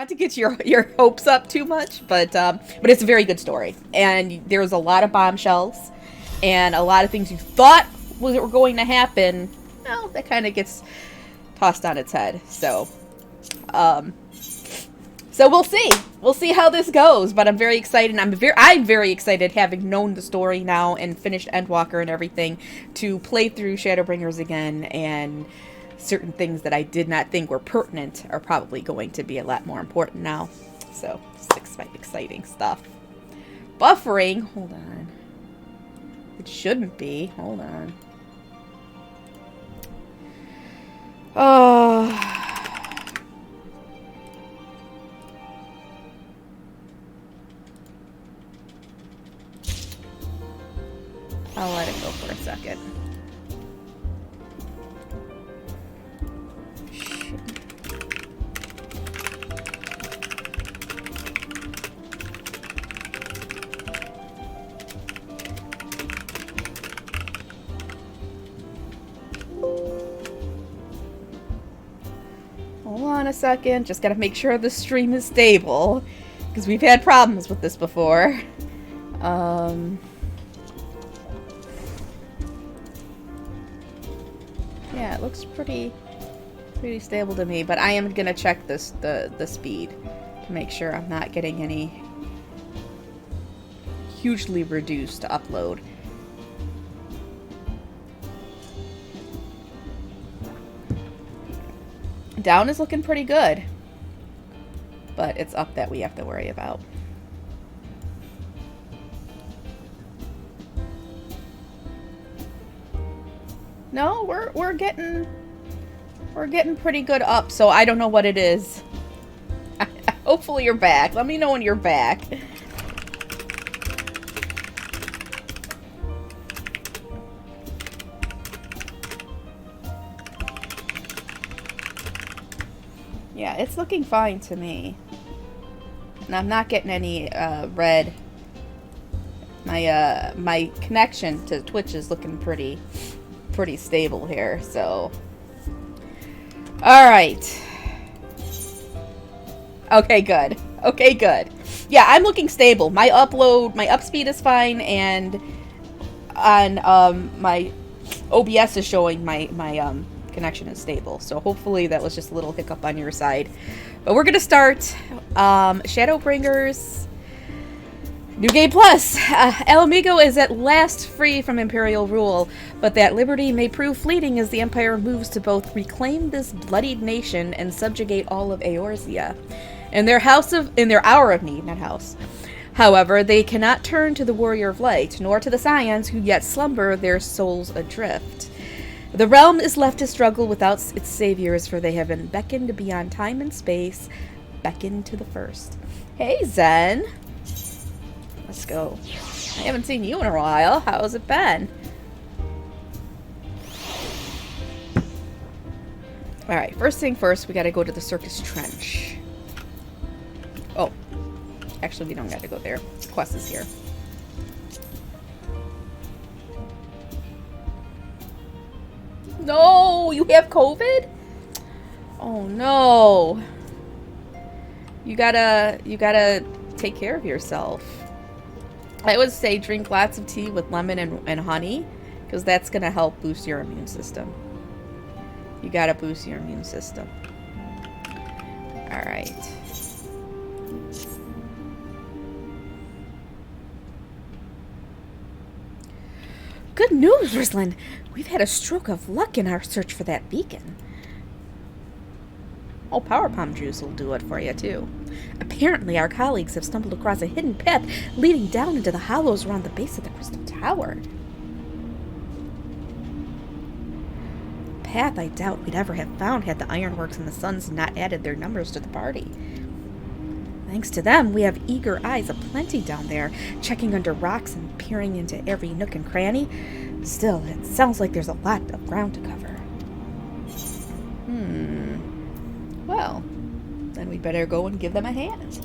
not to get your hopes up too much, but it's a very good story, and there's a lot of bombshells, and a lot of things you thought were going to happen. Well, that kind of gets tossed on its head. So we'll see. We'll see how this goes. But I'm very excited. I'm very excited, having known the story now and finished Endwalker and everything, to play through Shadowbringers again, and certain things that I did not think were pertinent are probably going to be a lot more important now. So, it's exciting stuff. Buffering. Hold on. It shouldn't be. Hold on. Oh. I'll let it go for a second. Hold on a second. Just gotta make sure the stream is stable, because we've had problems with this before. Yeah, it looks pretty stable to me, but I am gonna check the speed to make sure I'm not getting any hugely reduced upload. Down is looking pretty good, but it's up that we have to worry about. No, we're getting pretty good up, so I don't know what it is. Hopefully you're back. Let me know when you're back. Yeah, it's looking fine to me. And I'm not getting any red. My connection to Twitch is looking pretty stable here, so. Alright. Okay, good. Okay, good. Yeah, I'm looking stable. My up speed is fine, and on my OBS is showing my connection is stable. So hopefully that was just a little hiccup on your side. But we're gonna start Shadowbringers New Game Plus. El Amigo is at last free from Imperial rule, but that liberty may prove fleeting as the Empire moves to both reclaim this bloodied nation and subjugate all of Eorzea. In their hour of need, not house. However, they cannot turn to the Warrior of Light, nor to the Scions who yet slumber, their souls adrift. The realm is left to struggle without its saviors, for they have been beckoned beyond time and space, beckoned to the first. Hey, Zen. Let's go. I haven't seen you in a while. How's it been? Alright, first thing first, we gotta go to the Circus Trench. Oh. Actually, we don't gotta go there. Quest is here. No! You have COVID? Oh no. You gotta take care of yourself. I would say drink lots of tea with lemon and honey, because that's going to help boost your immune system. You got to boost your immune system. Alright. Good news, Rislin! We've had a stroke of luck in our search for that beacon. Oh, Power Palm Juice will do it for you, too. Apparently, our colleagues have stumbled across a hidden path leading down into the hollows around the base of the Crystal Tower. A path I doubt we'd ever have found had the Ironworks and the Suns not added their numbers to the party. Thanks to them, we have eager eyes aplenty down there, checking under rocks and peering into every nook and cranny. Still, it sounds like there's a lot of ground to cover. Well, then we'd better go and give them a hand.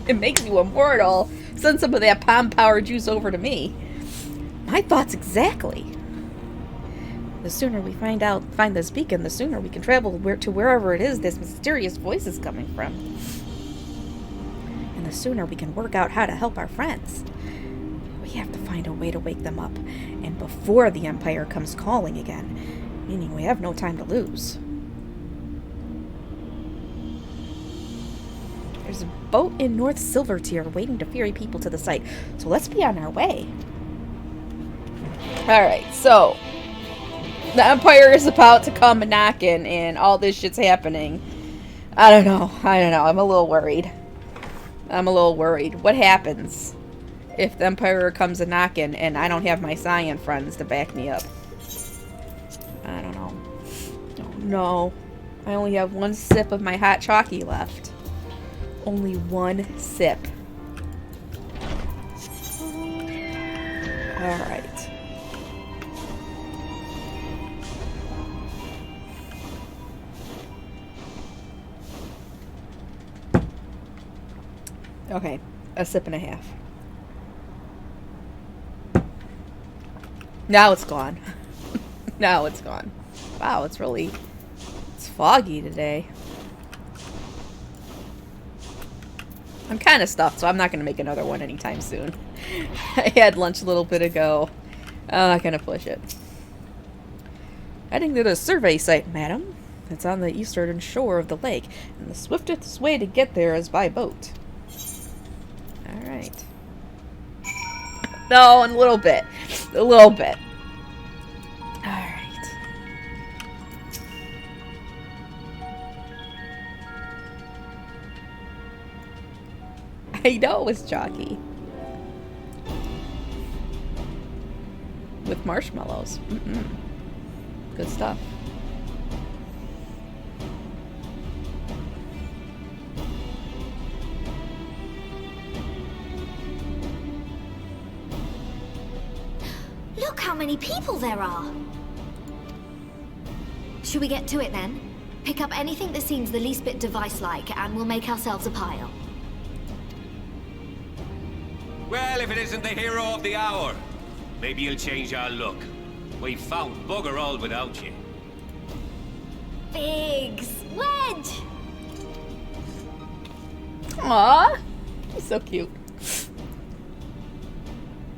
It makes you immortal. Send some of that palm power juice over to me. My thoughts exactly. The sooner we find this beacon, the sooner we can travel to wherever it is this mysterious voice is coming from. And the sooner we can work out how to help our friends. We have to find a way to wake them up, and before the Empire comes calling again, meaning we have no time to lose. There's a boat in North Silvertier waiting to ferry people to the site, so let's be on our way. Alright, so the Empire is about to come knocking and all this shit's happening. I don't know. I'm a little worried. What happens if the Empire comes a knocking and I don't have my Scion friends to back me up? I don't know. Oh no. I only have one sip of my hot chalky left. Only one sip. Alright. Okay, a sip and a half. Now it's gone. Now it's gone. Wow, it's foggy today. I'm kind of stuffed, so I'm not going to make another one anytime soon. I had lunch a little bit ago. I'm not going to push it. Heading to the survey site, madam. It's on the eastern shore of the lake, and the swiftest way to get there is by boat. Alright. No, a little bit. A little bit. Alright. I know it's chalky. With marshmallows. Good stuff. Look how many people there are! Should we get to it then? Pick up anything that seems the least bit device-like, and we'll make ourselves a pile. Well, if it isn't the hero of the hour, maybe you'll change our look. We've found bugger all without you. Biggs! Wedge! Aww! He's so cute.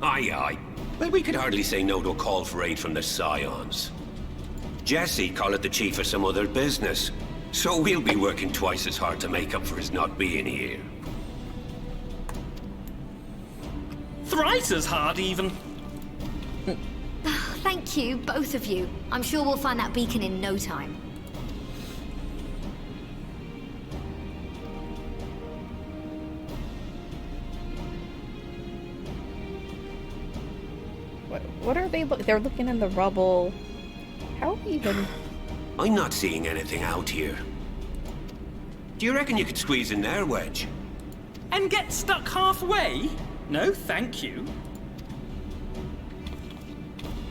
Aye, aye. Well, we could hardly say no to a call for aid from the Scions. Jesse called it the chief of some other business, so we'll be working twice as hard to make up for his not being here. Thrice as hard, even. Thank you, both of you. I'm sure we'll find that beacon in no time. What are they they're looking in the rubble. How even? I'm not seeing anything out here. Do you reckon you could squeeze in there, Wedge? And get stuck halfway? No, thank you.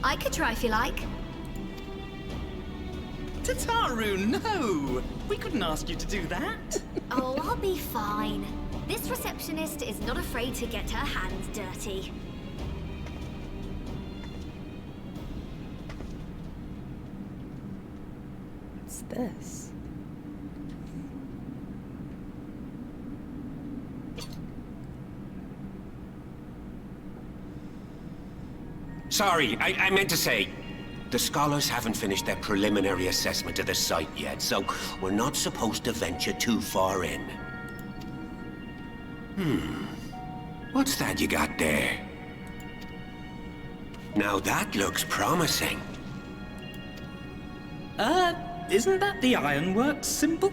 I could try if you like. Tataru, no! We couldn't ask you to do that. Oh, I'll be fine. This receptionist is not afraid to get her hands dirty. What's this? Sorry, I meant to say, the scholars haven't finished their preliminary assessment of the site yet, so we're not supposed to venture too far in. What's that you got there? Now that looks promising. Isn't that the Ironworks symbol?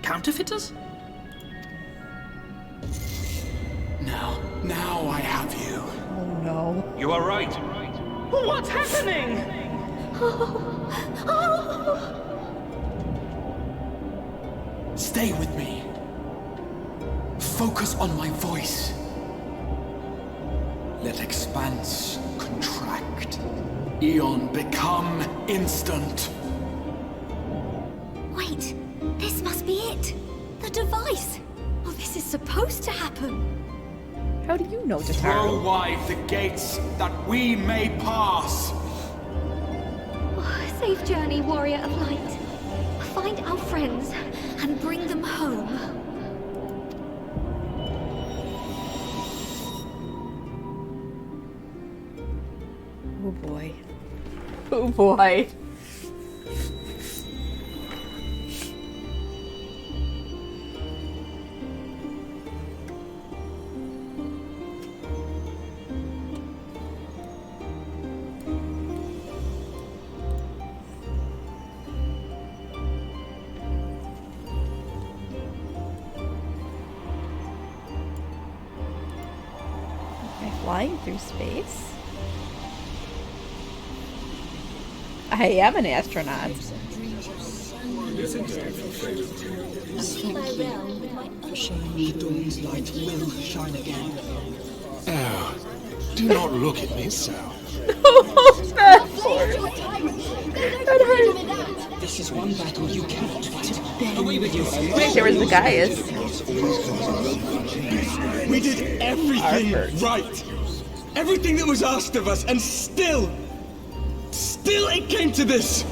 Counterfeiters? Now I have you. Oh no. You are right. What's happening? Stay with me. Focus on my voice. Let expanse contract. Eon become instant. Wait, this must be it. The device. Oh, this is supposed to happen. How do you know, Throw Tataru? wide the gates that we may pass. safe journey, warrior of light. Find our friends and bring them home. Oh boy. Oh boy. Flying through space? I am an astronaut. Shiny dawn's light will shine again. Oh, do not look at me so. This is one battle you cannot fight. Away with you. Wait, there was the Gaius. We did everything right. Everything that was asked of us, and still it came to this.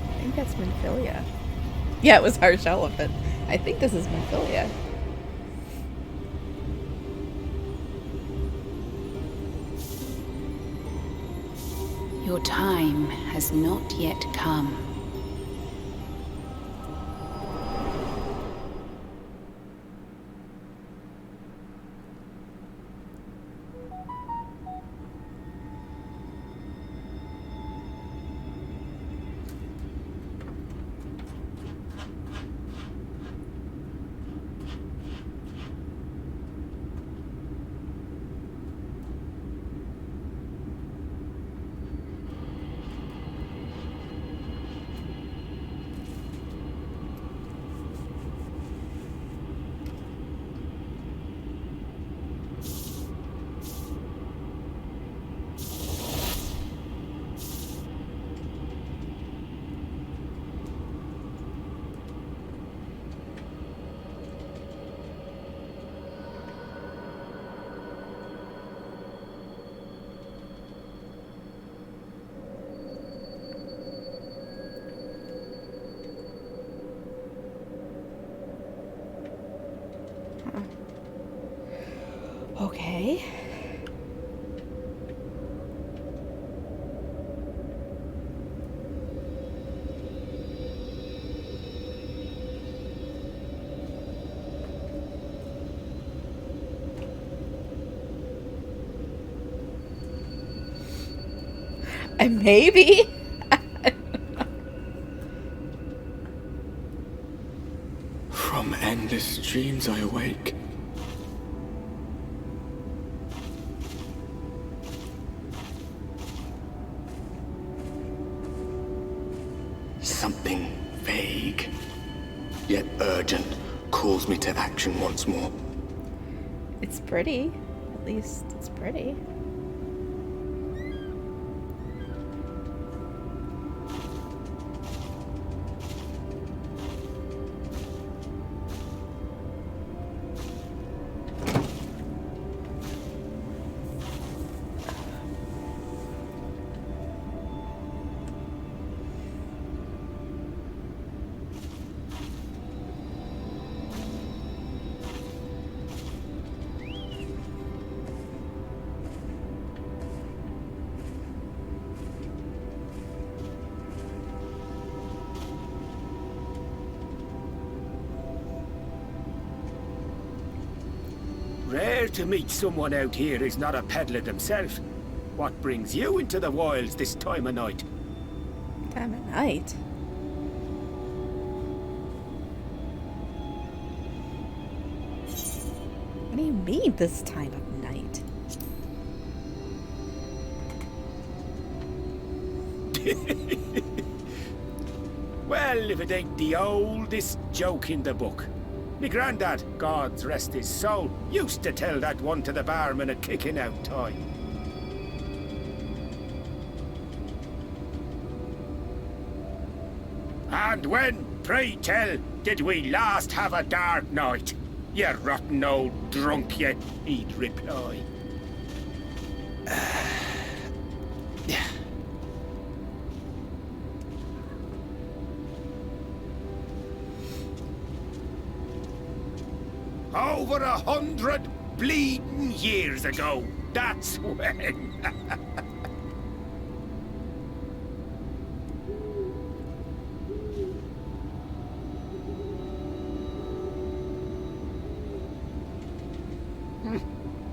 I think that's Minfilia. Yeah, it was Harsh Elephant. I think this is Minfilia. Your time has not yet come. Okay. Maybe. From endless dreams I awake. Something vague, yet urgent, calls me to action once more. It's pretty. At least it's pretty. Rare to meet someone out here who's not a peddler themselves. What brings you into the wilds this time of night? Time of night? What do you mean this time of night? Well, if it ain't the oldest joke in the book. Me granddad, God's rest his soul, used to tell that one to the barman at kicking out time. And when, pray tell, did we last have a dark night? You rotten old drunk, he'd reply. Over 100 bleeding years ago, that's when.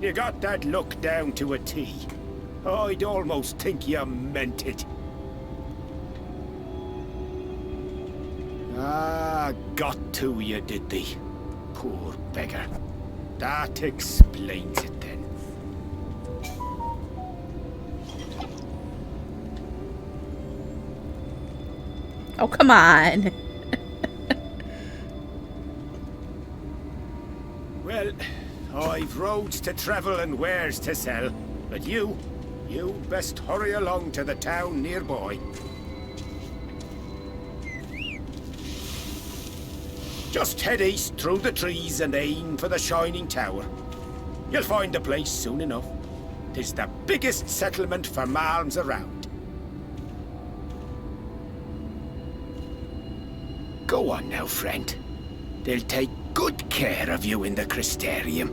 You got that look down to a T. I'd almost think you meant it. Ah, got to you, did they? Poor beggar. That explains it then. Oh, come on. Well, I've roads to travel and wares to sell, but you best hurry along to the town nearby. Just head east through the trees and aim for the Shining Tower. You'll find the place soon enough. 'Tis the biggest settlement for malms around. Go on now, friend. They'll take good care of you in the Crystarium.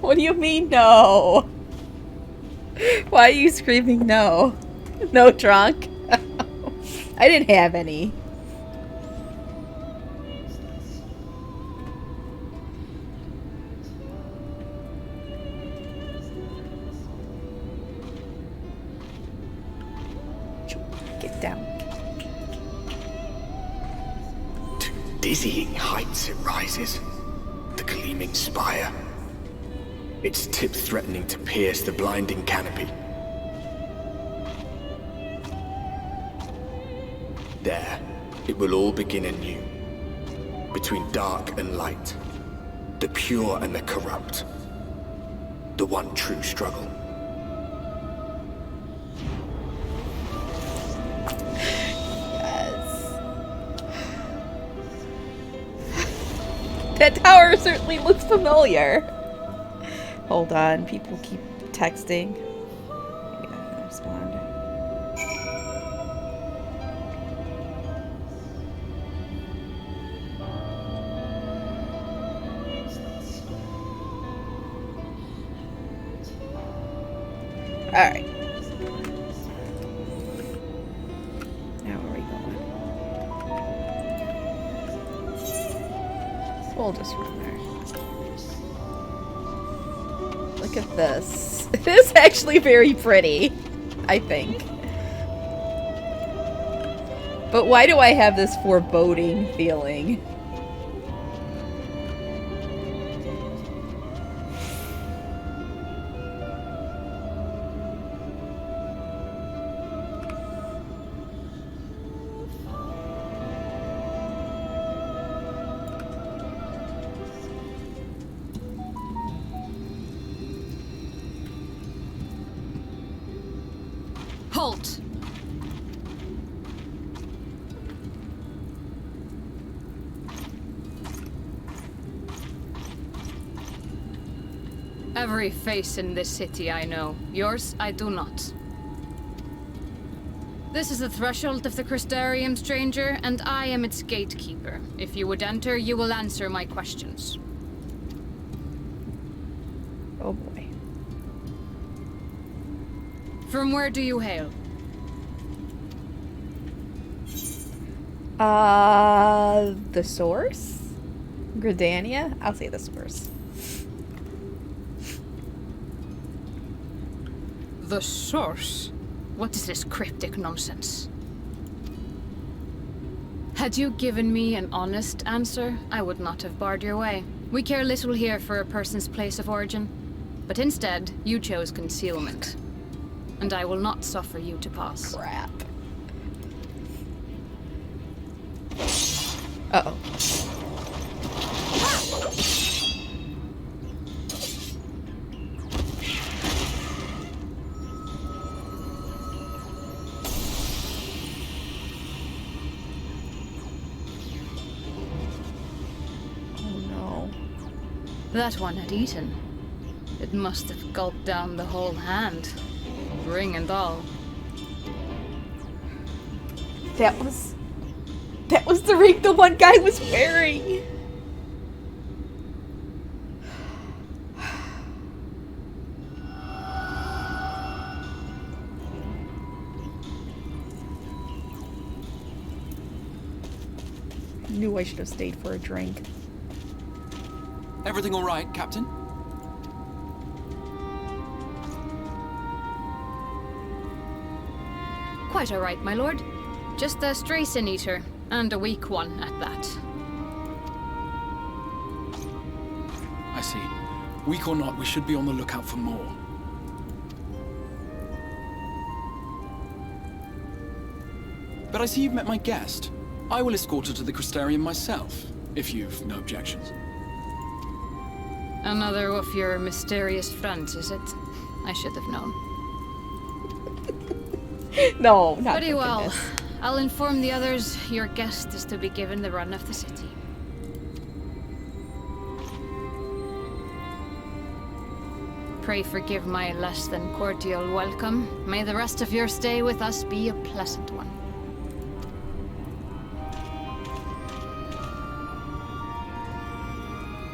What do you mean, no? Why are you screaming no? No drunk? I didn't have any. Get down. To dizzying heights it rises. The gleaming spire. Its tip threatening to pierce the blinding canopy. There, it will all begin anew. Between dark and light. The pure and the corrupt. The one true struggle. That tower certainly looks familiar. Hold on, people keep texting. I gotta respond. Alright. Now where are we going? We'll just run there. Look at this. It is actually very pretty, I think. But why do I have this foreboding feeling? Halt! Every face in this city I know. Yours, I do not. This is the threshold of the Crystarium, stranger, and I am its gatekeeper. If you would enter, you will answer my questions. Oh boy. From where do you hail? The source? Gridania? I'll say the source. The source? What is this cryptic nonsense? Had you given me an honest answer, I would not have barred your way. We care little here for a person's place of origin. But instead, you chose concealment. And I will not suffer you to pass. Crap. Uh-oh. That one had eaten. It must have gulped down the whole hand, ring and all. That was the ring the one guy was wearing. Knew I should have stayed for a drink. Everything all right, Captain? Quite all right, my lord. Just a stray sin eater, and a weak one at that. I see. Weak or not, we should be on the lookout for more. But I see you've met my guest. I will escort her to the Crystarium myself, if you've no objections. Another of your mysterious friends, is it? I should have known. No, not Pretty for well. goodness. I'll inform the others your guest is to be given the run of the city. Pray forgive my less than cordial welcome. May the rest of your stay with us be a pleasant one.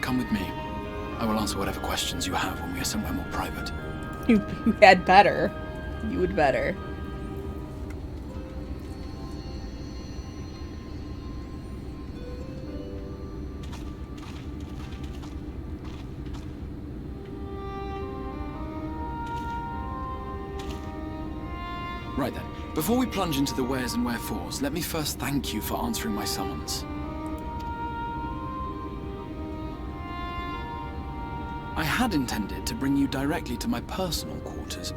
Come with me. I will answer whatever questions you have when we are somewhere more private. You had better. You would better. Right then. Before we plunge into the wheres and wherefores, let me first thank you for answering my summons. I had intended to bring you directly to my personal quarters,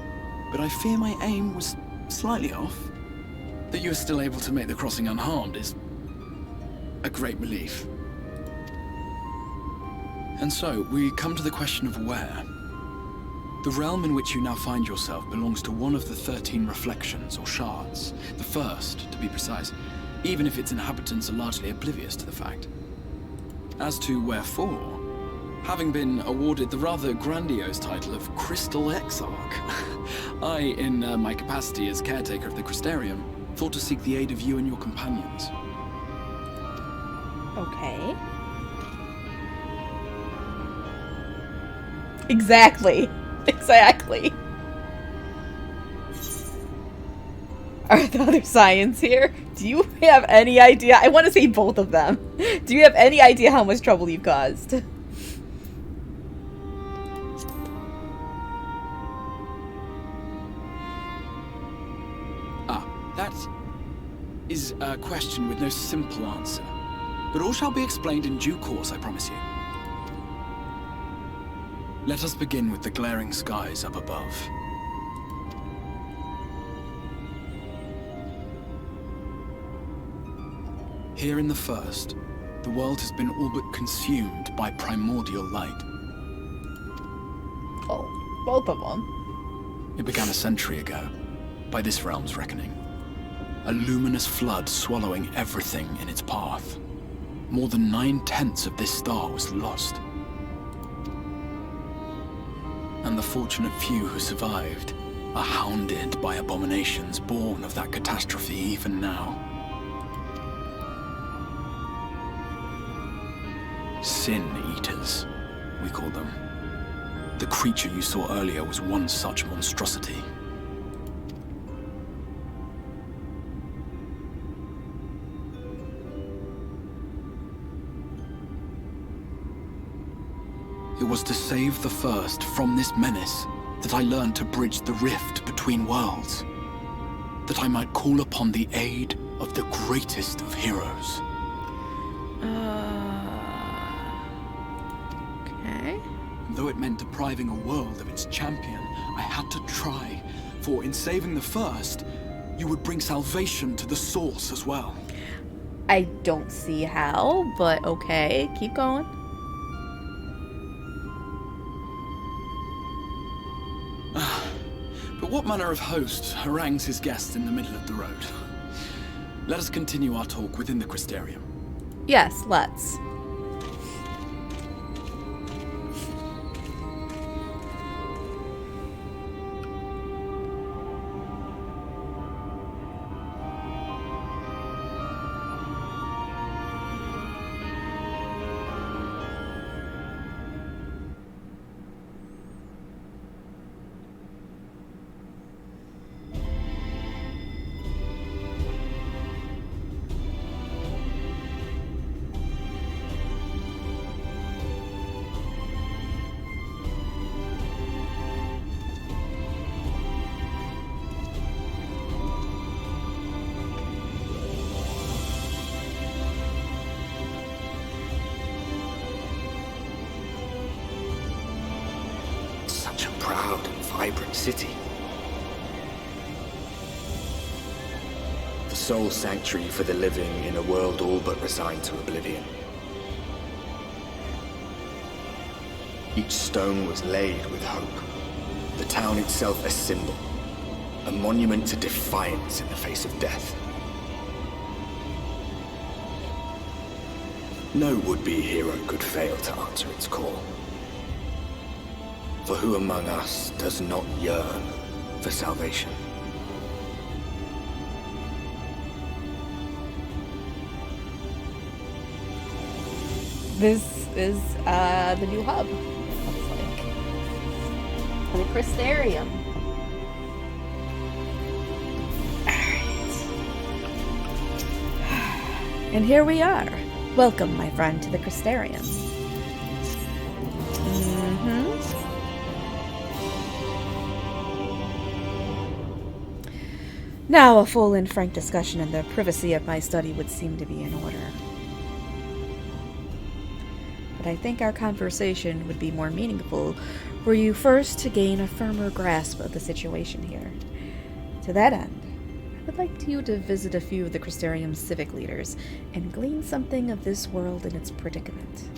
but I fear my aim was slightly off. That you are still able to make the crossing unharmed is a great relief. And so, we come to the question of where. The realm in which you now find yourself belongs to one of the 13 reflections, or shards. The first, to be precise, even if its inhabitants are largely oblivious to the fact. As to wherefore, having been awarded the rather grandiose title of Crystal Exarch, I, in my capacity as caretaker of the Crystarium, thought to seek the aid of you and your companions. Okay. Exactly. Exactly. Are the other Scions here? Do you have any idea? I want to say both of them. Do you have any idea how much trouble you've caused? That is a question with no simple answer. But all shall be explained in due course, I promise you. Let us begin with the glaring skies up above. Here in the first, the world has been all but consumed by primordial light. Oh, both of them. It began a century ago, by this realm's reckoning. A luminous flood swallowing everything in its path. More than 9/10 of this star was lost. And the fortunate few who survived are hounded by abominations born of that catastrophe even now. Sin Eaters, we call them. The creature you saw earlier was one such monstrosity. It was to save the first from this menace that I learned to bridge the rift between worlds. That I might call upon the aid of the greatest of heroes. Okay. Though it meant depriving a world of its champion, I had to try. For in saving the first, you would bring salvation to the source as well. I don't see how, but okay. Keep going. But what manner of host harangues his guests in the middle of the road? Let us continue our talk within the Crystarium. Yes, let's. vibrant city. The sole sanctuary for the living in a world all but resigned to oblivion. Each stone was laid with hope. The town itself a symbol, a monument to defiance in the face of death. No would-be hero could fail to answer its call. For who among us does not yearn for salvation? This is the new hub, it looks like. The Crystarium. Alright. And here we are. Welcome, my friend, to the Crystarium. Now, a full and frank discussion in the privacy of my study would seem to be in order. But I think our conversation would be more meaningful were you first to gain a firmer grasp of the situation here. To that end, I would like you to visit a few of the Crystarium's civic leaders and glean something of this world and its predicament.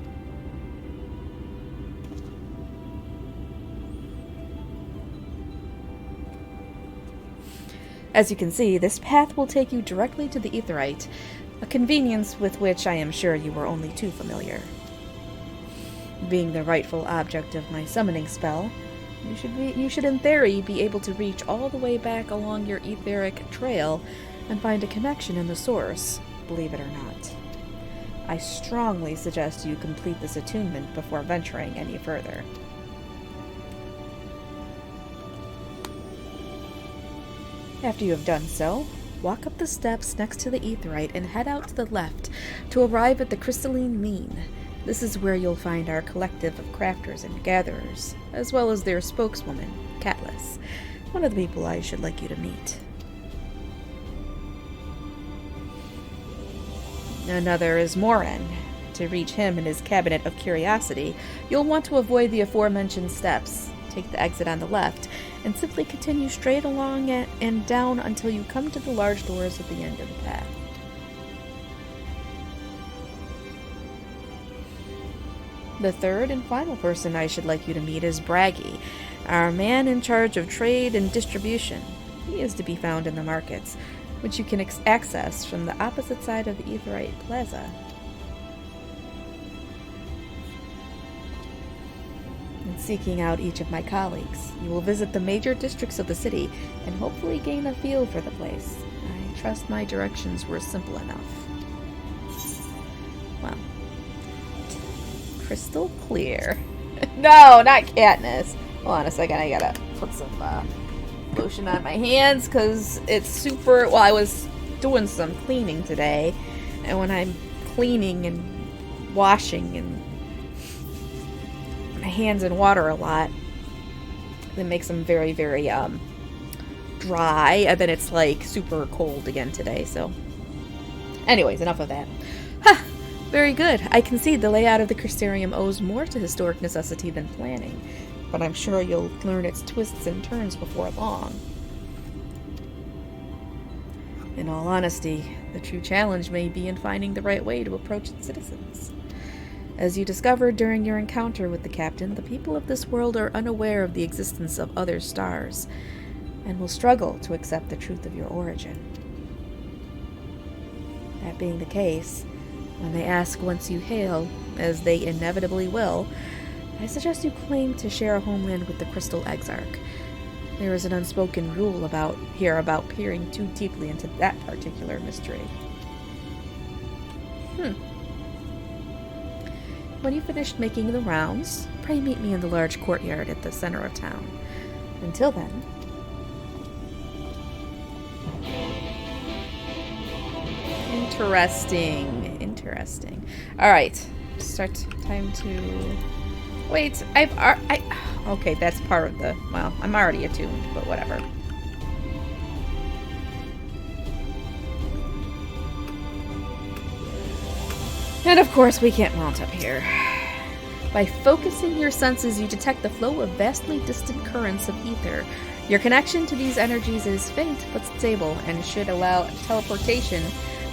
As you can see, this path will take you directly to the Aetheryte, a convenience with which I am sure you were only too familiar. Being the rightful object of my summoning spell, you should in theory be able to reach all the way back along your etheric trail and find a connection in the source, believe it or not. I strongly suggest you complete this attunement before venturing any further. After you have done so, walk up the steps next to the Aetheryte and head out to the left to arrive at the Crystalline Mean. This is where you'll find our collective of crafters and gatherers, as well as their spokeswoman, Catelys, one of the people I should like you to meet. Another is Morin. To reach him in his cabinet of curiosity, you'll want to avoid the aforementioned steps, take the exit on the left, and simply continue straight along and down until you come to the large doors at the end of the path. The third and final person I should like you to meet is Braggy, our man in charge of trade and distribution. He is to be found in the markets, which you can access from the opposite side of the Aetheryte Plaza. In seeking out each of my colleagues, you will visit the major districts of the city and hopefully gain a feel for the place. I trust my directions were simple enough. Well, crystal clear. No, not Katniss. Hold on a second, I gotta put some lotion on my hands because it's super. Well, I was doing some cleaning today, and when I'm cleaning and washing and my hands in water a lot, it makes them very, very dry, and then it's like super cold again today. So, anyways, enough of that. Ha! Very good. I concede the layout of the Crystarium owes more to historic necessity than planning, but I'm sure you'll learn its twists and turns before long. In all honesty, the true challenge may be in finding the right way to approach its citizens. As you discovered during your encounter with the captain, the people of this world are unaware of the existence of other stars, and will struggle to accept the truth of your origin. That being the case, when they ask whence you hail, as they inevitably will, I suggest you claim to share a homeland with the Crystal Exarch. There is an unspoken rule about peering too deeply into that particular mystery. When you've finished making the rounds, pray meet me in the large courtyard at the center of town. Until then... Interesting. Alright. Time to... Wait, okay, that's part of the... Well, I'm already attuned, but whatever. And of course, we can't mount up here. By focusing your senses, you detect the flow of vastly distant currents of ether. Your connection to these energies is faint but stable and should allow teleportation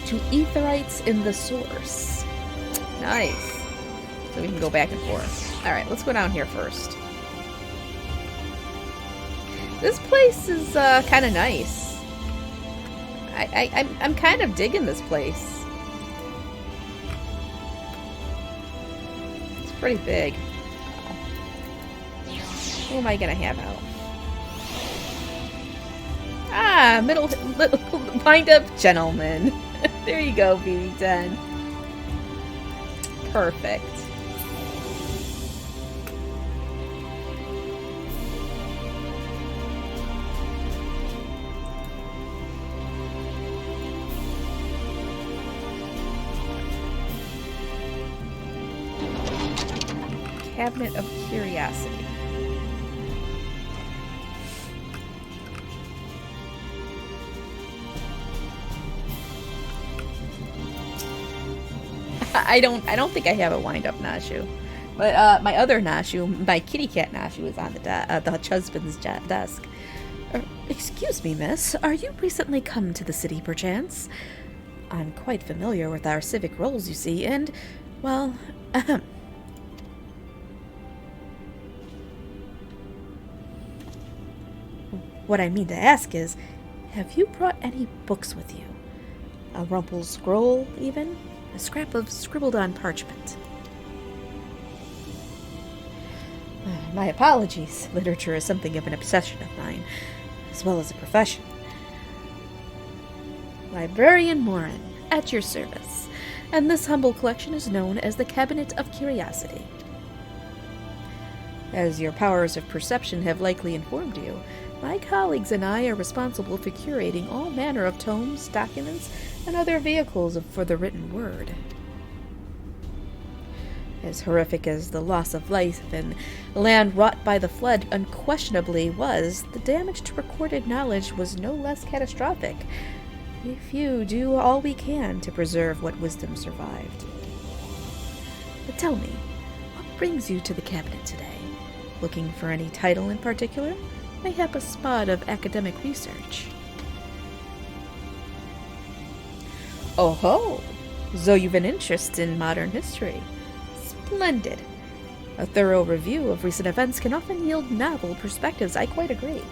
to etherites in the source. Nice. So we can go back and forth. Alright, let's go down here first. This place is kind of nice. I'm kind of digging this place. It's pretty big. Who am I gonna have out? Ah, wind up gentleman. There you go, BB10. Perfect. Cabinet of Curiosity. I don't think I have a wind-up Nashu. But my other Nashu, my kitty cat Nashu, is on the husband's desk. Excuse me, miss. Are you recently come to the city, perchance? I'm quite familiar with our civic roles, you see, and, well, What I mean to ask is, have you brought any books with you? A rumpled scroll, even? A scrap of scribbled-on parchment? My apologies. Literature is something of an obsession of mine, as well as a profession. Librarian Morin, at your service, and this humble collection is known as the Cabinet of Curiosity. As your powers of perception have likely informed you, my colleagues and I are responsible for curating all manner of tomes, documents, and other vehicles for the written word. As horrific as the loss of life and land wrought by the flood unquestionably was, the damage to recorded knowledge was no less catastrophic. We few do all we can to preserve what wisdom survived. But tell me, what brings you to the cabinet today? Looking for any title in particular? Mayhap a spot of academic research. Oh ho! So you've an interest in modern history. Splendid. A thorough review of recent events can often yield novel perspectives, I quite agree.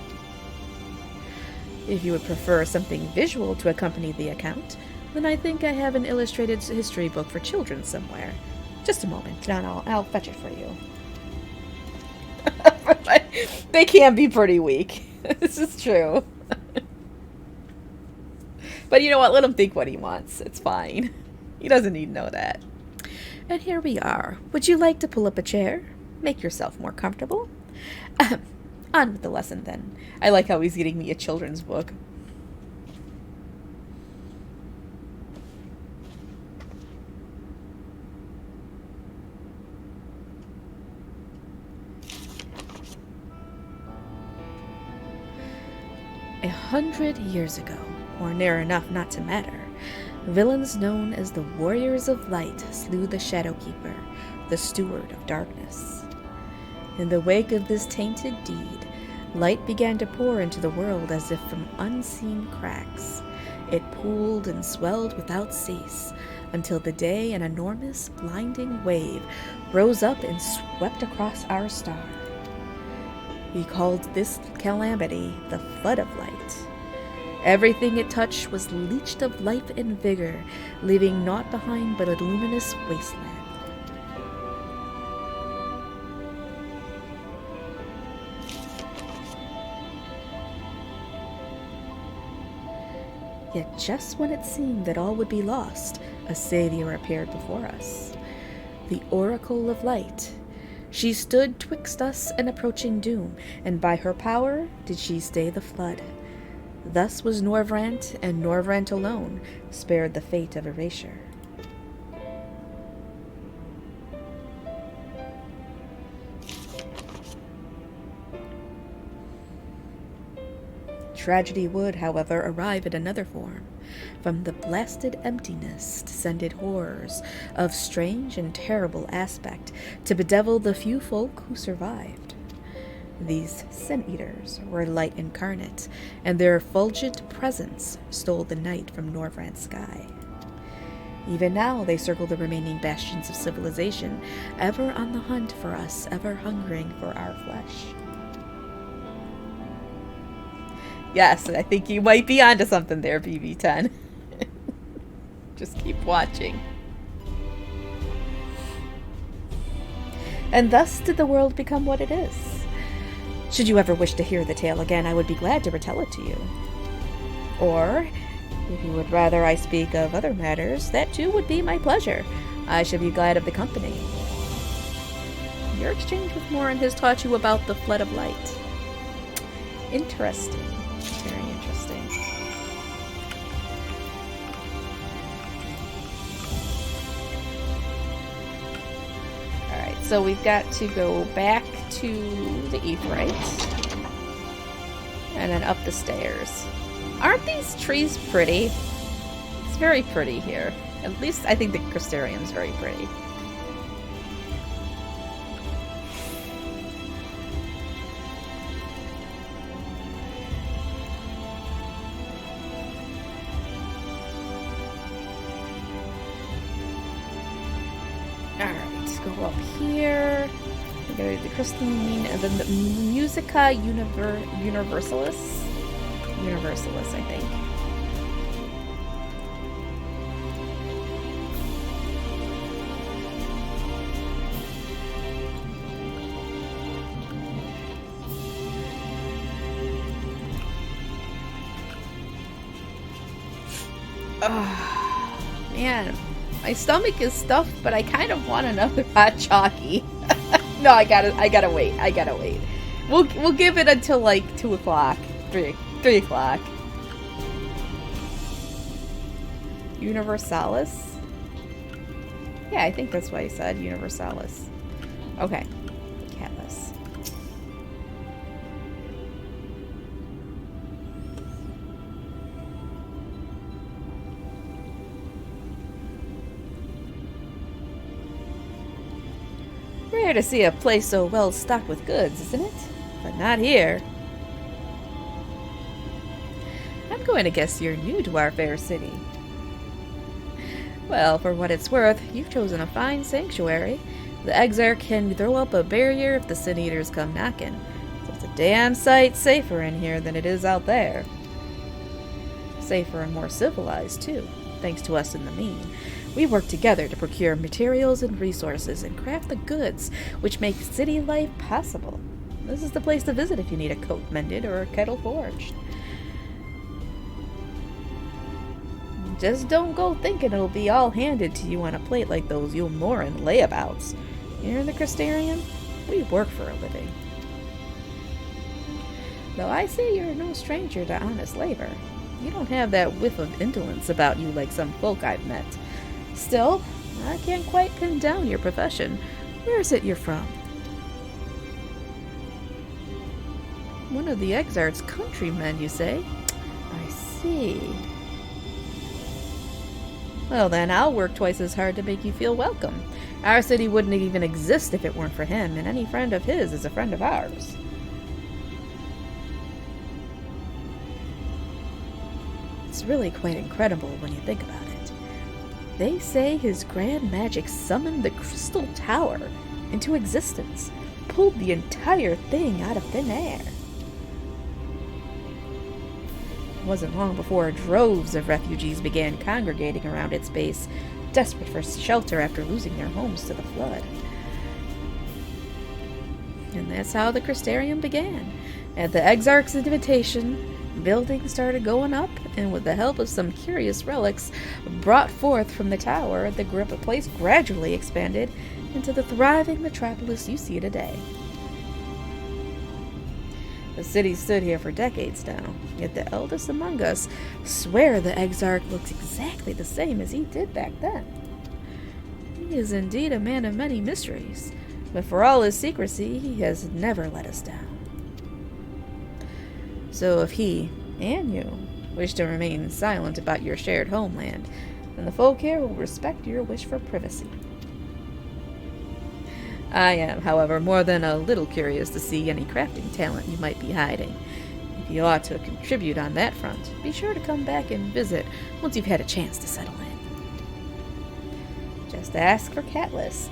If you would prefer something visual to accompany the account, then I think I have an illustrated history book for children somewhere. Just a moment, and I'll fetch it for you. They can be pretty weak. This is true. But you know what? Let him think what he wants. It's fine. He doesn't need to know that. And here we are. Would you like to pull up a chair? Make yourself more comfortable. On with the lesson, then. I like how he's getting me a children's book. A 100 years ago, or near enough not to matter, villains known as the Warriors of Light slew the Shadowkeeper, the Steward of Darkness. In the wake of this tainted deed, light began to pour into the world as if from unseen cracks. It pooled and swelled without cease, until the day an enormous, blinding wave rose up and swept across our star. We called this calamity the Flood of Light. Everything it touched was leached of life and vigor, leaving naught behind but a luminous wasteland. Yet just when it seemed that all would be lost, a savior appeared before us. The Oracle of Light. She stood twixt us and approaching doom, and by her power did she stay the flood. Thus was Norvrant, and Norvrant alone, spared the fate of erasure. Tragedy would, however, arrive in another form. From the blasted emptiness descended horrors of strange and terrible aspect to bedevil the few folk who survived. These sin-eaters were light incarnate, and their effulgent presence stole the night from Norvrant's sky. Even now they circle the remaining bastions of civilization, ever on the hunt for us, ever hungering for our flesh. Yes, I think you might be onto something there, BB10. Just keep watching. And thus did the world become what it is. Should you ever wish to hear the tale again, I would be glad to retell it to you. Or, if you would rather I speak of other matters, that too would be my pleasure. I should be glad of the company. Your exchange with Morin has taught you about the flood of light. Interesting. Very interesting. Alright, so we've got to go back to the Aetheryte. And then up the stairs. Aren't these trees pretty? It's very pretty here. At least I think the Crystarium's very pretty. Alright, go up here. We go to the crystalline, and then the Musica Universalis. Universalis, I think. Oh, man. My stomach is stuffed, but I kind of want another hot chalky. No, I gotta wait. We'll give it until like 2 o'clock. 3 o'clock. Universalis? Yeah, I think that's what he said. Universalis. Okay. Catless. Rare to see a place so well stocked with goods, isn't it? But not here. I'm going to guess you're new to our fair city. Well, for what it's worth, you've chosen a fine sanctuary. The Exarch can throw up a barrier if the sin-eaters come knocking. So it's a damn sight safer in here than it is out there. Safer and more civilized, too, thanks to us in the mean. We work together to procure materials and resources and craft the goods which make city life possible. This is the place to visit if you need a coat mended or a kettle forged. Just don't go thinking it'll be all handed to you on a plate like those Morin layabouts. Here in the Crystarium, we work for a living. Though I see you're no stranger to honest labor. You don't have that whiff of indolence about you like some folk I've met. Still, I can't quite pin down your profession. Where is it you're from? One of the Exarch's countrymen, you say? I see. Well then, I'll work twice as hard to make you feel welcome. Our city wouldn't even exist if it weren't for him, and any friend of his is a friend of ours. It's really quite incredible when you think about it. They say his grand magic summoned the Crystal Tower into existence, pulled the entire thing out of thin air. It wasn't long before droves of refugees began congregating around its base, desperate for shelter after losing their homes to the flood. And that's how the Crystarium began. At the Exarch's invitation, buildings started going up, and with the help of some curious relics brought forth from the tower, the place gradually expanded into the thriving metropolis you see today. The city stood here for decades now, yet the eldest among us swear the Exarch looks exactly the same as he did back then. He is indeed a man of many mysteries, but for all his secrecy, he has never let us down. So if he, and you wish to remain silent about your shared homeland, then the folk here will respect your wish for privacy. I am, however, more than a little curious to see any crafting talent you might be hiding. If you ought to contribute on that front, be sure to come back and visit once you've had a chance to settle in. Just ask for Catless,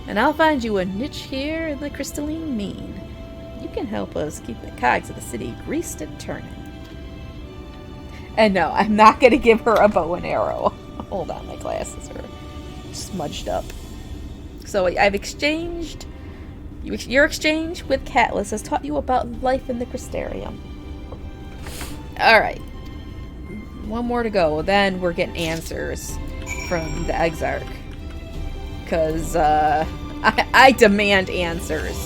and I'll find you a niche here in the crystalline mean. You can help us keep the cogs of the city greased and turning. And no, I'm not going to give her a bow and arrow. Hold on, my glasses are smudged up. So I've exchanged... Your exchange with Catless has taught you about life in the Crystarium. Alright. One more to go. Then we're getting answers from the Exarch. Because, I demand answers.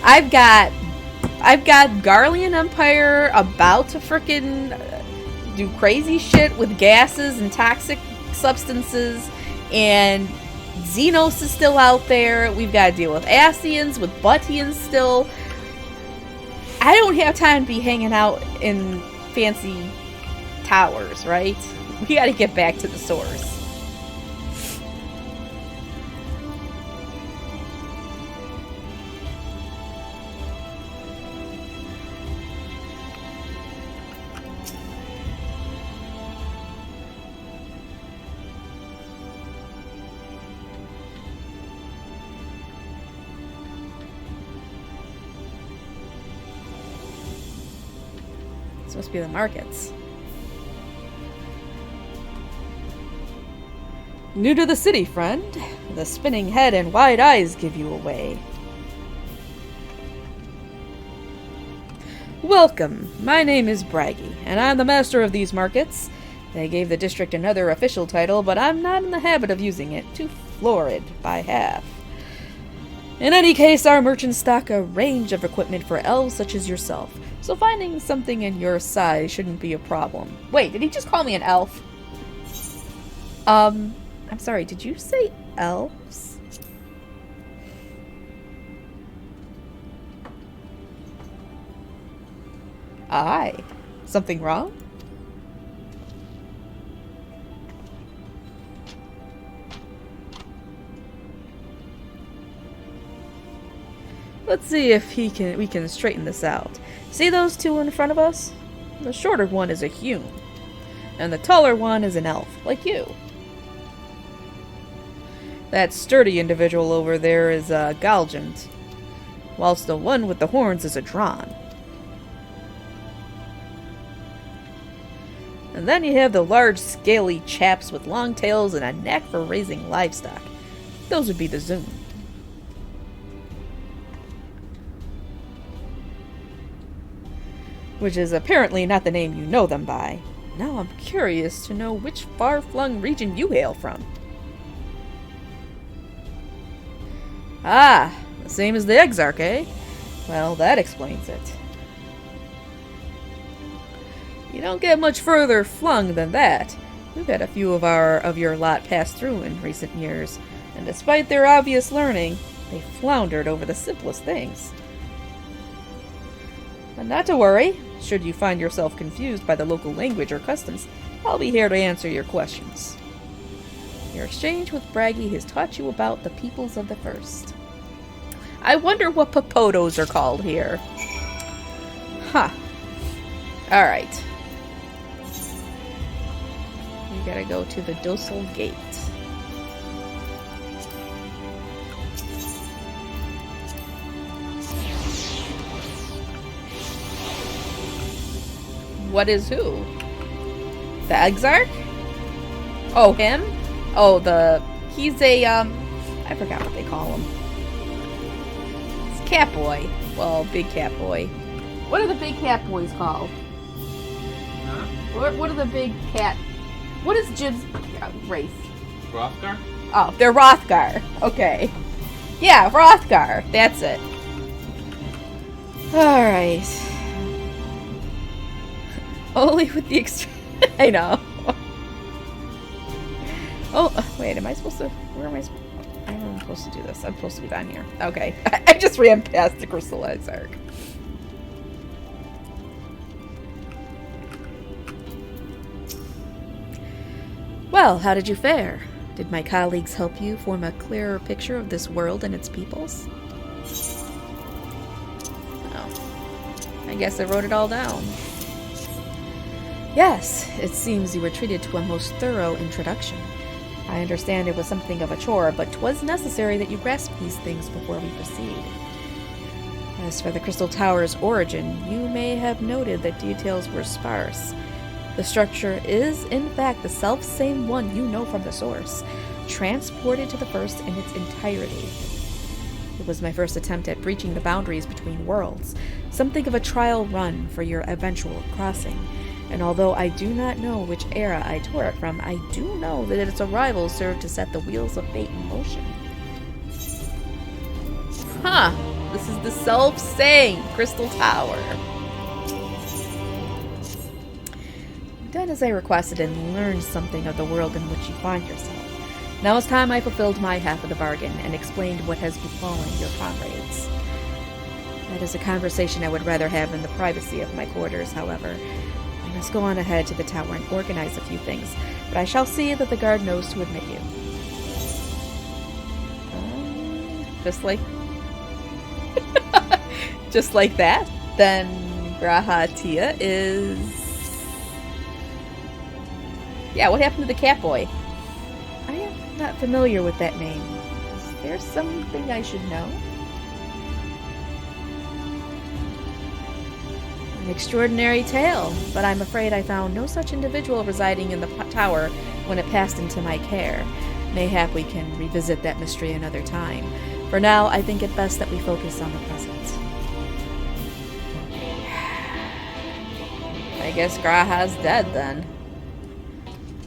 I've got Garlean Empire about to frickin' do crazy shit with gases and toxic substances, and Xenos is still out there. We've got to deal with Ascians, with Buttians still. I don't have time to be hanging out in fancy towers, right? We got to get back to the source. Must be the markets. New to the city, friend. The spinning head and wide eyes give you away. Welcome. My name is Braggy, and I'm the master of these markets. They gave the district another official title, but I'm not in the habit of using it. Too florid by half. In any case, our merchants stock a range of equipment for elves such as yourself. So finding something in your size shouldn't be a problem. Wait, did he just call me an elf? I'm sorry, did you say elves? Aye. Something wrong? Let's see if we can straighten this out. See those two in front of us? The shorter one is a human, and the taller one is an elf, like you. That sturdy individual over there is a Galgant, whilst the one with the horns is a Dron. And then you have the large, scaly chaps with long tails and a knack for raising livestock. Those would be the Zoom. Which is apparently not the name you know them by. Now I'm curious to know which far-flung region you hail from. Ah, the same as the Exarch, eh? Well, that explains it. You don't get much further flung than that. We've had a few of your lot pass through in recent years, and despite their obvious learning, they floundered over the simplest things. But not to worry. Should you find yourself confused by the local language or customs, I'll be here to answer your questions. Your exchange with Braggy has taught you about the peoples of the First. I wonder what Popotos are called here. Huh. Alright. We gotta go to the Docile Gate. What is who? The Exarch? Oh, him? Oh, he's a, I forgot what they call him. It's Catboy. Well, Big Catboy. What are the big cat boys called? Huh? What are the big cat... What is Jib's race? Hrothgar? Oh, they're Hrothgar. Okay. Yeah, Hrothgar. That's it. Alright. Only with the I know. Oh, wait, am I supposed to... Where am I supposed... I don't know I'm supposed to do this. I'm supposed to be down here. Okay. I just ran past the Crystal Exarch. Well, how did you fare? Did my colleagues help you form a clearer picture of this world and its peoples? Oh. I guess I wrote it all down. Yes, it seems you were treated to a most thorough introduction. I understand it was something of a chore, but 'twas necessary that you grasp these things before we proceed. As for the Crystal Tower's origin, you may have noted that details were sparse. The structure is, in fact, the self-same one you know from the source, transported to the First in its entirety. It was my first attempt at breaching the boundaries between worlds, something of a trial run for your eventual crossing. And although I do not know which era I tore it from, I do know that its arrival served to set the wheels of fate in motion. Huh. This is the self-same Crystal Tower. Done as I requested and learned something of the world in which you find yourself. Now it's time I fulfilled my half of the bargain and explained what has befallen your comrades. That is a conversation I would rather have in the privacy of my quarters, however. I must go on ahead to the tower and organize a few things, but I shall see that the guard knows to admit you. Just like... just like that, then G'raha Tia is... Yeah, what happened to the cat boy? I am not familiar with that name. Is there something I should know? An extraordinary tale, but I'm afraid I found no such individual residing in the tower when it passed into my care. Mayhap we can revisit that mystery another time. For now, I think it best that we focus on the present. I guess G'raha's dead then.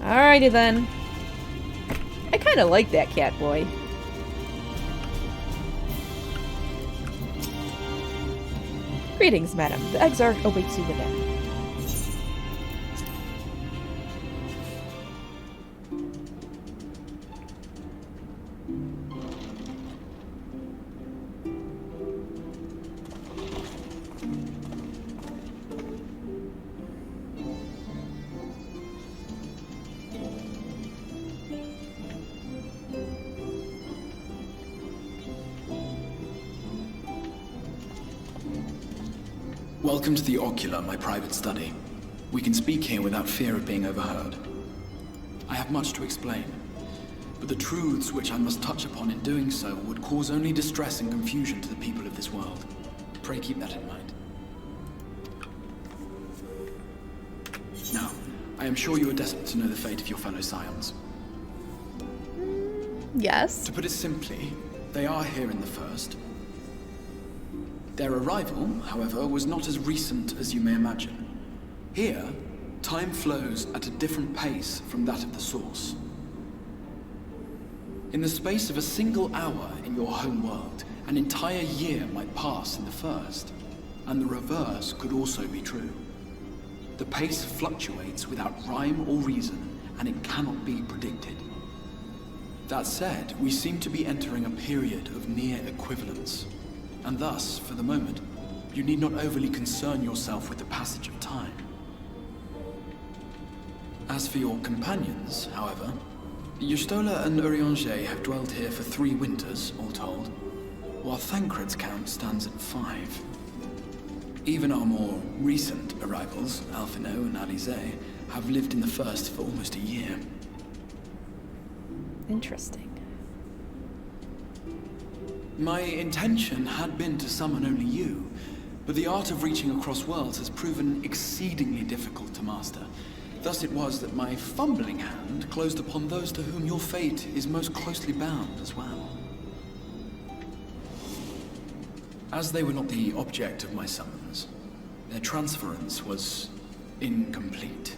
Alrighty then. I kinda like that cat boy. Greetings, madam. The Exarch awaits you within. Welcome to the Ocular, my private study. We can speak here without fear of being overheard. I have much to explain, but the truths which I must touch upon in doing so would cause only distress and confusion to the people of this world. Pray keep that in mind. Now, I am sure you are desperate to know the fate of your fellow Scions. Yes. To put it simply, they are here in the First. Their arrival, however, was not as recent as you may imagine. Here, time flows at a different pace from that of the Source. In the space of a single hour in your home world, an entire year might pass in the First, and the reverse could also be true. The pace fluctuates without rhyme or reason, and it cannot be predicted. That said, we seem to be entering a period of near equivalence. And thus, for the moment, you need not overly concern yourself with the passage of time. As for your companions, however, Y'shtola and Urianger have dwelt here for 3 winters, all told, while Thancred's count stands at 5. Even our more recent arrivals, Alphino and Alize, have lived in the First for almost a year. Interesting. My intention had been to summon only you, but the art of reaching across worlds has proven exceedingly difficult to master. Thus it was that my fumbling hand closed upon those to whom your fate is most closely bound as well. As they were not the object of my summons, their transference was incomplete.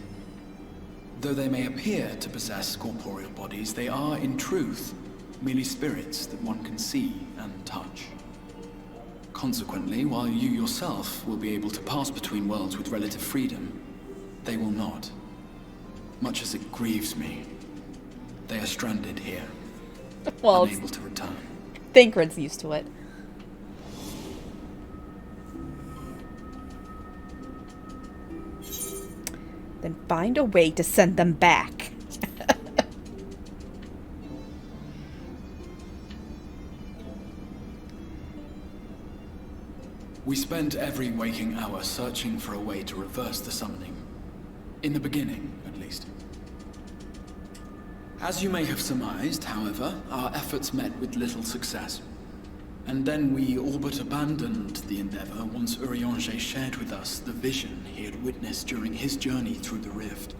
Though they may appear to possess corporeal bodies, they are, in truth, merely spirits that one can see and touch. Consequently, while you yourself will be able to pass between worlds with relative freedom, they will not. Much as it grieves me, they are stranded here, well, unable to return. Thancred's used to it. Then find a way to send them back. We spent every waking hour searching for a way to reverse the summoning. In the beginning, at least. As you may have surmised, however, our efforts met with little success. And then we all but abandoned the endeavor once Urianger shared with us the vision he had witnessed during his journey through the rift.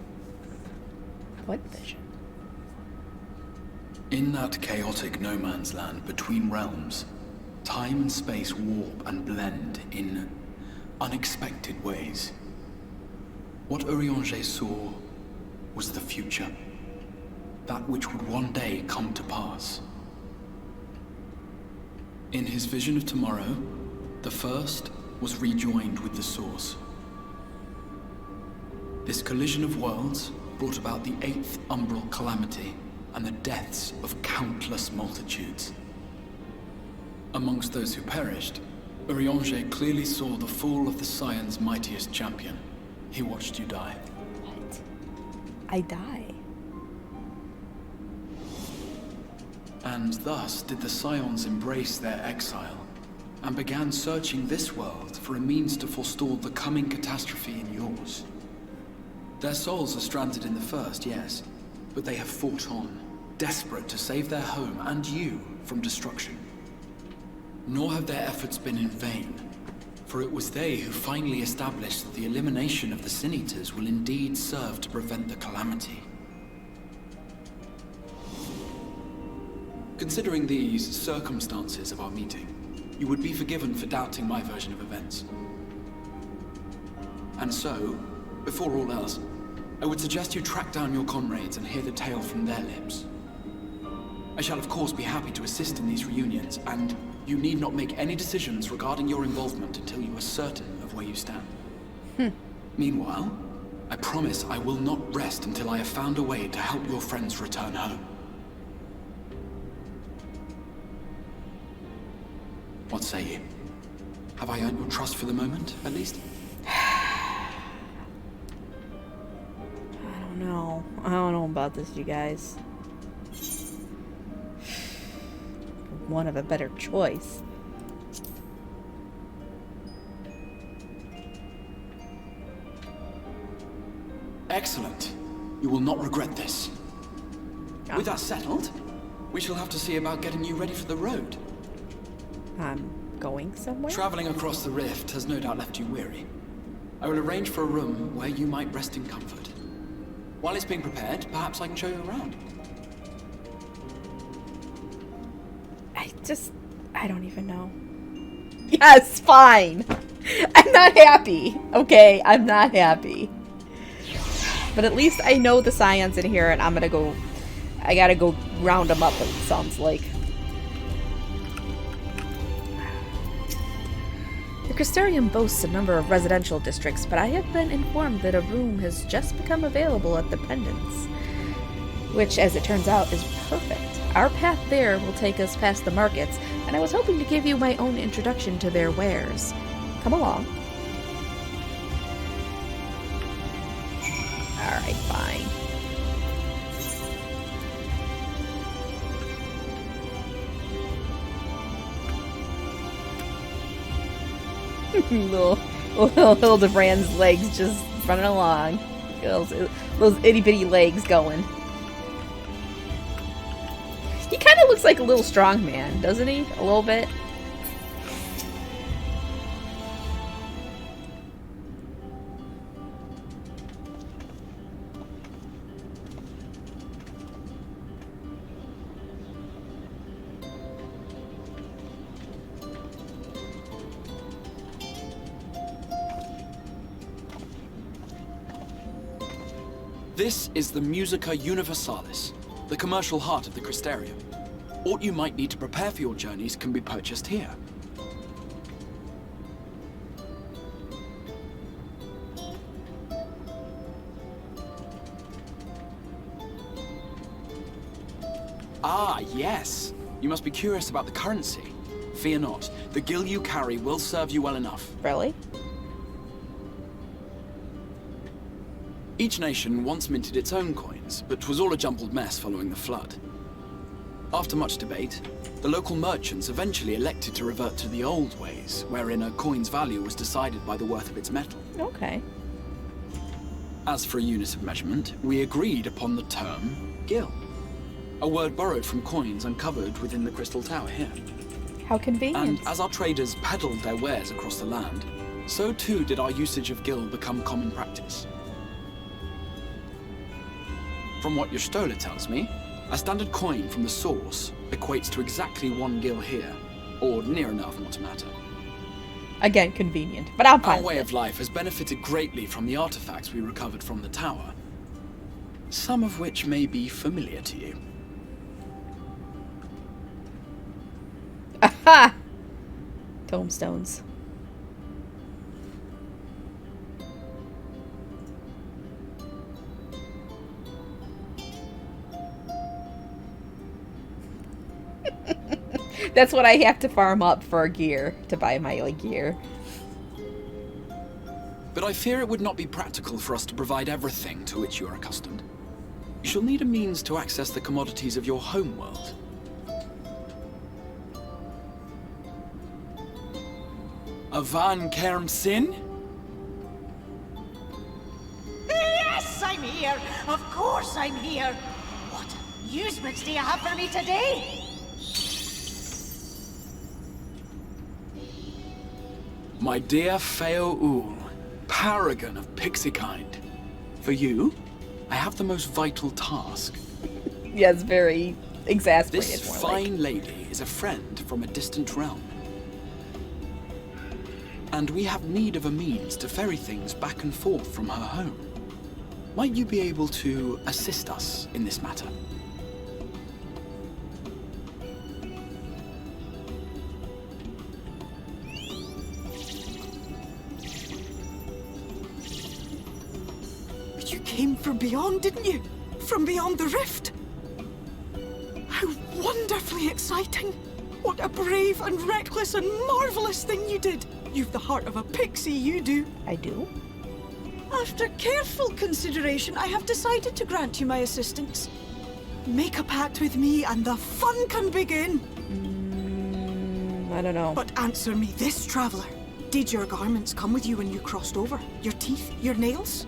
What vision? In that chaotic no man's land between realms, time and space warp and blend in unexpected ways. What Urianger saw was the future. That which would one day come to pass. In his vision of tomorrow, the first was rejoined with the source. This collision of worlds brought about the 8th umbral calamity and the deaths of countless multitudes. Amongst those who perished, Urianger clearly saw the fall of the Scion's mightiest champion. He watched you die. What? I die? And thus did the Scions embrace their exile, and began searching this world for a means to forestall the coming catastrophe in yours. Their souls are stranded in the first, yes, but they have fought on, desperate to save their home and you from destruction. Nor have their efforts been in vain, for it was they who finally established that the elimination of the Sin Eaters will indeed serve to prevent the calamity. Considering these circumstances of our meeting, you would be forgiven for doubting my version of events. And so, before all else, I would suggest you track down your comrades and hear the tale from their lips. I shall of course be happy to assist in these reunions, and you need not make any decisions regarding your involvement until you are certain of where you stand. Meanwhile, I promise I will not rest until I have found a way to help your friends return home. What say you? Have I earned your trust for the moment, at least? I don't know about this, you guys. One of a better choice. Excellent. You will not regret this. With that settled, we shall have to see about getting you ready for the road. I'm going somewhere? Traveling across the rift has no doubt left you weary. I will arrange for a room where you might rest in comfort. While it's being prepared, perhaps I can show you around. I don't even know. Yes, fine. I'm not happy. Okay, I'm not happy. But at least I know the Scions in here, and I gotta go round them up, it sounds like. The Crystarium boasts a number of residential districts, but I have been informed that a room has just become available at the Pendants, which, as it turns out, is perfect. Our path there will take us past the markets, and I was hoping to give you my own introduction to their wares. Come along. Alright, fine. little Hildebrand's legs just running along. Those itty-bitty legs going. He kind of looks like a little strong man, doesn't he? A little bit. This is the Musica Universalis, the commercial heart of the Crystarium. Aught you might need to prepare for your journeys can be purchased here. Ah, yes. You must be curious about the currency. Fear not. The gil you carry will serve you well enough. Really? Each nation once minted its own coins, but 'twas all a jumbled mess following the flood. After much debate, the local merchants eventually elected to revert to the old ways, wherein a coin's value was decided by the worth of its metal. Okay. As for a unit of measurement, we agreed upon the term gil, a word borrowed from coins uncovered within the Crystal Tower here. How convenient. And as our traders peddled their wares across the land, so too did our usage of gil become common practice. From what your stola tells me, a standard coin from the source equates to exactly 1 gil here, or near enough not to matter. Again, convenient, but I'm fine. Our way of life has benefited greatly from the artifacts we recovered from the tower, some of which may be familiar to you. Aha! Tombstones. That's what I have to farm up for gear, to buy my gear. But I fear it would not be practical for us to provide everything to which you are accustomed. You shall need a means to access the commodities of your home world. Avan Kerm Sin? Yes, I'm here. Of course I'm here. What amusements do you have for me today? My dear Feo Ul, paragon of pixie kind. For you, I have the most vital task. Yes, very exasperated. This fine lady is a friend from a distant realm. And we have need of a means to ferry things back and forth from her home. Might you be able to assist us in this matter? You came from beyond, didn't you? From beyond the rift? How wonderfully exciting! What a brave and reckless and marvelous thing you did! You've the heart of a pixie, you do. I do? After careful consideration, I have decided to grant you my assistance. Make a pact with me and the fun can begin. I don't know. But answer me this, traveler. Did your garments come with you when you crossed over? Your teeth? Your nails?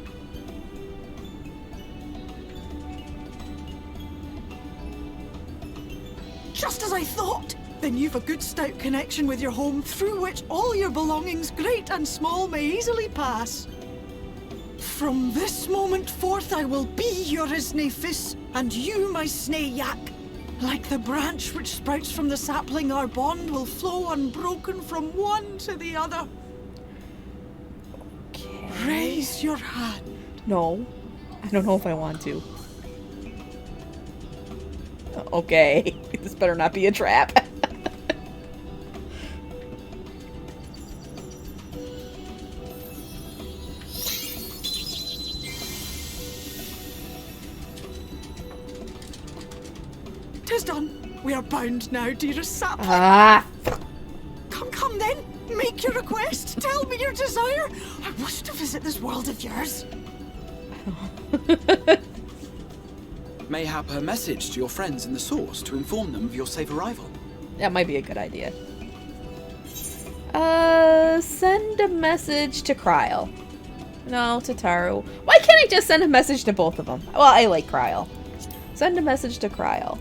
Just as I thought! Then you've a good stout connection with your home through which all your belongings, great and small, may easily pass. From this moment forth I will be your Isne Fis, and you my Snay Yak. Like the branch which sprouts from the sapling, our bond will flow unbroken from one to the other. Okay. Raise your hand. No. I don't know if I want to. Okay. This better not be a trap. Tis done. We are bound now, dearest sapling. Ah! Come then. Make your request. Tell me your desire. I wish to visit this world of yours. Mayhap her message to your friends in the source to inform them of your safe arrival. That might be a good idea. Send a message to Kryl. No, to Taru. Why can't I just send a message to both of them? Well, I like Kryl. Send a message to Kryl.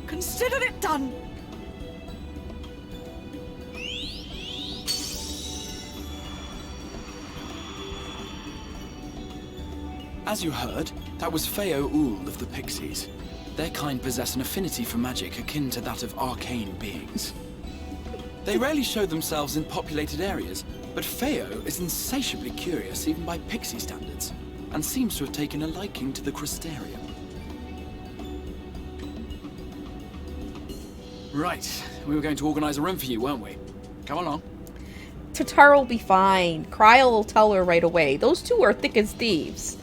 Consider it done. As you heard, that was Feo Ul of the Pixies. Their kind possess an affinity for magic akin to that of arcane beings. They rarely show themselves in populated areas, but Feo is insatiably curious even by Pixie standards, and seems to have taken a liking to the Crystarium. Right, we were going to organize a room for you, weren't we? Come along. Tatar will be fine. Kryl will tell her right away. Those two are thick as thieves.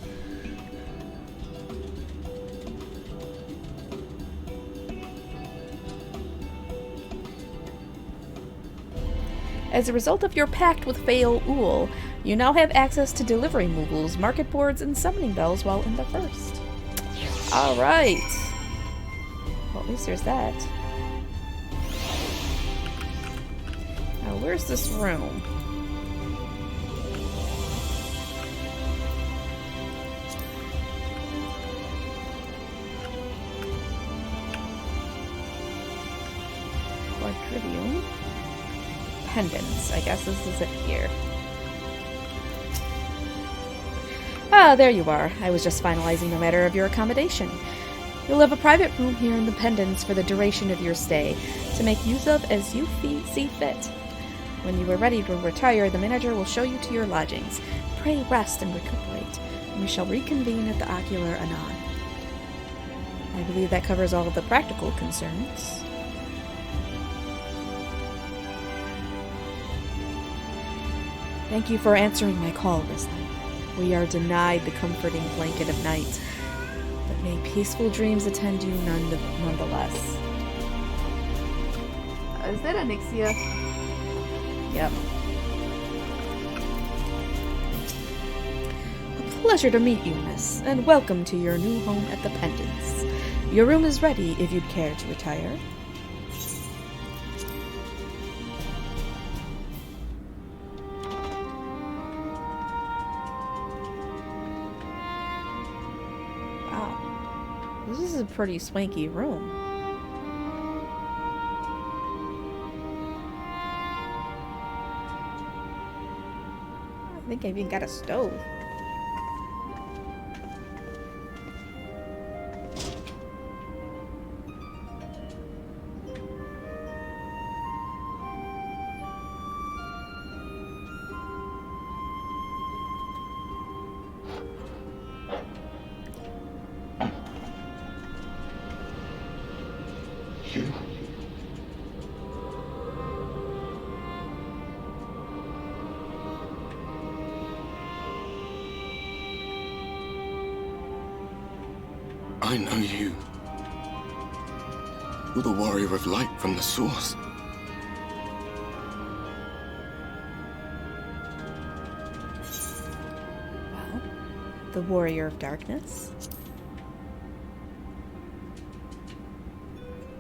As a result of your pact with Feo Ul, you now have access to delivery moogles, market boards, and summoning bells while in the first. Alright. at least there's that. Now, where's this room? Quadrivium. Pendants. I guess this is it here. Ah, there you are. I was just finalizing the matter of your accommodation. You'll have a private room here in the Pendants for the duration of your stay, to make use of as you see fit. When you are ready to retire, the manager will show you to your lodgings. Pray rest and recuperate, and we shall reconvene at the Ocular anon. I believe that covers all of the practical concerns. Thank you for answering my call, Risley. We are denied the comforting blanket of night, but may peaceful dreams attend you nonetheless. Is that Anixia? Yep. A pleasure to meet you, miss, and welcome to your new home at the Pendants. Your room is ready if you'd care to retire. This is a pretty swanky room. I think I even got a stove. I know you. You're the warrior of light from the source. Well, the warrior of darkness.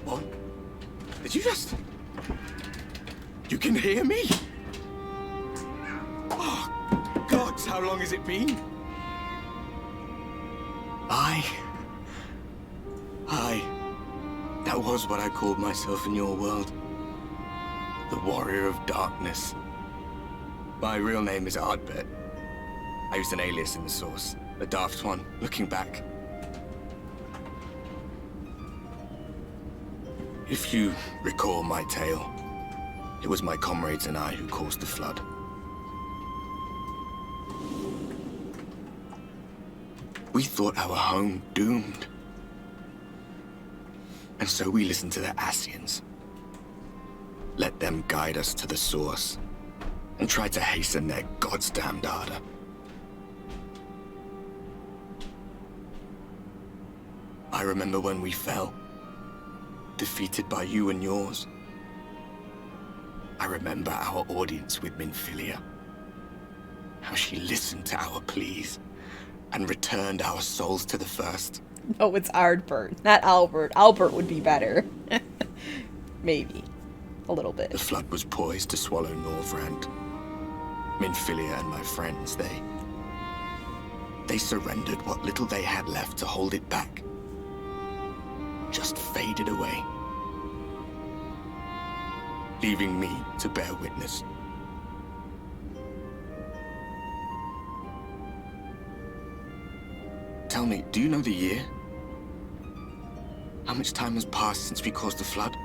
What? Did you just... You can hear me? Oh, gods, how long has it been? That was what I called myself in your world. The Warrior of Darkness. My real name is Ardbert. I used an alias in the source. A daft one, looking back. If you recall my tale, it was my comrades and I who caused the flood. We thought our home doomed. And so we listened to the Ascians. Let them guide us to the source, and tried to hasten their goddamned ardor. I remember when we fell, defeated by you and yours. I remember our audience with Minfilia. How she listened to our pleas, and returned our souls to the first. No, it's Ardbert, not Albert. Albert would be better. Maybe. A little bit. The flood was poised to swallow Norvrand. Minfilia and my friends, they surrendered what little they had left to hold it back. Just faded away. Leaving me to bear witness. Tell me, do you know the year? How much time has passed since we caused the flood?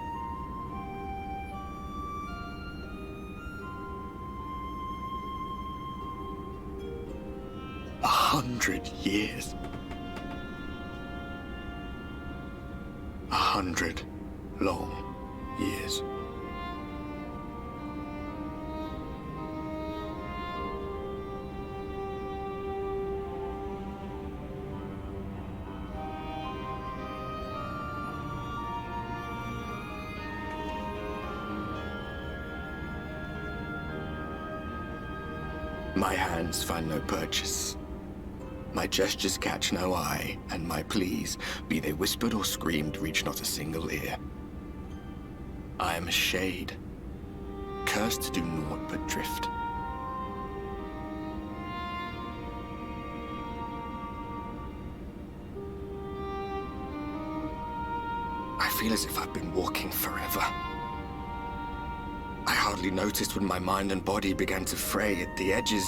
A 100 years. 100 long years. My hands find no purchase. My gestures catch no eye, and my pleas, be they whispered or screamed, reach not a single ear. I am a shade, cursed to do naught but drift. I feel as if I've been walking forever. I hardly noticed when my mind and body began to fray at the edges.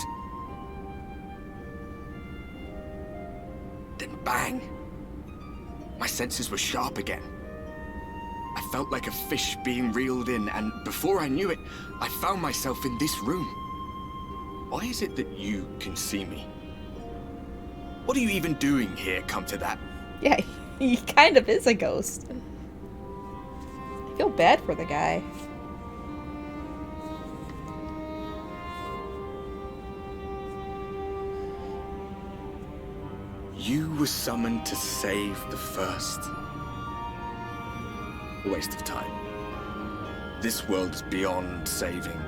Then bang! My senses were sharp again. I felt like a fish being reeled in, and before I knew it, I found myself in this room. Why is it that you can see me? What are you even doing here, come to that? Yeah, he kind of is a ghost. I feel bad for the guy. You were summoned to save the first. A waste of time. This world is beyond saving,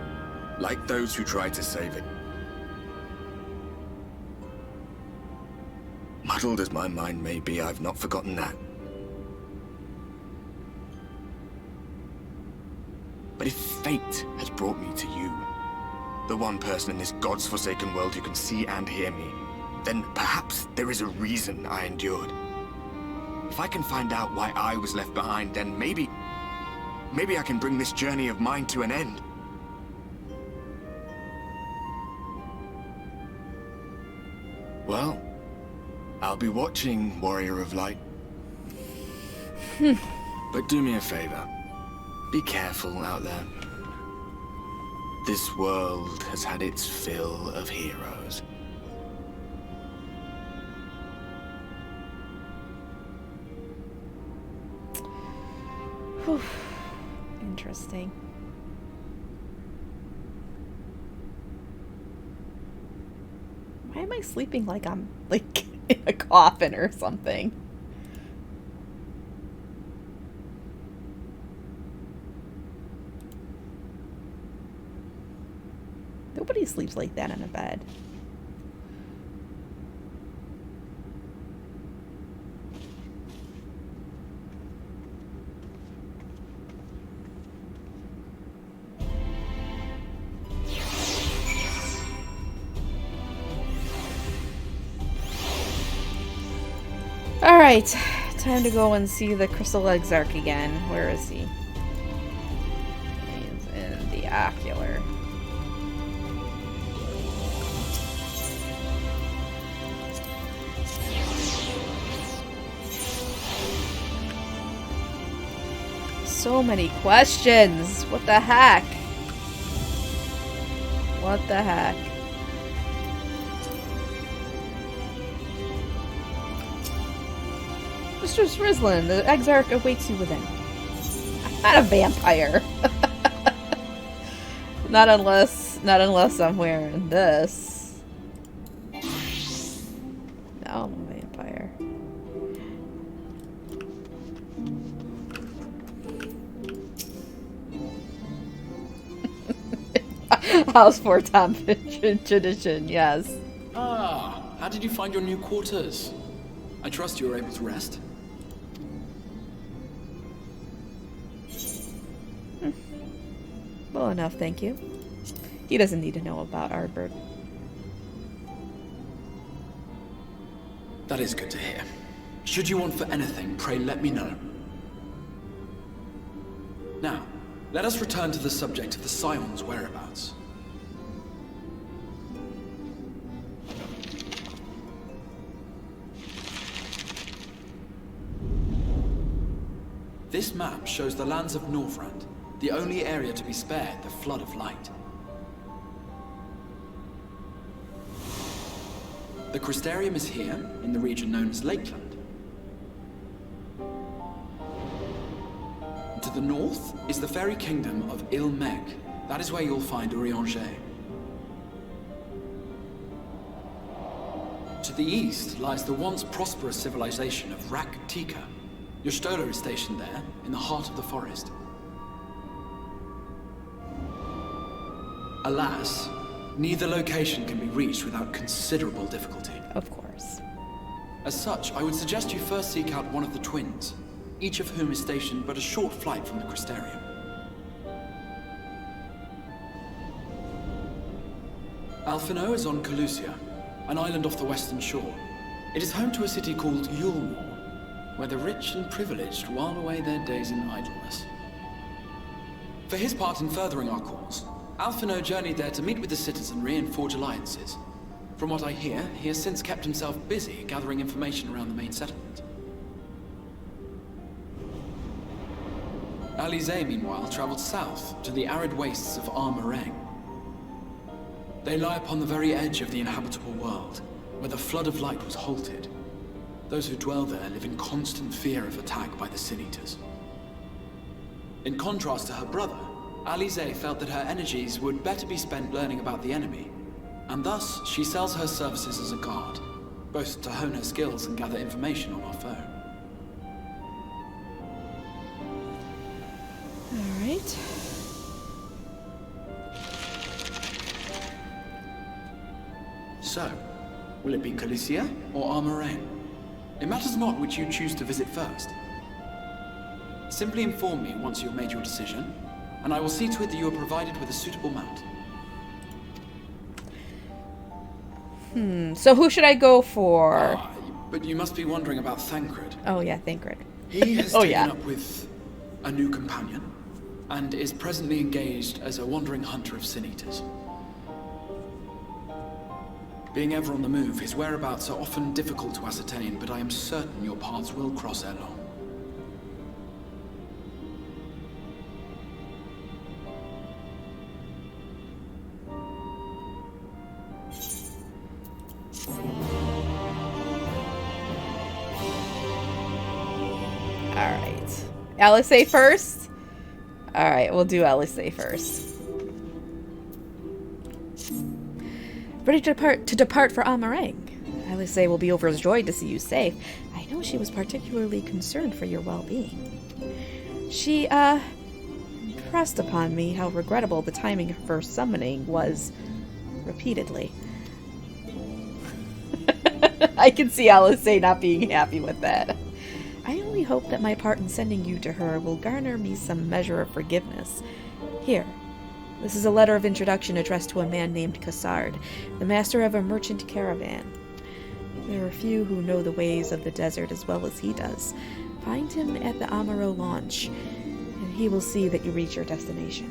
like those who try to save it. Muddled as my mind may be, I've not forgotten that. But if fate has brought me to you, the one person in this God's forsaken world who can see and hear me, then perhaps there is a reason I endured. If I can find out why I was left behind, then maybe I can bring this journey of mine to an end. Well, I'll be watching, Warrior of Light. But do me a favor. Be careful out there. This world has had its fill of heroes. Whew. Interesting. Why am I sleeping like I'm like in a coffin or something? Nobody sleeps like that in a bed. Alright, time to go and see the Crystal Exarch again. Where is he? He's in the Ocular. So many questions! What the heck? What the heck? Mr. Srislin, the Exarch awaits you within. I'm not a vampire. Not unless I'm wearing this. No, I'm a vampire. House for Tom tradition, yes. Ah, how did you find your new quarters? I trust you were able to rest. Well enough, thank you. He doesn't need to know about Ardbird. That is good to hear. Should you want for anything, pray let me know. Now, let us return to the subject of the Scion's whereabouts. This map shows the lands of Northrend, the only area to be spared the Flood of Light. The Crystarium is here, in the region known as Lakeland. To the north is the fairy kingdom of Il-Meg. That is where you'll find Urianger. To the east lies the once prosperous civilization of Rak-Tika. Your Stola is stationed there, in the heart of the forest. Alas, neither location can be reached without considerable difficulty. Of course. As such, I would suggest you first seek out one of the twins, each of whom is stationed but a short flight from the Crystarium. Alphino is on Calusia, an island off the western shore. It is home to a city called Yulmore, where the rich and privileged while away their days in idleness. For his part in furthering our cause, Alphino journeyed there to meet with the citizenry and forge alliances. From what I hear, he has since kept himself busy gathering information around the main settlement. Alize, meanwhile, traveled south to the arid wastes of Armareng. They lie upon the very edge of the inhabitable world, where the flood of light was halted. Those who dwell there live in constant fear of attack by the Sin-Eaters. In contrast to her brother, Alize felt that her energies would better be spent learning about the enemy, and thus she sells her services as a guard, both to hone her skills and gather information on our foe. Alright. So, will it be Calusia or Armareng? It matters not which you choose to visit first. Simply inform me once you have made your decision, and I will see to it that you are provided with a suitable mount. So who should I go for? But you must be wondering about Thancred. Oh yeah, Thancred. He has taken up with a new companion, and is presently engaged as a wandering hunter of Sin-Eaters. Being ever on the move, his whereabouts are often difficult to ascertain, but I am certain your paths will cross ere long. Alright. Alice first? Alright, we'll do Alice first. Ready to depart for Armareng. Alice will be overjoyed to see you safe. I know she was particularly concerned for your well-being. She, impressed upon me how regrettable the timing of her summoning was repeatedly. I can see Alice not being happy with that. I only hope that my part in sending you to her will garner me some measure of forgiveness. Here, this is a letter of introduction addressed to a man named Cassard, the master of a merchant caravan. There are few who know the ways of the desert as well as he does. Find him at the Amaro launch, and he will see that you reach your destination.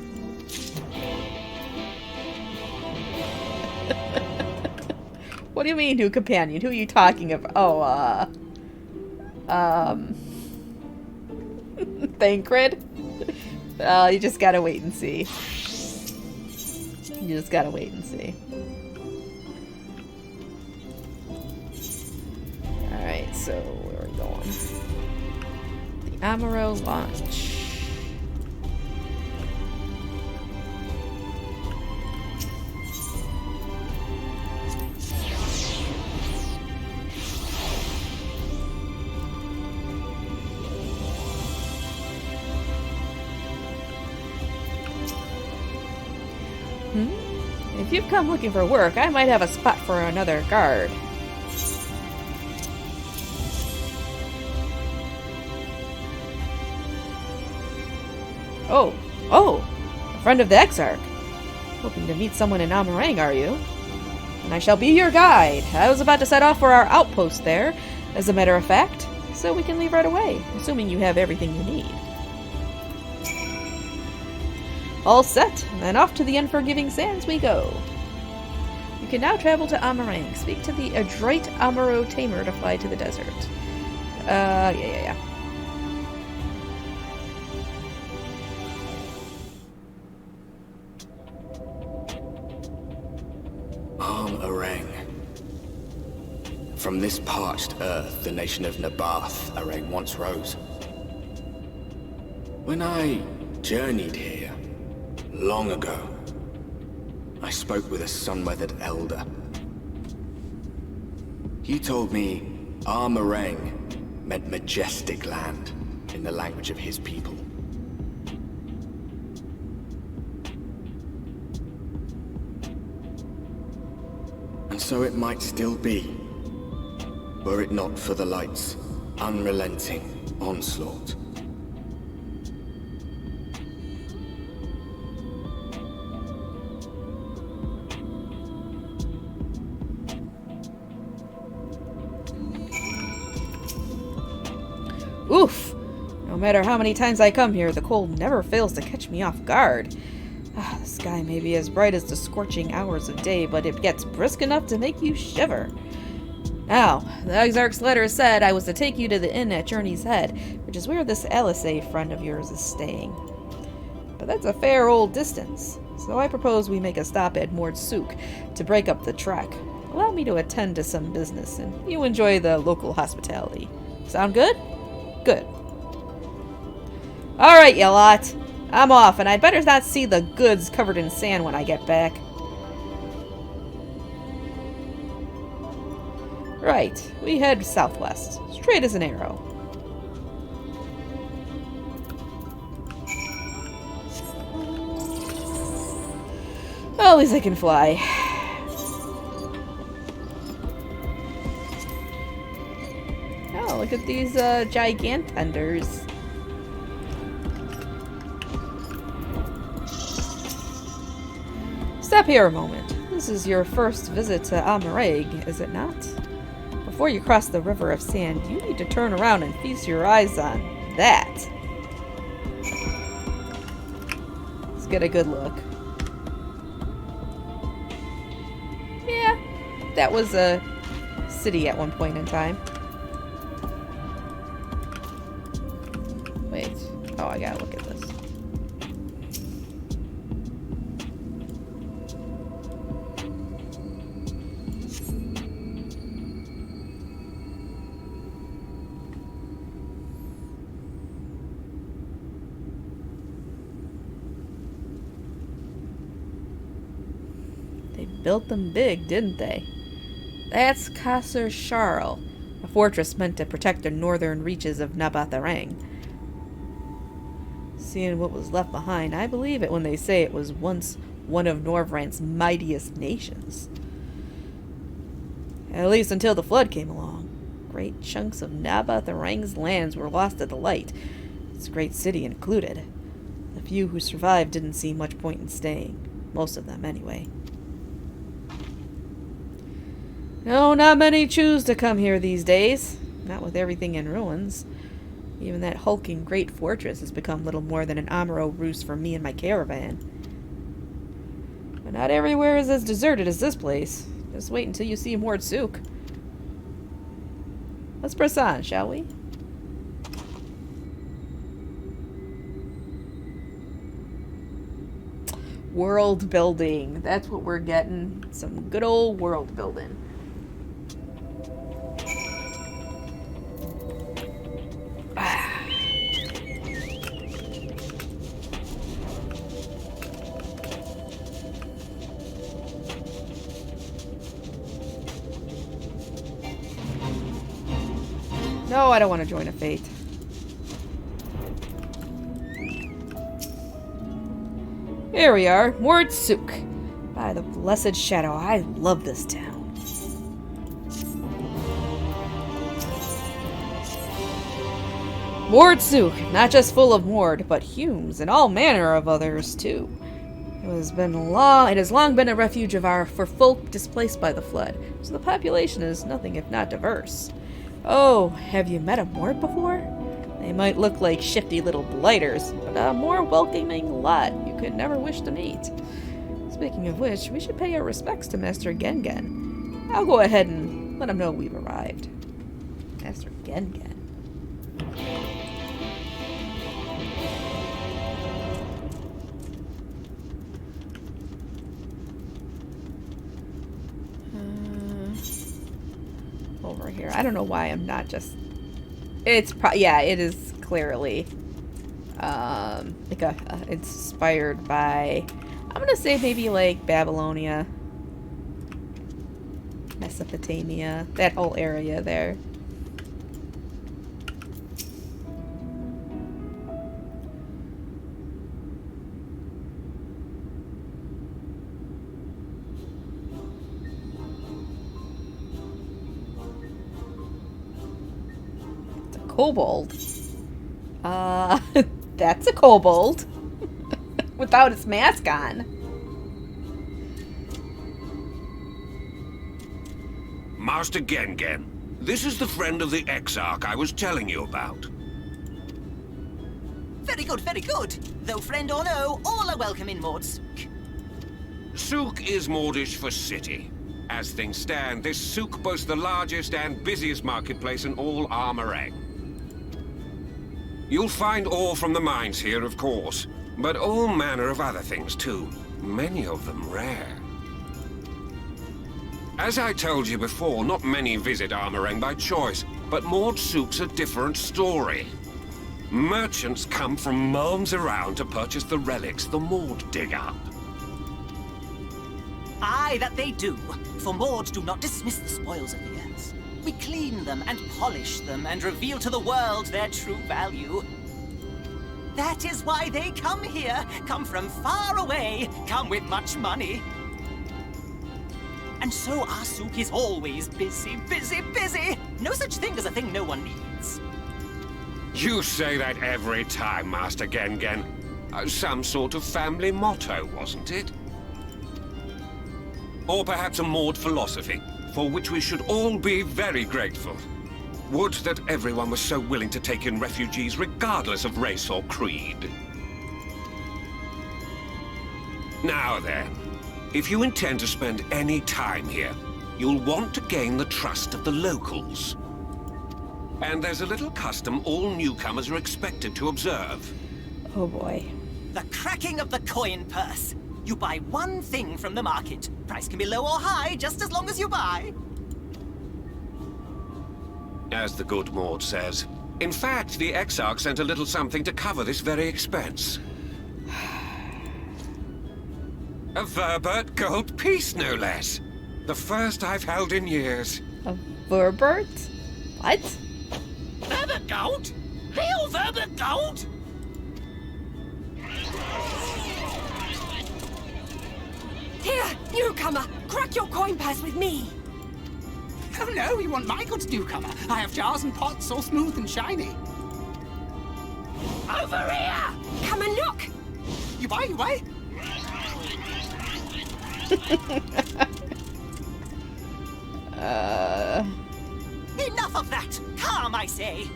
What do you mean, new companion? Who are you talking about? Oh, Thancred? You just gotta wait and see. You just gotta wait and see. Alright, so where are we going? The Amaro launch. If you've come looking for work, I might have a spot for another guard. Oh, a friend of the Exarch. Hoping to meet someone in Armareng, are you? And I shall be your guide. I was about to set off for our outpost there, as a matter of fact, so we can leave right away, assuming you have everything you need. All set, then off to the Unforgiving Sands we go. You can now travel to Armareng. Speak to the adroit Amaro tamer to fly to the desert. Yeah. Armareng. From this parched earth, the nation of Nabath, Areng once rose. When I journeyed here, long ago, I spoke with a sun-weathered elder. He told me Armareng meant majestic land in the language of his people. And so it might still be, Were it not for the light's unrelenting onslaught. Oof! No matter how many times I come here, the cold never fails to catch me off guard. The sky may be as bright as the scorching hours of day, but it gets brisk enough to make you shiver. Now, the Exarch's letter said I was to take you to the inn at Journey's Head, which is where this Alisay friend of yours is staying. But that's a fair old distance, so I propose we make a stop at Mord Souk to break up the trek. Allow me to attend to some business, and you enjoy the local hospitality. Sound good? Good. Alright, you lot. I'm off, and I'd better not see the goods covered in sand when I get back. Right, we head southwest, straight as an arrow. Well, at least I can fly. Oh, look at these gigantenders. Stop here a moment. This is your first visit to Amareg, is it not? Before you cross the river of sand, you need to turn around and feast your eyes on that. Let's get a good look. Yeah, that was a city at one point in time. Wait. Oh, I gotta look at this. They built them big, didn't they? That's Kasr Sharl, a fortress meant to protect the northern reaches of Nabatharang. Seeing what was left behind, I believe it when they say it was once one of Norvrant's mightiest nations. At least until the flood came along. Great chunks of Nabatharang's lands were lost to the light, its great city included. The few who survived didn't see much point in staying. Most of them, anyway. No, not many choose to come here these days. Not with everything in ruins. Even that hulking great fortress has become little more than an Amaro roost for me and my caravan. But not everywhere is as deserted as this place. Just wait until you see Mord Souk. Let's press on, shall we? World building. That's what we're getting. Some good old world building. No, I don't want to join a fate. Here we are, Mord Souk. By the blessed shadow, I love this town. Mord Souk, not just full of Mord, but Humes and all manner of others too. It has long been a refuge for folk displaced by the flood, so the population is nothing if not diverse. Oh, have you met a Mord before? They might look like shifty little blighters, but a more welcoming lot you could never wish to meet. Speaking of which, we should pay our respects to Master Gengen. I'll go ahead and let him know we've arrived. Master Gengen. Over here. I don't know why I'm not just... yeah, it is clearly like inspired by, I'm gonna say maybe like Babylonia, Mesopotamia, that whole area there. kobold. That's a kobold. Without its mask on. Master Gengen, this is the friend of the Exarch I was telling you about. Very good, very good. Though friend or no, all are welcome in Maud's. Souk is Mordish for city. As things stand, this souk boasts the largest and busiest marketplace in all Armorang. You'll find ore from the mines here, of course, but all manner of other things too, many of them rare. As I told you before, not many visit Armorang by choice, but Maud Souk's a different story. Merchants come from realms around to purchase the relics the Maud dig up. Aye, that they do. For Maud do not dismiss the spoils of the earth. We clean them and polish them and reveal to the world their true value. That is why they come here, come from far away, come with much money. And so our souk is always busy, busy, busy. No such thing as a thing no one needs. You say that every time, Master Gengen. Some sort of family motto, wasn't it? Or perhaps a Maud philosophy, for which we should all be very grateful. Would that everyone was so willing to take in refugees regardless of race or creed. Now then, if you intend to spend any time here, you'll want to gain the trust of the locals. And there's a little custom all newcomers are expected to observe. Oh boy. The cracking of the coin purse. You buy one thing from the market. Price can be low or high, just as long as you buy. As the good Maud says. In fact, the Exarch sent a little something to cover this very expense. A Verbert gold piece, no less. The first I've held in years. A Verbert? What? Verbert gold? Real Verbert gold? Here, newcomer! Crack your coin purse with me! Oh no, you want my goods, newcomer. I have jars and pots all smooth and shiny. Over here! Come and look! You buy, you buy. Enough of that! Calm, I say!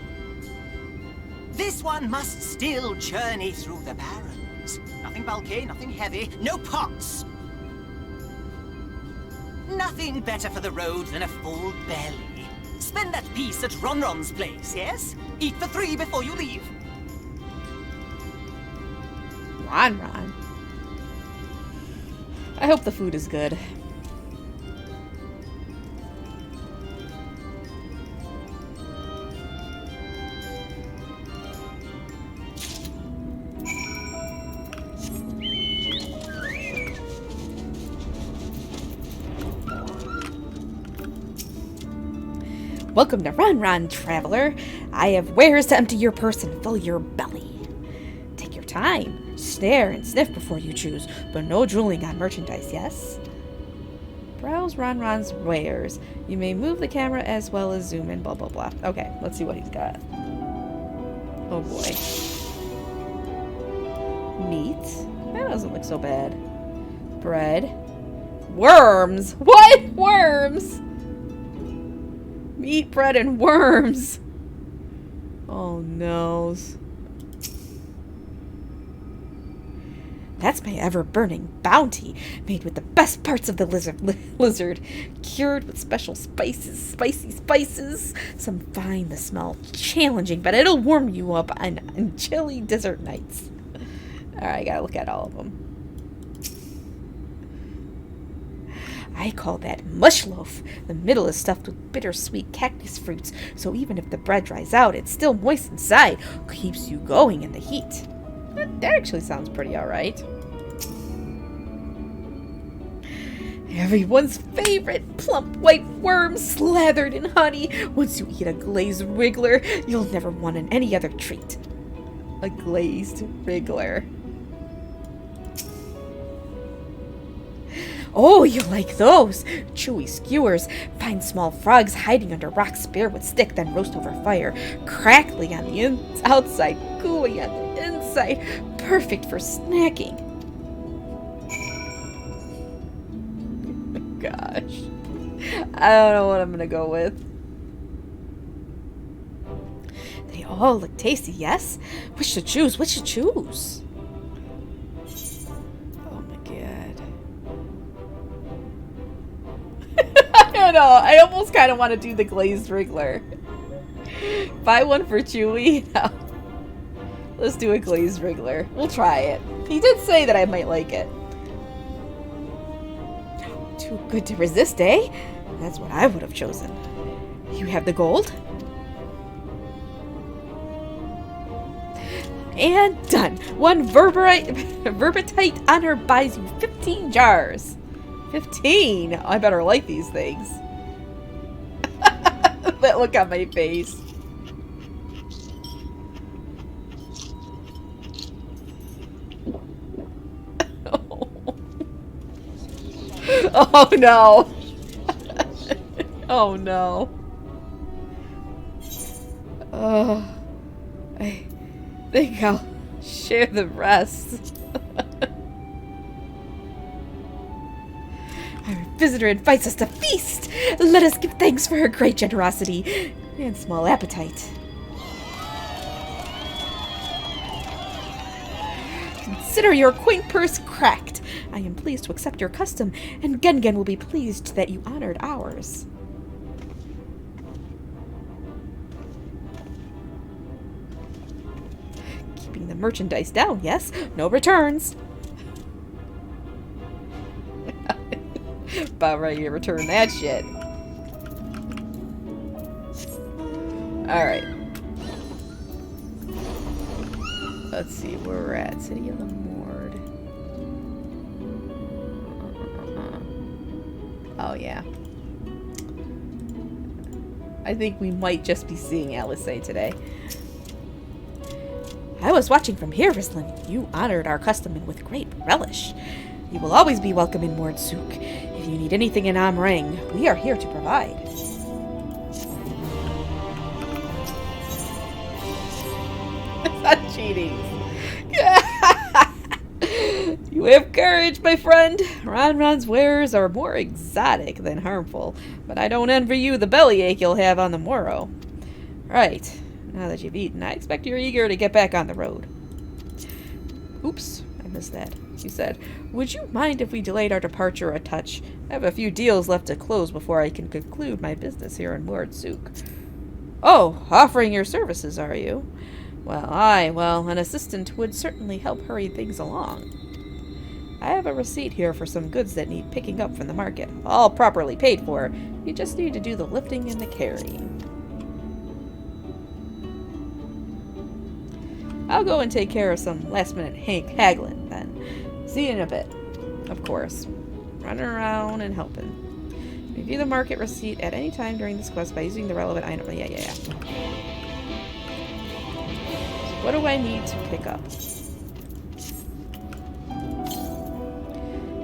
This one must still journey through the barrens. Nothing bulky, nothing heavy, no pots. Nothing better for the road than a full belly. Spend that piece at Ronron's place, yes? Eat for 3 before you leave. Ron. I hope the food is good. Welcome to Ron, traveler. I have wares to empty your purse and fill your belly. Take your time, stare and sniff before you choose, but no drooling on merchandise, yes? Browse Ron's wares. You may move the camera as well as zoom in, blah blah blah. Okay, let's see what he's got. Oh boy. Meat? That doesn't look so bad. Bread. Worms! What? Worms! Meat, bread, and worms. Oh no. That's my ever-burning bounty, made with the best parts of the lizard, cured with special spicy spices. Some find the smell challenging, but it'll warm you up on chilly desert nights. Alright, I gotta look at all of them. I call that mush loaf. The middle is stuffed with bittersweet cactus fruits, so even if the bread dries out, it's still moist inside. Keeps you going in the heat. That actually sounds pretty alright. Everyone's favorite plump white worm slathered in honey. Once you eat a glazed wriggler, you'll never want any other treat. A glazed wriggler. Oh, you like those? Chewy skewers. Find small frogs hiding under rocks, spear with stick, then roast over fire. Crackly on the outside, gooey on the inside. Perfect for snacking. Gosh. I don't know what I'm gonna go with. They all look tasty, yes? Which to choose? Which to choose? Oh my god. I don't know. I almost kind of want to do the glazed wriggler. Buy one for Chewy. No. Let's do a glazed wriggler. We'll try it. He did say that I might like it. Too good to resist, eh? That's what I would have chosen. You have the gold? And done. One Verbitite honor buys you 15 jars. 15? I better like these things. That look on my face. Oh no. Oh no. I think I'll share the rest. Our visitor invites us to feast. Let us give thanks for her great generosity and small appetite. Consider your quaint purse cracked. I am pleased to accept your custom, and Gengen will be pleased that you honored ours. Keeping the merchandise down, yes? No returns. About ready to return that shit. Alright. Let's see where we're at. City of the Mord. Oh, yeah. I think we might just be seeing Alisei today. I was watching from here, Rislin. You honored our custom and with great relish. You will always be welcome in Mordsuk. If you need anything in Amrang, we are here to provide. It's not cheating. You have courage, my friend. Ronron's wares are more exotic than harmful, but I don't envy you the bellyache you'll have on the morrow. Right. Now that you've eaten, I expect you're eager to get back on the road. Oops, I missed that. You said, would you mind if we delayed our departure a touch? I have a few deals left to close before I can conclude my business here in Mordsuk. Oh, offering your services, are you? Well, an assistant would certainly help hurry things along. I have a receipt here for some goods that need picking up from the market. All properly paid for. You just need to do the lifting and the carrying. I'll go and take care of some last-minute haggling, then. See you in a bit. Of course. Running around and helping. Review the market receipt at any time during this quest by using the relevant item. Yeah. So what do I need to pick up?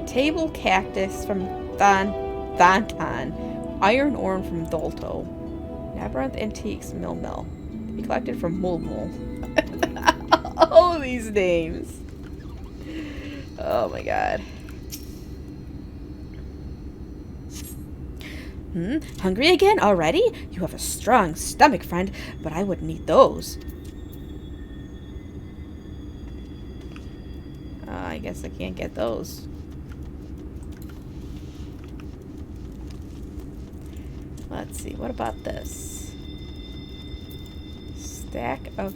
Table cactus from Thantan. Iron ore from Dolto. Labyrinth antiques Mill. To be collected from Mulmul. All these names. Oh my god. Hungry again already? You have a strong stomach, friend, but I wouldn't eat those. I guess I can't get those. Let's see, what about this? Stack of...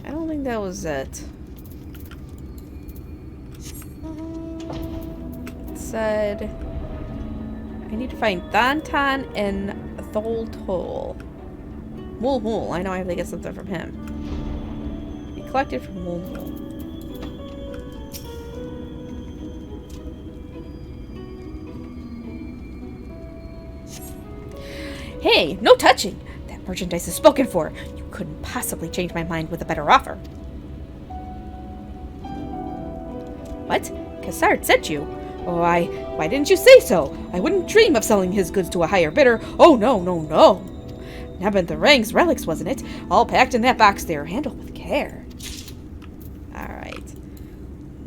I don't think that was it. It said... I need to find Thantan and Tholtol. Mulmul, I know I have to get something from him. He collected from Mulmul. Hey, no touching! That merchandise is spoken for. You couldn't possibly change my mind with a better offer. What? Cassard sent you? Oh, why didn't you say so? I wouldn't dream of selling his goods to a higher bidder. Oh, no, no, no. Nabin the Rang's relics, wasn't it? All packed in that box there. Handled with care. Alright.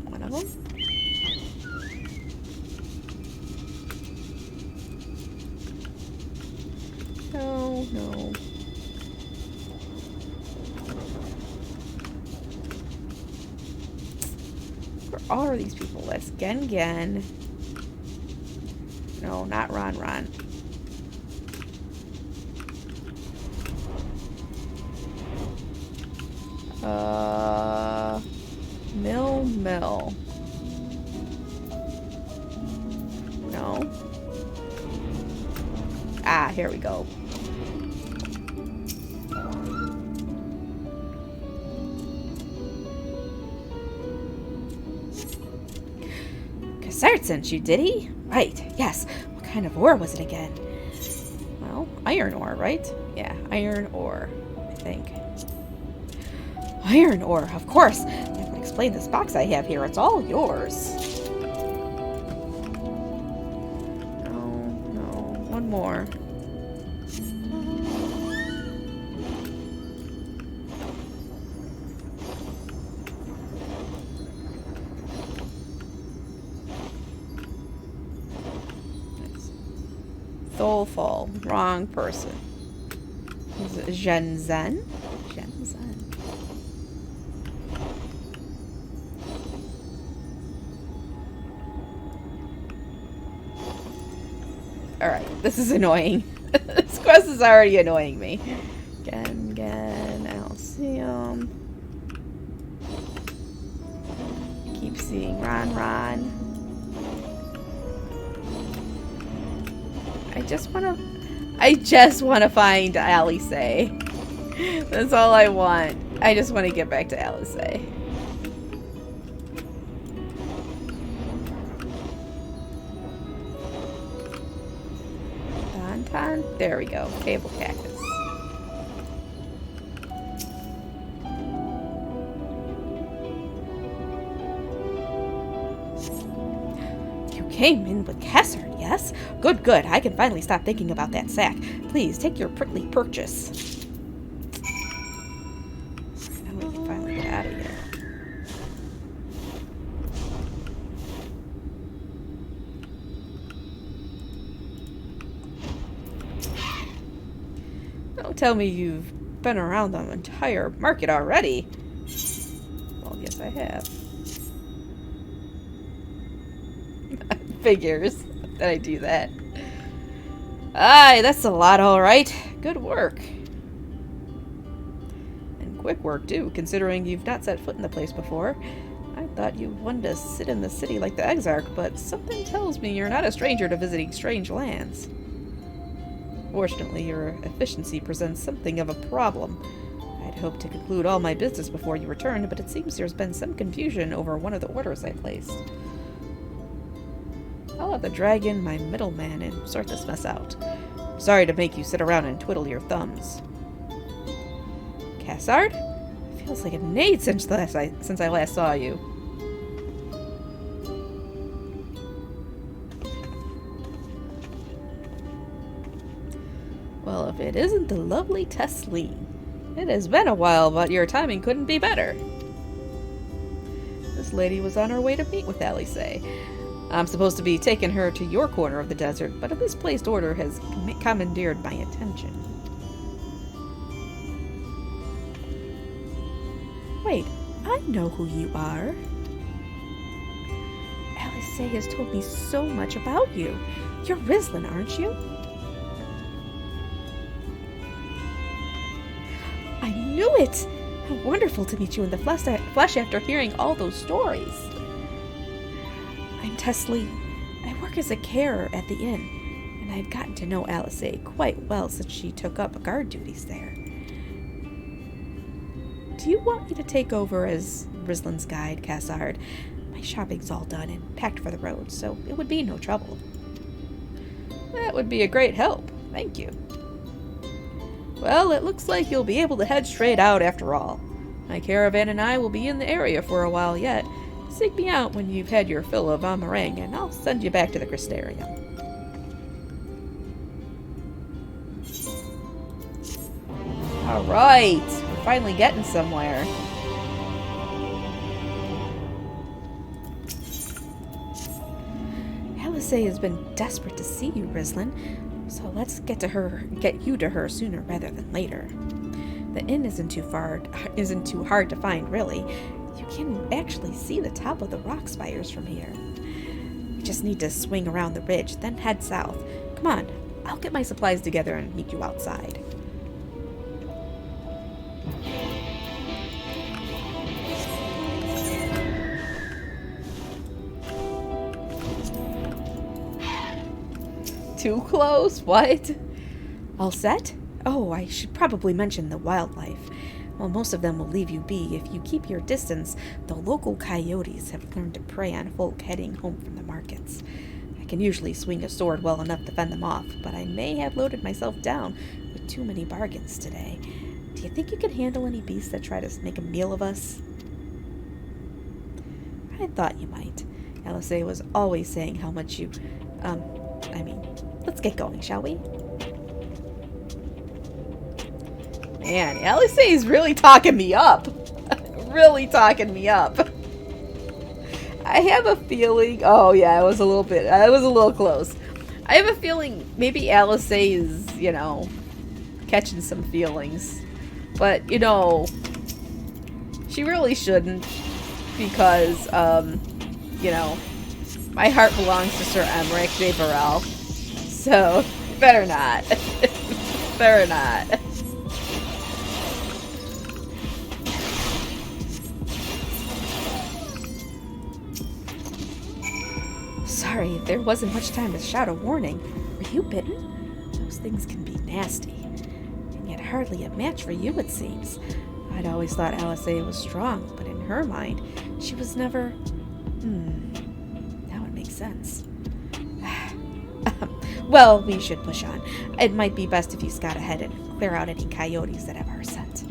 One of them. No, no. Where are these people? That's Gen. No, not Ron. Mill. No. Ah, here we go. Cassard sent you, did he? Right, yes. What kind of ore was it again? Well, iron ore, right? Yeah, iron ore, I think. Iron ore, of course. That would explain this box I have here. It's all yours. No. One more. Soulful. Wrong person. Is it Shenzhen? Alright, this is annoying. This quest is already annoying me. Gen, I don't see him. Keep seeing Ron. I just wanna find Alice. That's all I want. I just want to get back to Alice. There we go. Table cactus. You came in with Cassard, yes? Good. I can finally stop thinking about that sack. Please, take your prickly purchase. Now we can finally get out of here. Don't tell me you've been around the entire market already. Well, yes, I have. Figures that I do that. Aye, that's a lot, all right. Good work. And quick work, too, considering you've not set foot in the place before. I thought you wanted to sit in the city like the Exarch, but something tells me you're not a stranger to visiting strange lands. Fortunately, your efficiency presents something of a problem. I'd hoped to conclude all my business before you returned, but it seems there's been some confusion over one of the orders I placed. I'll have to drag in my middleman and sort this mess out. Sorry to make you sit around and twiddle your thumbs. Cassard? Feels like an age since I last saw you. Well, if it isn't the lovely Tesleen. It has been a while, but your timing couldn't be better. This lady was on her way to meet with Alice. I'm supposed to be taking her to your corner of the desert, but a misplaced order has commandeered my attention. Wait, I know who you are. Alice has told me so much about you. You're Rizlin, aren't you? I knew it! How wonderful to meet you in the flesh after hearing all those stories. I'm Tesleen. I work as a carer at the inn, and I've gotten to know Alice quite well since she took up guard duties there. Do you want me to take over as Rizlin's guide, Cassard? My shopping's all done and packed for the road, so it would be no trouble. That would be a great help. Thank you. Well, it looks like you'll be able to head straight out after all. My caravan and I will be in the area for a while yet. Seek me out when you've had your fill of Amarang, and I'll send you back to the Crystarium. Alright, we're finally getting somewhere. Alice has been desperate to see you, Rislin, so let's get you to her sooner rather than later. The inn isn't too hard to find, really. You can actually see the top of the rock spires from here. We just need to swing around the ridge, then head south. Come on, I'll get my supplies together and meet you outside. Too close? What? All set? Oh, I should probably mention the wildlife. While most of them will leave you be, if you keep your distance, the local coyotes have learned to prey on folk heading home from the markets. I can usually swing a sword well enough to fend them off, but I may have loaded myself down with too many bargains today. Do you think you can handle any beasts that try to make a meal of us? I thought you might. Alice was always saying how much you... let's get going, shall we? Man, Alice is really talking me up. Really talking me up. I have a feeling... Oh, yeah, I was a little close. I have a feeling maybe Alice is, catching some feelings. But, she really shouldn't. Because, my heart belongs to Sir Emmerich de Burrell. So, better not. Better not. Sorry, there wasn't much time to shout a warning. Were you bitten? Those things can be nasty. And yet hardly a match for you, it seems. I'd always thought Alice was strong, but in her mind, she was never... Now it makes sense. Well, we should push on. It might be best if you scout ahead and clear out any coyotes that have our scent.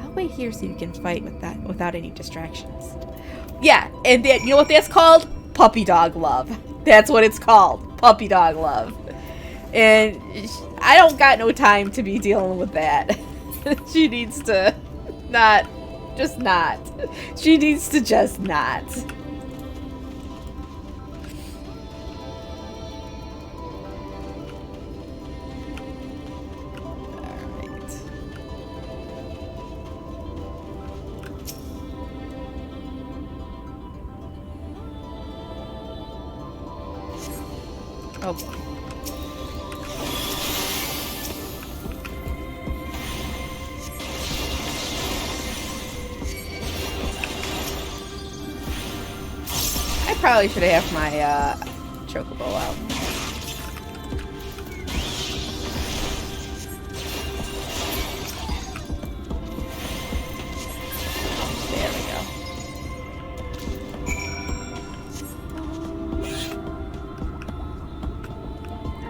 I'll wait here so you can fight without any distractions. Yeah, and you know what that's called? Puppy dog love. That's what it's called. Puppy dog love. And I don't got no time to be dealing with that. She needs to not. She needs to just not. Oh boy. I probably should have my chocobo out. There we go.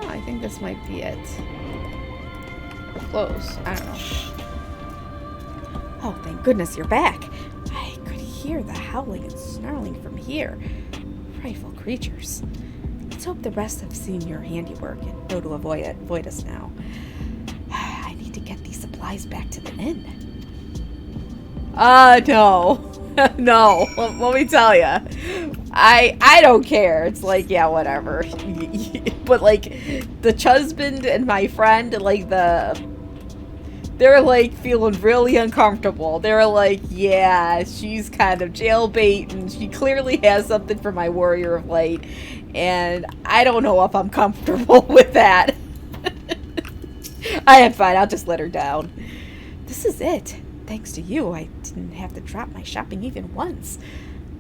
I think this might be it. Close. I don't know. Oh, thank goodness you're back. I could hear the howling and snarling from here. Frightful creatures. Let's hope the rest have seen your handiwork and know to avoid us now. I need to get these supplies back to the inn. No. No. Let me tell you. I don't care. It's like, yeah, whatever. But like the husband and my friend, like they're like feeling really uncomfortable. They're like, yeah, she's kind of jailbait and she clearly has something for my Warrior of Light. And I don't know if I'm comfortable with that. I am fine. I'll just let her down. This is it. Thanks to you, I didn't have to drop my shopping even once.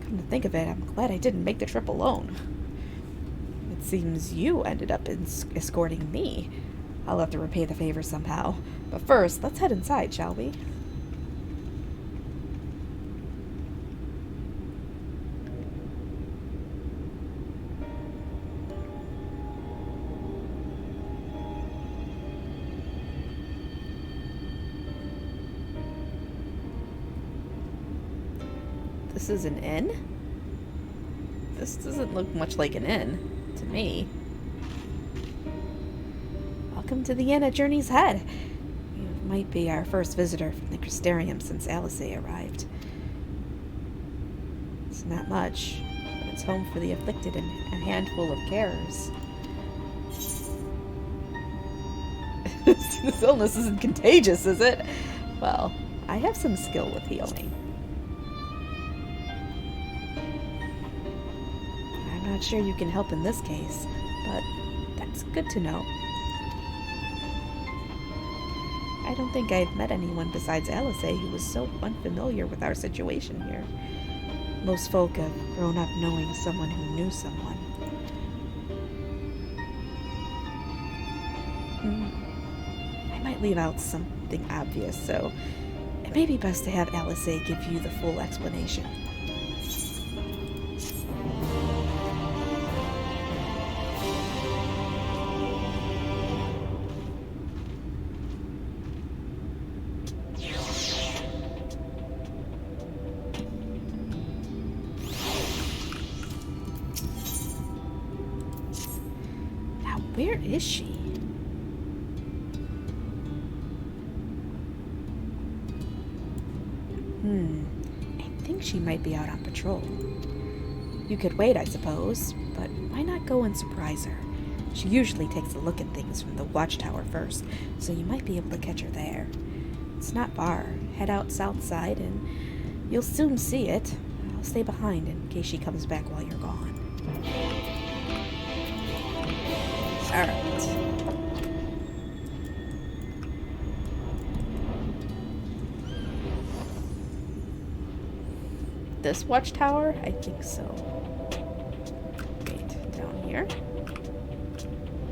Come to think of it, I'm glad I didn't make the trip alone. It seems you ended up escorting me. I'll have to repay the favor somehow. But first, let's head inside, shall we? This is an inn? This doesn't look much like an inn to me. Welcome to the inn at Journey's Head. You might be our first visitor from the Crystarium since Alice arrived. It's not much, but it's home for the afflicted and a handful of carers. This illness isn't contagious, is it? Well, I have some skill with healing. I'm not sure you can help in this case, but that's good to know. I don't think I've met anyone besides Alice who was so unfamiliar with our situation here. Most folk have grown up knowing someone who knew someone. I might leave out something obvious, so it may be best to have Alice give you the full explanation. Now, where is she? I think she might be out on patrol. You could wait, I suppose, but why not go and surprise her? She usually takes a look at things from the watchtower first, so you might be able to catch her there. It's not far. Head out south side and you'll soon see it. I'll stay behind in case she comes back while you're gone. Alright. This watchtower? I think so. Wait, down here?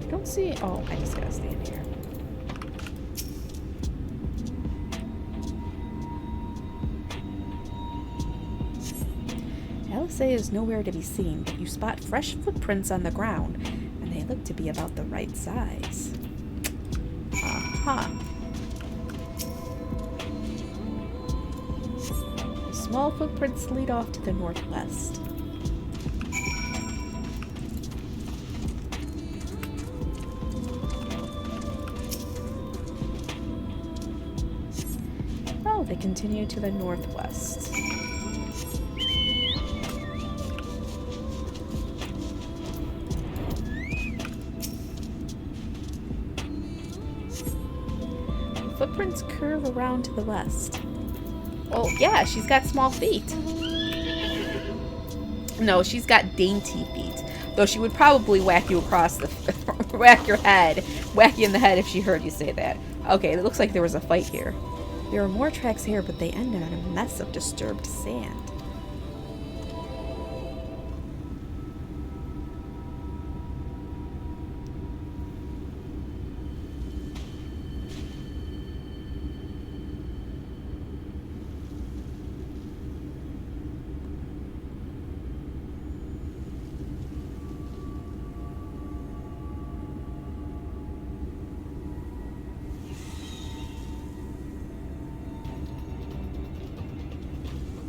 I don't see... Oh, I just gotta stand here. Alice is nowhere to be seen, but you spot fresh footprints on the ground, and they look to be about the right size. Aha. Small footprints lead off to the northwest. Oh, they continue to the northwest. The footprints curve around to the west. Oh, yeah, she's got small feet. No, she's got dainty feet. Though she would probably whack you across the... whack you in the head if she heard you say that. Okay, it looks like there was a fight here. There are more tracks here, but they end in a mess of disturbed sand.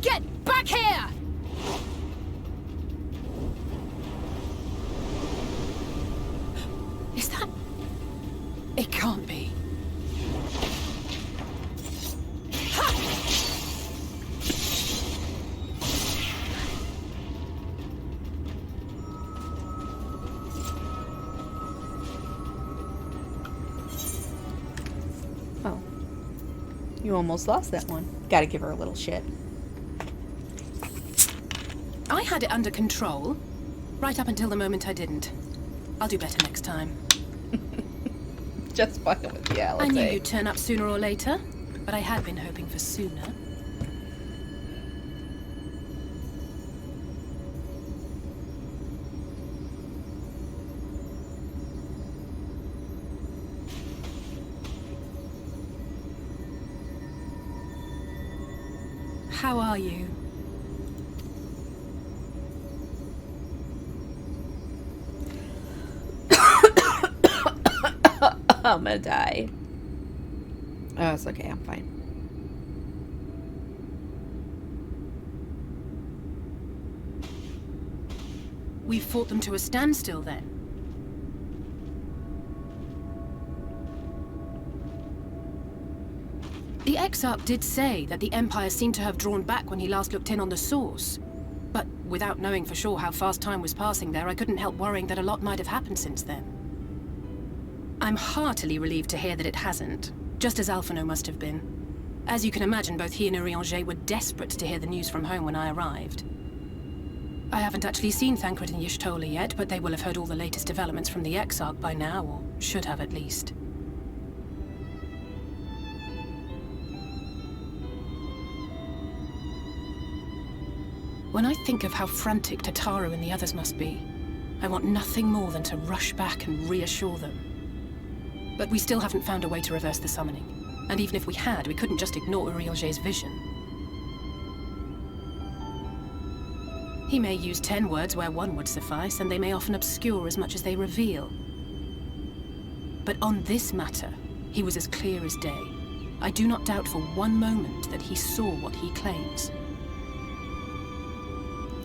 Get back here! Is that... It can't be. Oh. You almost lost that one. Gotta give her a little shit. I had it under control, right up until the moment I didn't. I'll do better next time. Just fucking with you, Alice. I knew you'd turn up sooner or later, but I had been hoping for sooner. How are you? I'm gonna die. Oh, it's okay. I'm fine. We've fought them to a standstill, then? The XIV did say that the Empire seemed to have drawn back when he last looked in on the source. But without knowing for sure how fast time was passing there, I couldn't help worrying that a lot might have happened since then. I'm heartily relieved to hear that it hasn't, just as Alphino must have been. As you can imagine, both he and Urianger were desperate to hear the news from home when I arrived. I haven't actually seen Thancred and Y'shtola yet, but they will have heard all the latest developments from the Exarch by now, or should have at least. When I think of how frantic Tataru and the others must be, I want nothing more than to rush back and reassure them. But we still haven't found a way to reverse the summoning. And even if we had, we couldn't just ignore Urianger's vision. He may use 10 words where 1 would suffice, and they may often obscure as much as they reveal. But on this matter, he was as clear as day. I do not doubt for one moment that he saw what he claims.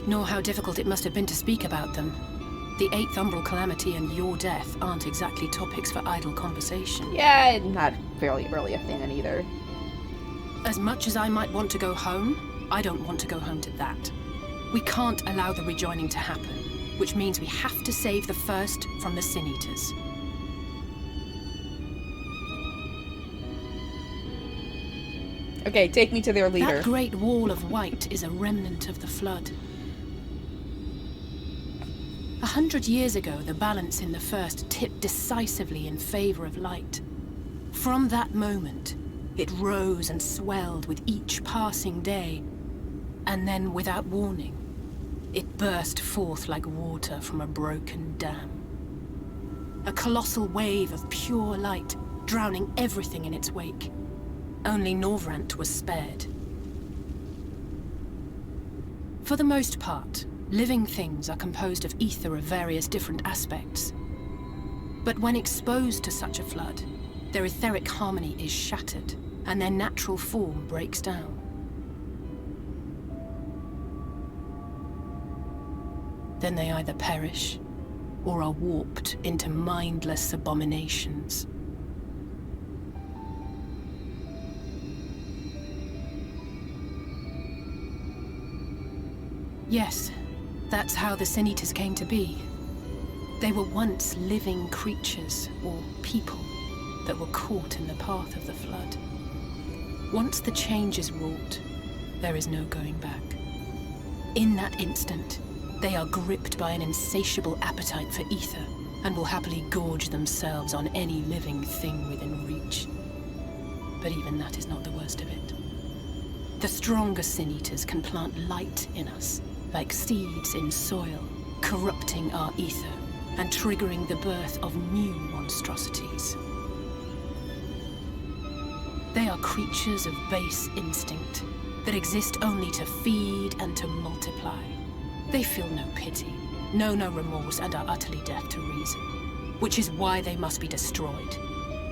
Nor how difficult it must have been to speak about them. The 8th Umbral Calamity and your death aren't exactly topics for idle conversation. Yeah, I'm not really a fan either. As much as I might want to go home, I don't want to go home to that. We can't allow the rejoining to happen, which means we have to save the first from the Sin Eaters. Okay, take me to their leader. That great wall of white is a remnant of the Flood. 100 years ago, the balance in the First tipped decisively in favor of light. From that moment, it rose and swelled with each passing day, and then, without warning, it burst forth like water from a broken dam. A colossal wave of pure light, drowning everything in its wake. Only Norvrant was spared. For the most part, living things are composed of ether of various different aspects. But when exposed to such a flood, their etheric harmony is shattered, and their natural form breaks down. Then they either perish, or are warped into mindless abominations. Yes, that's how the Sin Eaters came to be. They were once living creatures, or people, that were caught in the path of the Flood. Once the change is wrought, there is no going back. In that instant, they are gripped by an insatiable appetite for ether, and will happily gorge themselves on any living thing within reach. But even that is not the worst of it. The stronger Sin Eaters can plant light in us, like seeds in soil, corrupting our ether and triggering the birth of new monstrosities. They are creatures of base instinct that exist only to feed and to multiply. They feel no pity, know no remorse, and are utterly deaf to reason, which is why they must be destroyed.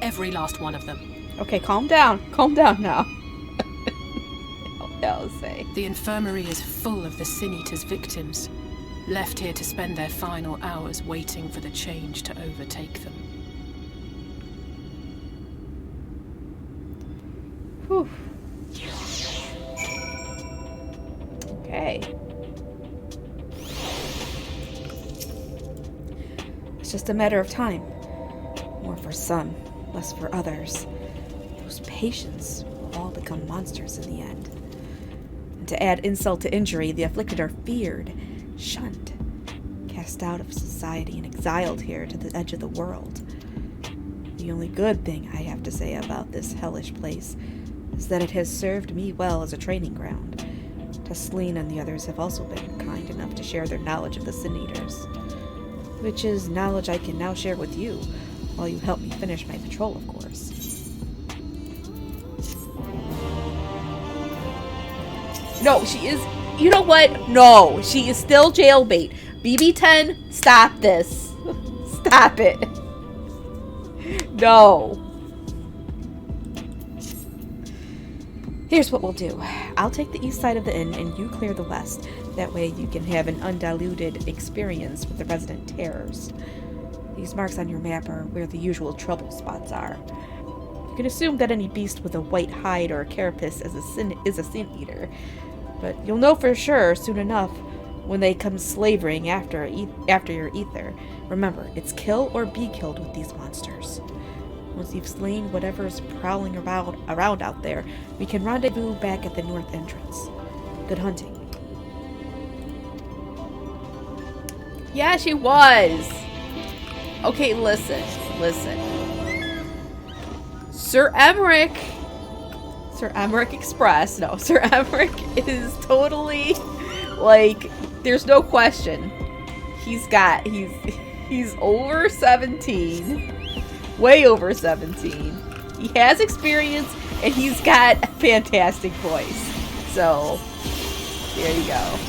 Every last one of them. Okay, calm down. Calm down now. I'll say. The infirmary is full of the Sin Eaters' victims, left here to spend their final hours waiting for the change to overtake them. Whew. Okay. It's just a matter of time. More for some, less for others. Those patients will all become monsters in the end. And to add insult to injury, the afflicted are feared, shunned, cast out of society and exiled here to the edge of the world. The only good thing I have to say about this hellish place is that it has served me well as a training ground. Tasleen and the others have also been kind enough to share their knowledge of the Sin Eaters, which is knowledge I can now share with you, while you help me finish my patrol, of course. No, she is... You know what? No, she is still jailbait. BB-10, stop this. Stop it. No. Here's what we'll do. I'll take the east side of the inn and you clear the west. That way you can have an undiluted experience with the resident terrors. These marks on your map are where the usual trouble spots are. You can assume that any beast with a white hide or a carapace is a sin eater, but you'll know for sure soon enough when they come slavering after your ether. Remember, it's kill or be killed with these monsters. Once you've slain whatever's prowling around out there, we can rendezvous back at the north entrance. Good hunting. Yeah, she was! Okay, listen. Sir Emmerich Express, no, Sir Emmerich is totally, like, there's no question. He's over 17. Way over 17. He has experience, and he's got a fantastic voice. So, there you go.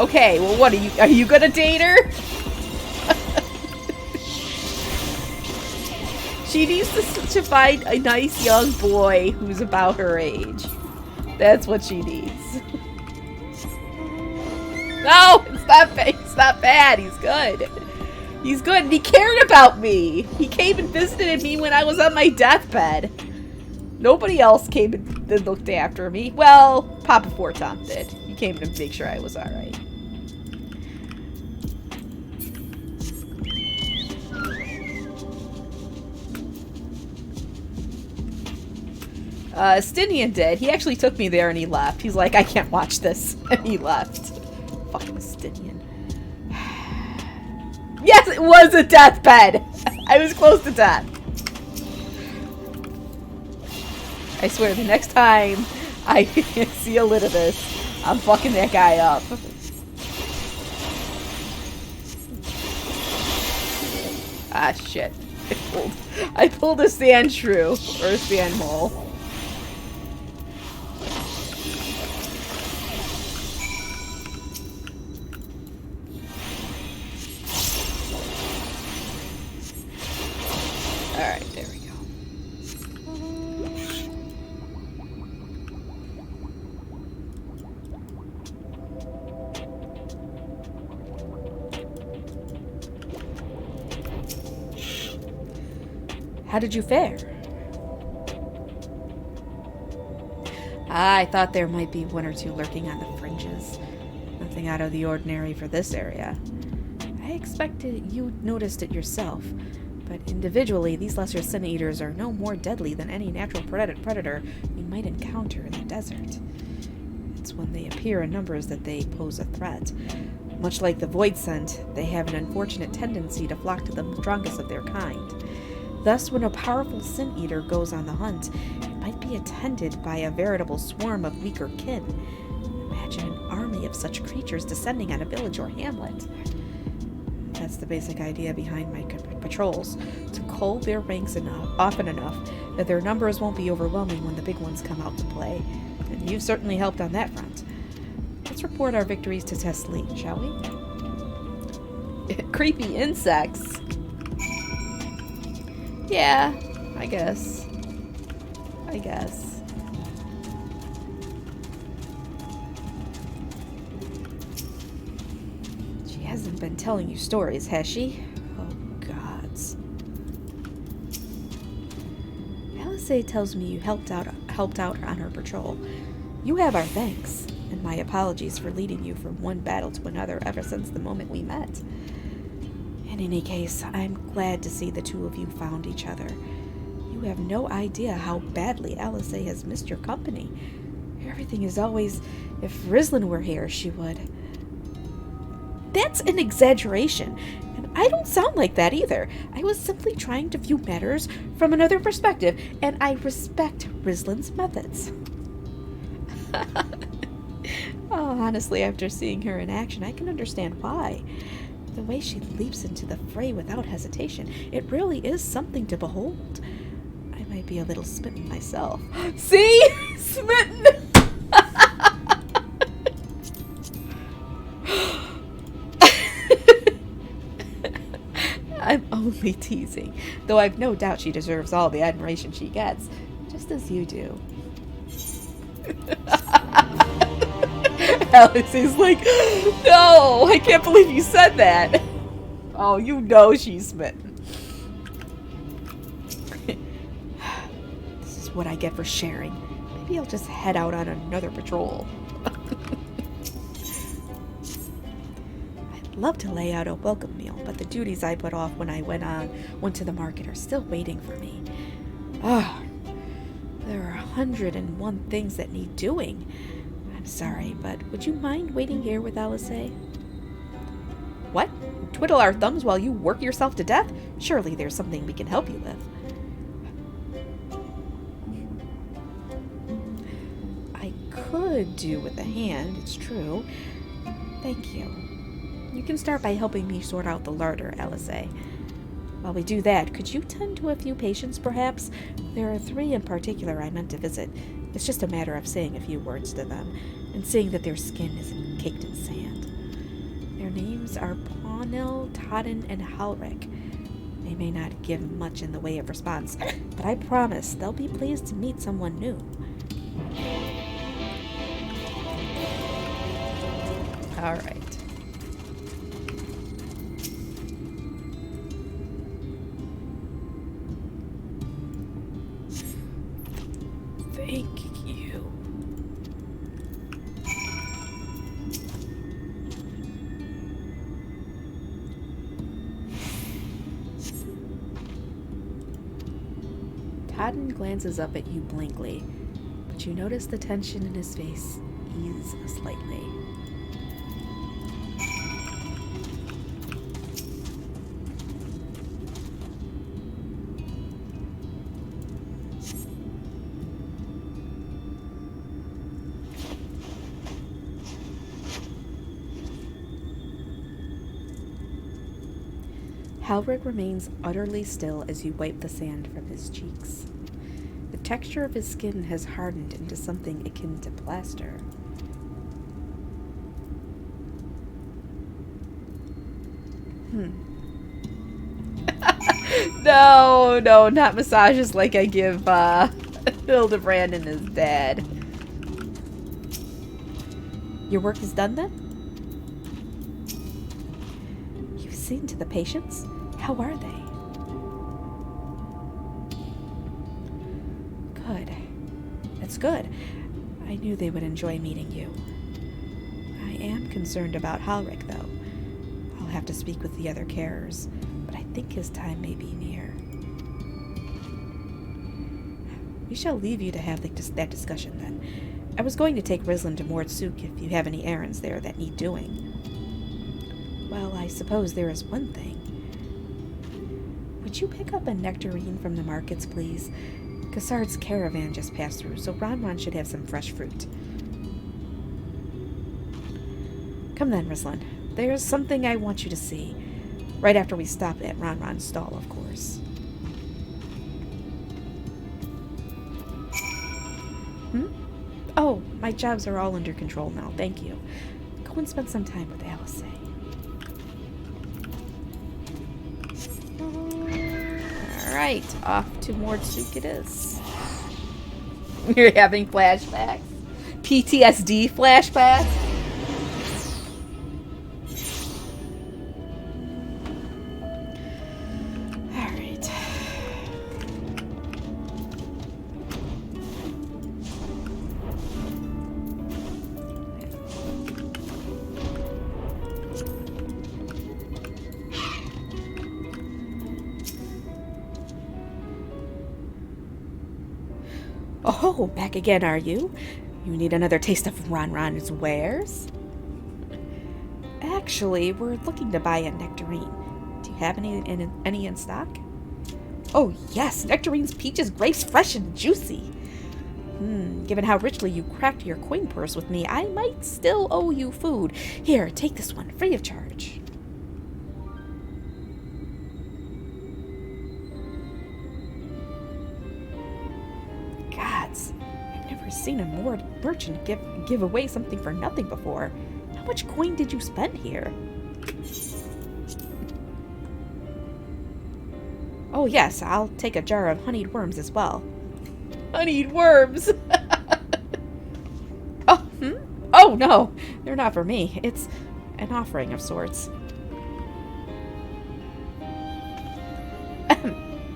Okay, well, what are you gonna date her? She needs to find a nice young boy who's about her age. That's what she needs. No, it's not bad. He's good. He's good, and he cared about me. He came and visited me when I was on my deathbed. Nobody else came and looked after me. Well, Papa Fortom did. He came to make sure I was alright. Stinian did. He actually took me there and he left. He's like, I can't watch this. And he left. Fucking Stinian. Yes, it was a deathbed. I was close to death. I swear, the next time I see Elidibus, I'm fucking that guy up. Ah, shit. I pulled a sand shrew. Or a sand mole. Alright, there we go. How did you fare? I thought there might be one or two lurking on the fringes. Nothing out of the ordinary for this area. I expected you noticed it yourself. But individually, these lesser sin eaters are no more deadly than any natural predator we might encounter in the desert. It's when they appear in numbers that they pose a threat. Much like the void scent, they have an unfortunate tendency to flock to the strongest of their kind. Thus, when a powerful sin eater goes on the hunt, it might be attended by a veritable swarm of weaker kin. Imagine an army of such creatures descending on a village or hamlet. That's the basic idea behind my patrols, to cull their ranks often enough that their numbers won't be overwhelming when the big ones come out to play. And you've certainly helped on that front. Let's report our victories to Teslee, shall we? Creepy insects. Yeah, I guess. She hasn't been telling you stories, has she? Oh, gods. Alizé tells me you helped out on her patrol. You have our thanks, and my apologies for leading you from one battle to another ever since the moment we met. In any case, I'm glad to see the two of you found each other. You have no idea how badly Alizé has missed your company. Everything is always, if Rizlin were here, she would. That's an exaggeration, and I don't sound like that either. I was simply trying to view matters from another perspective, and I respect Rizlin's methods. Oh, honestly, after seeing her in action, I can understand why. The way she leaps into the fray without hesitation, it really is something to behold. I might be a little smitten myself. See? Smitten! I'm only teasing, though I've no doubt she deserves all the admiration she gets, just as you do. Alice's like, no, I can't believe you said that. Oh, you know she's smitten. This is what I get for sharing. Maybe I'll just head out on another patrol. I'd love to lay out a welcome meal, but the duties I put off when I went to the market are still waiting for me. Ah, there are 101 things that need doing. I'm sorry, but would you mind waiting here with Alice? What? Twiddle our thumbs while you work yourself to death? Surely there's something we can help you with. I could do with a hand, it's true. Thank you. You can start by helping me sort out the larder, Alice. While we do that, could you tend to a few patients, perhaps? There are 3 in particular I meant to visit. It's just a matter of saying a few words to them, and seeing that their skin isn't caked in sand. Their names are Pawnil, Todden, and Halric. They may not give much in the way of response, but I promise they'll be pleased to meet someone new. All right. Thank you. Todden glances up at you blankly, but you notice the tension in his face ease slightly. Halric remains utterly still as you wipe the sand from his cheeks. The texture of his skin has hardened into something akin to plaster. No, not massages like I give Hildebrand and his dad. Your work is done then? You've seen to the patients? How are they? Good. That's good. I knew they would enjoy meeting you. I am concerned about Halric, though. I'll have to speak with the other carers, but I think his time may be near. We shall leave you to have that discussion, then. I was going to take Rislin to Mordsuk if you have any errands there that need doing. Well, I suppose there is one thing. Would you pick up a nectarine from the markets, please? Cassard's caravan just passed through, so Ron should have some fresh fruit. Come then, Rislin. There's something I want you to see. Right after we stop at Ron's stall, of course. Oh, my jobs are all under control now, thank you. Go and spend some time with Alice. Alright, off to Mordsuk it is. You're having flashbacks? PTSD flashbacks? Alright. Oh, back again, are you? You need another taste of Ron's wares? Actually, we're looking to buy a nectarine. Do you have any in stock? Oh yes, nectarines, peaches, grapes, fresh and juicy. Given how richly you cracked your coin purse with me, I might still owe you food. Here, take this one, free of charge. Gods, I've never seen a merchant give away something for nothing before. How much coin did you spend here? Oh yes, I'll take a jar of honeyed worms as well. Honeyed worms! Oh Oh no, they're not for me. It's an offering of sorts.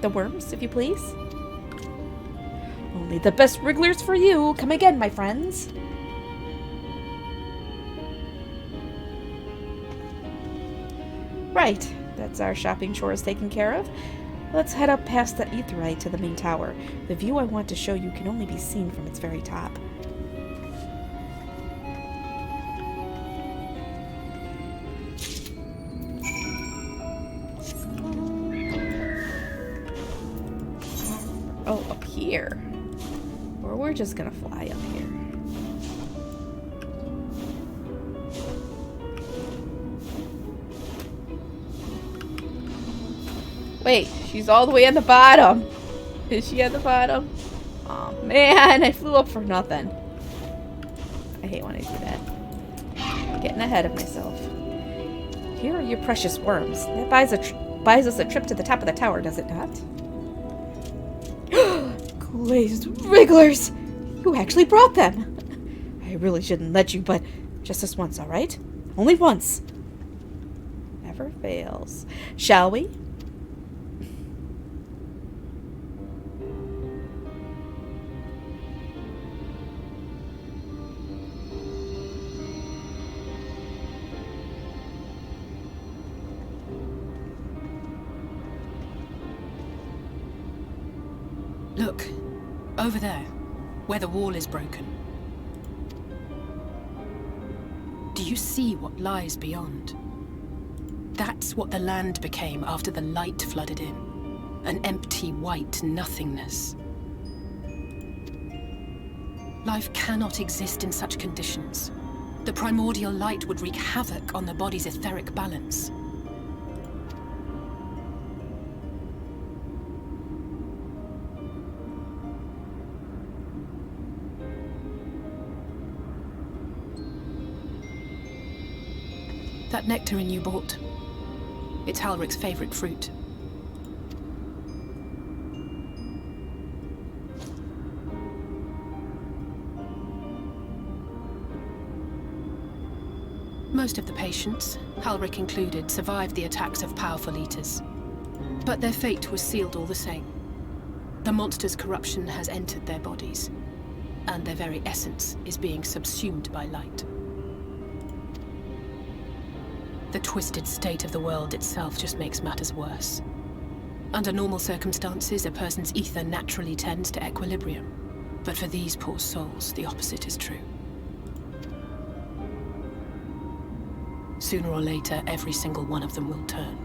The worms, if you please. Only the best wrigglers for you. Come again, my friends. Right, that's our shopping chores taken care of. Let's head up past the Aetheryte to the main tower. The view I want to show you can only be seen from its very top. Oh, up here. Or we're just gonna fly up here. Wait, she's all the way at the bottom. Is she at the bottom? Oh man, I flew up for nothing. I hate when I do that. Getting ahead of myself. Here are your precious worms. That buys us a trip to the top of the tower, does it not? Glazed wrigglers! You actually brought them! I really shouldn't let you, but just this once, alright? Only once. Never fails. Shall we? Look, over there, where the wall is broken. Do you see what lies beyond? That's what the land became after the light flooded in. An empty white nothingness. Life cannot exist in such conditions. The primordial light would wreak havoc on the body's etheric balance. That nectarine you bought. It's Halric's favorite fruit. Most of the patients, Halric included, survived the attacks of powerful eaters. But their fate was sealed all the same. The monster's corruption has entered their bodies, and their very essence is being subsumed by light. The twisted state of the world itself just makes matters worse. Under normal circumstances, a person's ether naturally tends to equilibrium. But for these poor souls, the opposite is true. Sooner or later, every single one of them will turn.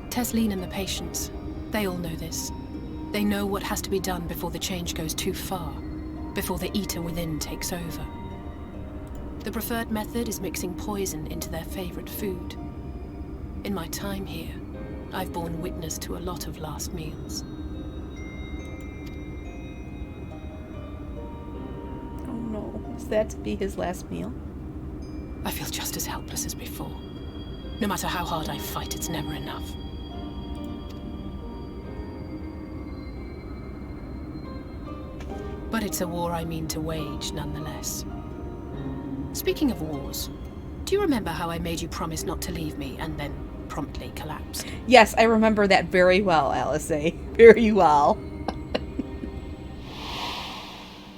Tesleen and the patients, they all know this. They know what has to be done before the change goes too far, before the eater within takes over. The preferred method is mixing poison into their favorite food. In my time here, I've borne witness to a lot of last meals. Oh no, is that to be his last meal? I feel just as helpless as before. No matter how hard I fight, it's never enough. But it's a war I mean to wage, nonetheless. Speaking of wars, do you remember how I made you promise not to leave me and then promptly collapsed? Yes, I remember that very well, Alice. Very well.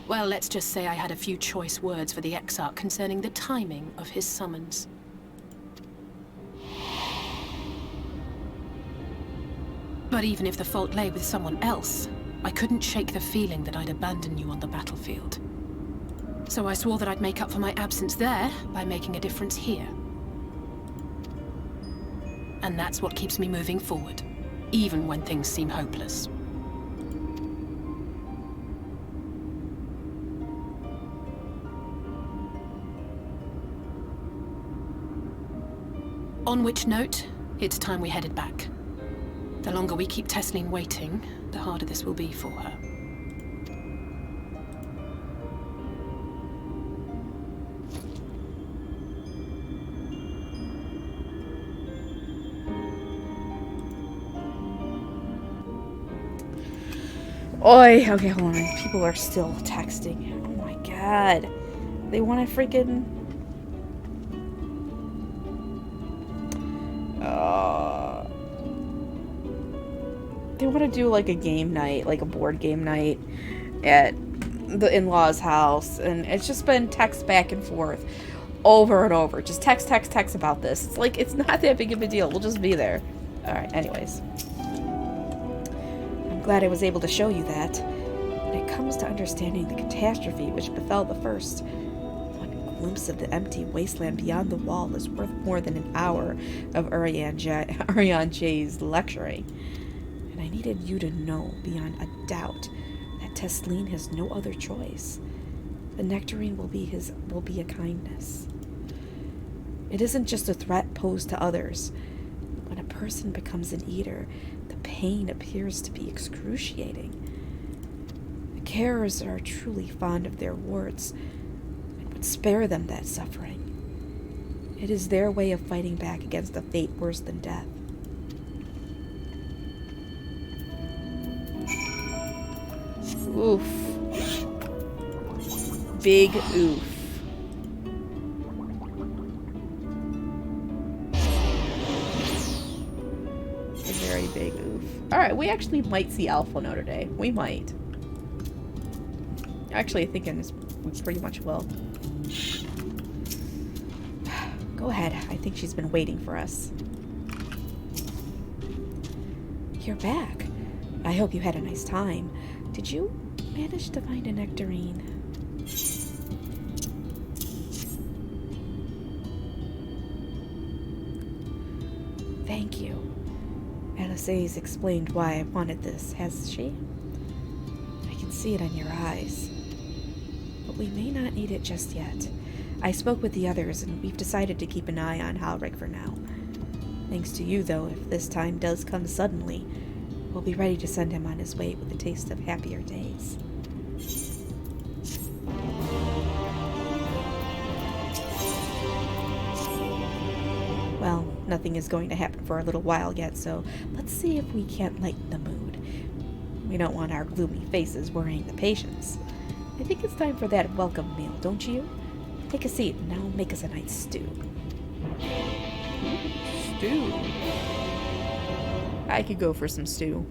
Well, let's just say I had a few choice words for the Exarch concerning the timing of his summons. But even if the fault lay with someone else, I couldn't shake the feeling that I'd abandon you on the battlefield. So I swore that I'd make up for my absence there by making a difference here. And that's what keeps me moving forward, even when things seem hopeless. On which note, it's time we headed back. The longer we keep Tesleen waiting, the harder this will be for her. Oi, okay, hold on. People are still texting. Oh my god. They want to freaking... They want to do like a game night, like a board game night at the in-laws' house, and it's just been text back and forth over and over. Just text about this. It's like, it's not that big of a deal. We'll just be there. Alright, anyways. I'm glad I was able to show you that. When it comes to understanding the catastrophe which befell the first, one glimpse of the empty wasteland beyond the wall is worth more than an hour of Ariane J's lecturing. And I needed you to know beyond a doubt that Tesleen has no other choice. The nectarine will be a kindness. It isn't just a threat posed to others. When a person becomes an eater, the pain appears to be excruciating. The carers are truly fond of their wards and would spare them that suffering. It is their way of fighting back against a fate worse than death. Oof. Big oof. A very big oof. Alright, we actually might see Alpha Note today. We might. Actually, I think we pretty much will. Go ahead. I think she's been waiting for us. You're back. I hope you had a nice time. Did you manage to find a nectarine? Thank you. Alisaie's explained why I wanted this, has she? I can see it in your eyes. But we may not need it just yet. I spoke with the others, and we've decided to keep an eye on Halric for now. Thanks to you, though, if this time does come suddenly, we'll be ready to send him on his way with a taste of happier days. Well, nothing is going to happen for a little while yet, so let's see if we can't lighten the mood. We don't want our gloomy faces worrying the patients. I think it's time for that welcome meal, don't you? Take a seat, and I'll make us a nice stew. Stew? I could go for some stew.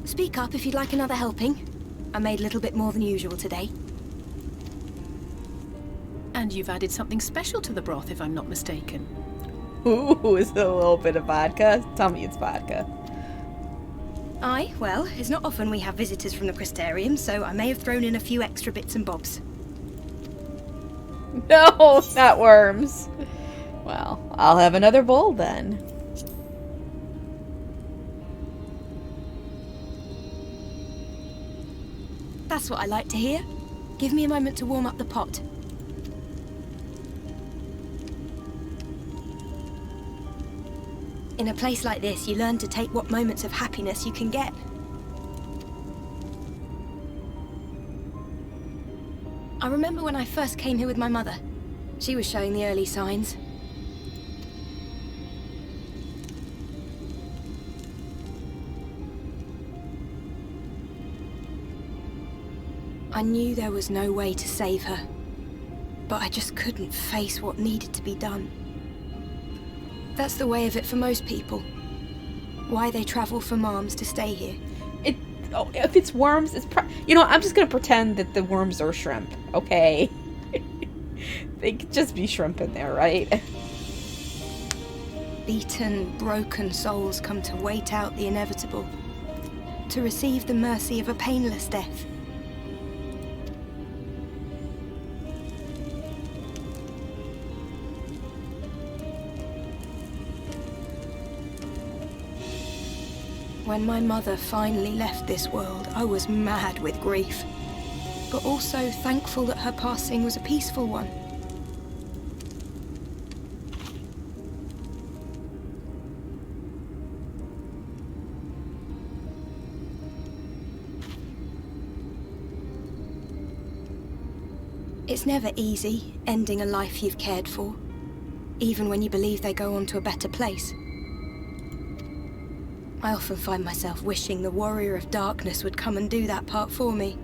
Speak up if you'd like another helping. I made a little bit more than usual today. And you've added something special to the broth, if I'm not mistaken. Ooh, is it a little bit of vodka? Tell me it's vodka. Aye, well, it's not often we have visitors from the Crystarium, so I may have thrown in a few extra bits and bobs. No, not worms. Well, I'll have another bowl then. That's what I like to hear. Give me a moment to warm up the pot. In a place like this, you learn to take what moments of happiness you can get. I remember when I first came here with my mother. She was showing the early signs. I knew there was no way to save her, but I just couldn't face what needed to be done. That's the way of it for most people. Why they travel from arms to stay here. If it's worms, it's you know, I'm just gonna pretend that the worms are shrimp, okay? They could just be shrimp in there, right? Beaten, broken souls come to wait out the inevitable, to receive the mercy of a painless death. When my mother finally left this world, I was mad with grief, but also thankful that her passing was a peaceful one. It's never easy, ending a life you've cared for, even when you believe they go on to a better place. I often find myself wishing the Warrior of Darkness would come and do that part for me.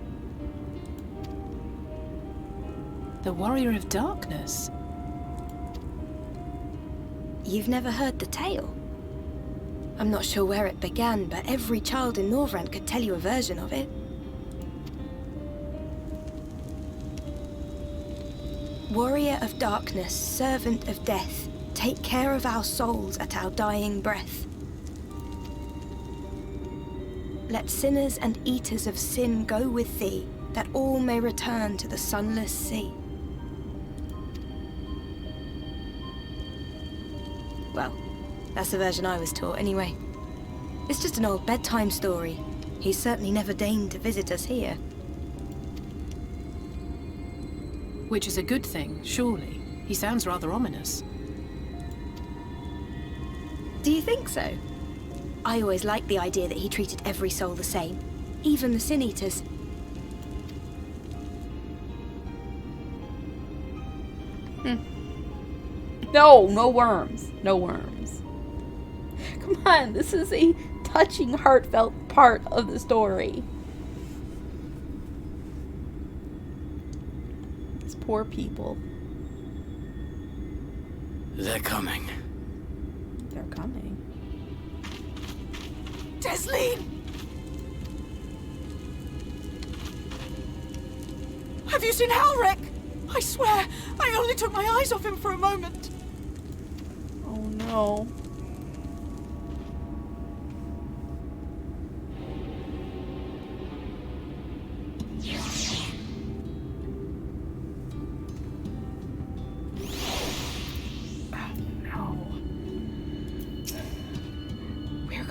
The Warrior of Darkness? You've never heard the tale? I'm not sure where it began, but every child in Norvrand could tell you a version of it. Warrior of Darkness, servant of death, take care of our souls at our dying breath. Let sinners and eaters of sin go with thee, that all may return to the sunless sea. Well, that's the version I was taught anyway. It's just an old bedtime story. He's certainly never deigned to visit us here. Which is a good thing, surely. He sounds rather ominous. Do you think so? I always liked the idea that he treated every soul the same, even the Sin Eaters. No, no worms. No worms. Come on, this is a touching, heartfelt part of the story. These poor people. They're coming. They're coming. Desleen! Have you seen Halric? I swear, I only took my eyes off him for a moment. Oh no.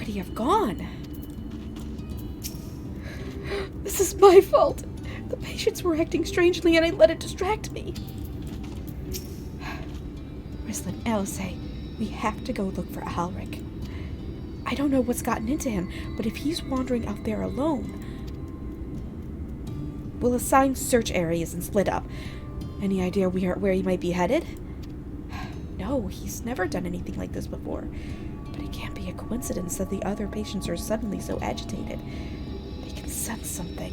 He have gone? This is my fault. The patients were acting strangely and I let it distract me. Rislin, Elisay, we have to go look for Alric. I don't know what's gotten into him, but if he's wandering out there alone, we'll assign search areas and split up. Any idea where he might be headed? No, he's never done anything like this before. But it can't be a coincidence that the other patients are suddenly so agitated. They can sense something.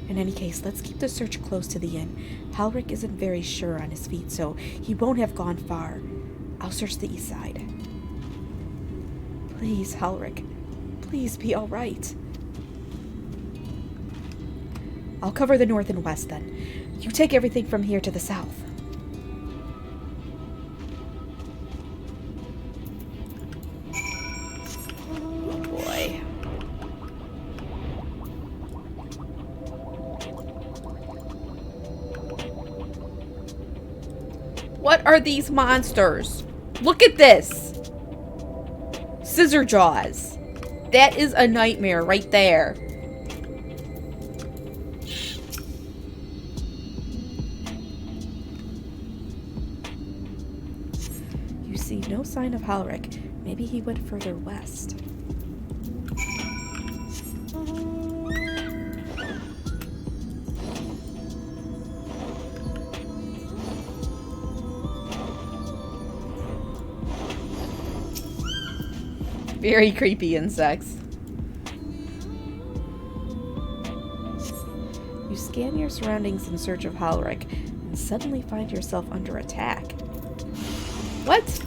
In any case, let's keep the search close to the inn. Halric isn't very sure on his feet, so he won't have gone far. I'll search the east side. Please, Halric. Please be all right. I'll cover the north and west then. You take everything from here to the south. What are these monsters? Look at this. Scissor jaws. That is a nightmare right there. You see no sign of Halric. Maybe he went further west. Very creepy insects. You scan your surroundings in search of Halric and suddenly find yourself under attack. What?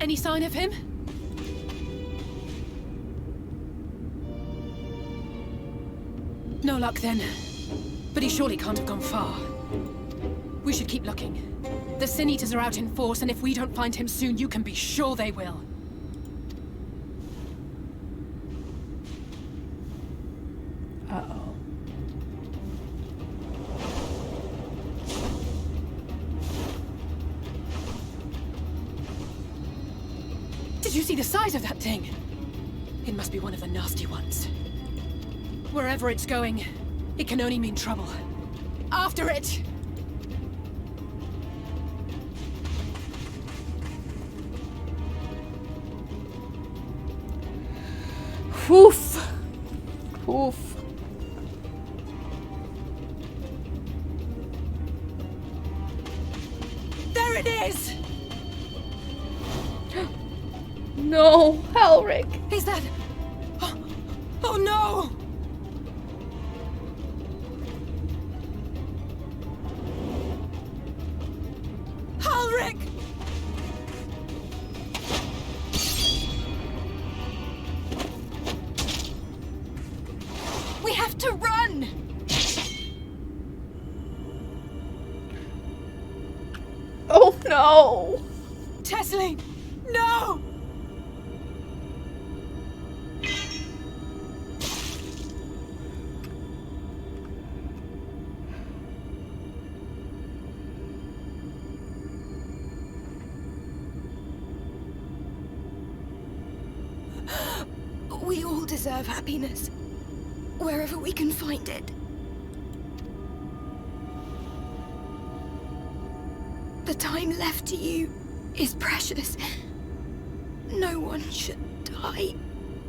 Any sign of him? No luck then. But he surely can't have gone far. We should keep looking. The Sin Eaters are out in force, and if we don't find him soon, you can be sure they will. Uh-oh. Did you see the size of that thing? It must be one of the nasty ones. Wherever it's going, it can only mean trouble. After it! Woof. Woof. There it is! No, Elric. Is that... Oh no! Ulrich! We have to run! Oh no! Tesseline! No! We all deserve happiness, wherever we can find it. The time left to you is precious. No one should die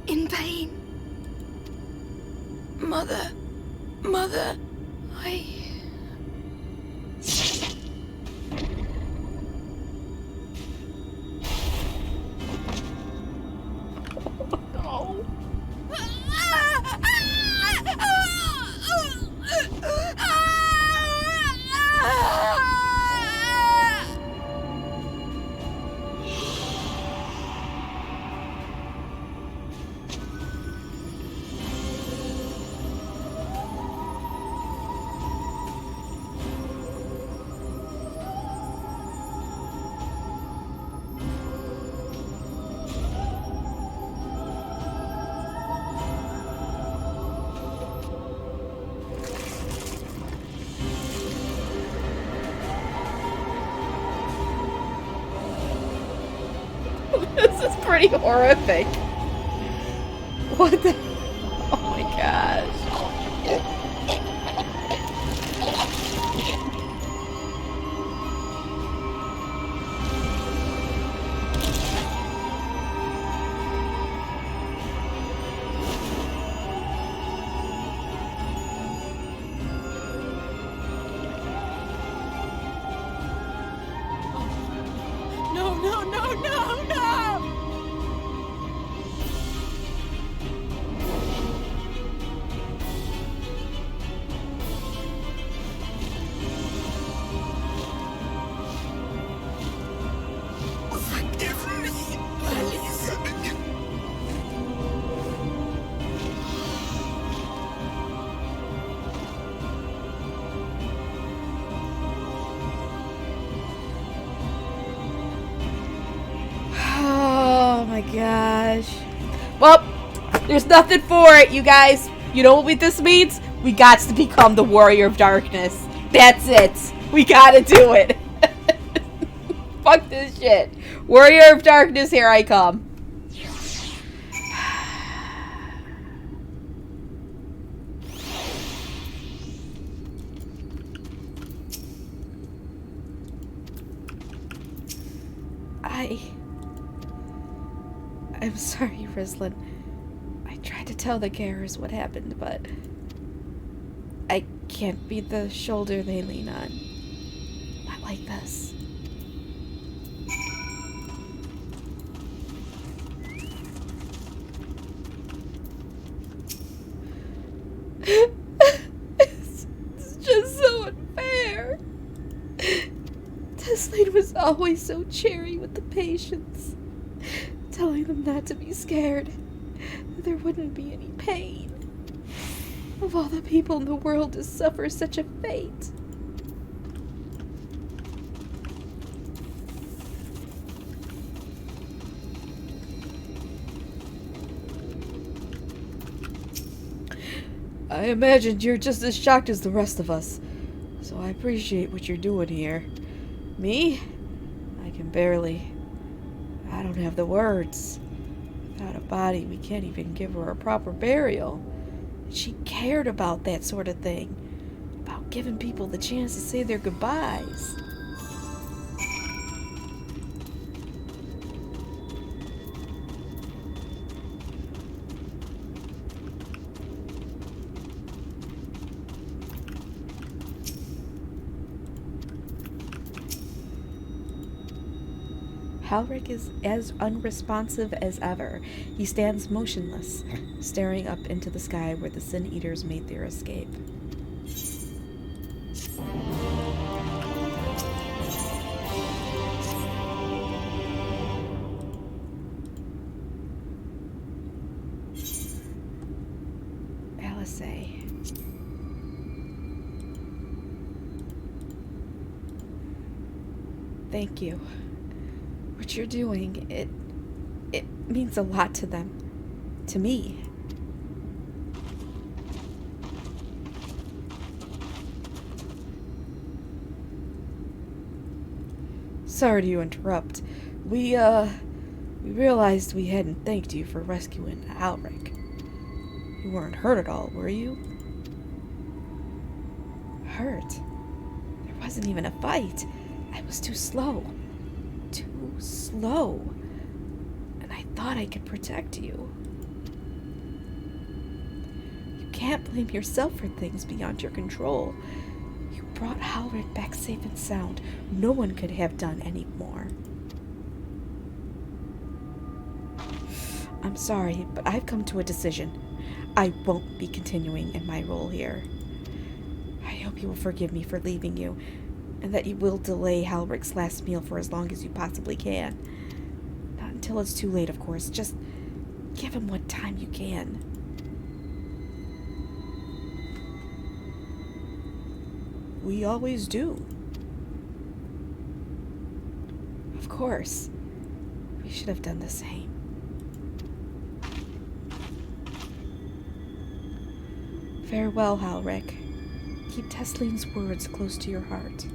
in pain. Mother, I... This is pretty horrific. What the... Oh my gosh. No, no, no, no, no! Forgive me, Elisa. Oh my gosh. Well, there's nothing for it, you guys. You know what this means? We got to become the Warrior of Darkness. That's it. We gotta do it. Fuck this shit. Warrior of Darkness, here I come. I'm sorry, Rislin. I tried to tell the Garers what happened, but I can't be the shoulder they lean on. Not like this. It's just so unfair. Tesseline was always so cheery with the patients, telling them not to be scared, that there wouldn't be any pain. of all the people in the world to suffer such a fate. I imagine you're just as shocked as the rest of us, so I appreciate what you're doing here. Me? I can barely. I don't have the words. Without a body, we can't even give her a proper burial. She cared about that sort of thing. About giving people the chance to say their goodbyes. Halric is as unresponsive as ever. He stands motionless, staring up into the sky where the Sin Eaters made their escape. Alice. Thank you. What you're doing, it means a lot to them. To me. Sorry to interrupt. We realized we hadn't thanked you for rescuing Alric. You weren't hurt at all, were you? Hurt? There wasn't even a fight. I was too slow. Too slow. And I thought I could protect you. You can't blame yourself for things beyond your control. You brought Halric back safe and sound. No one could have done any more. I'm sorry, but I've come to a decision. I won't be continuing in my role here. I hope you will forgive me for leaving you, and that you will delay Halric's last meal for as long as you possibly can. Not until it's too late, of course. Just give him what time you can. We always do. Of course. We should have done the same. Farewell, Halric. Keep Tesline's words close to your heart.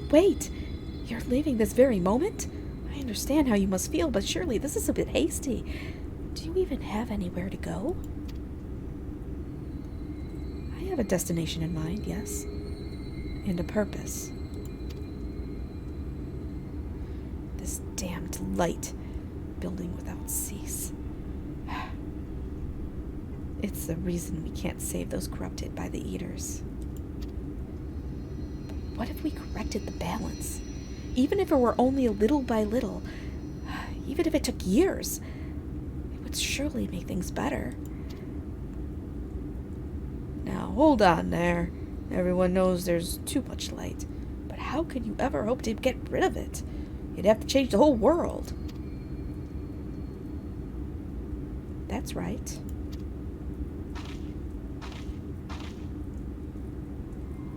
Wait! You're leaving this very moment? I understand how you must feel, but surely this is a bit hasty. Do you even have anywhere to go? I have a destination in mind, yes. And a purpose. This damned light, building without cease. It's the reason we can't save those corrupted by the Eaters. But what if we corrected the balance? Even if it were only a little by little, even if it took years, it would surely make things better. Now, hold on there. Everyone knows there's too much light, but how could you ever hope to get rid of it? You'd have to change the whole world. That's right.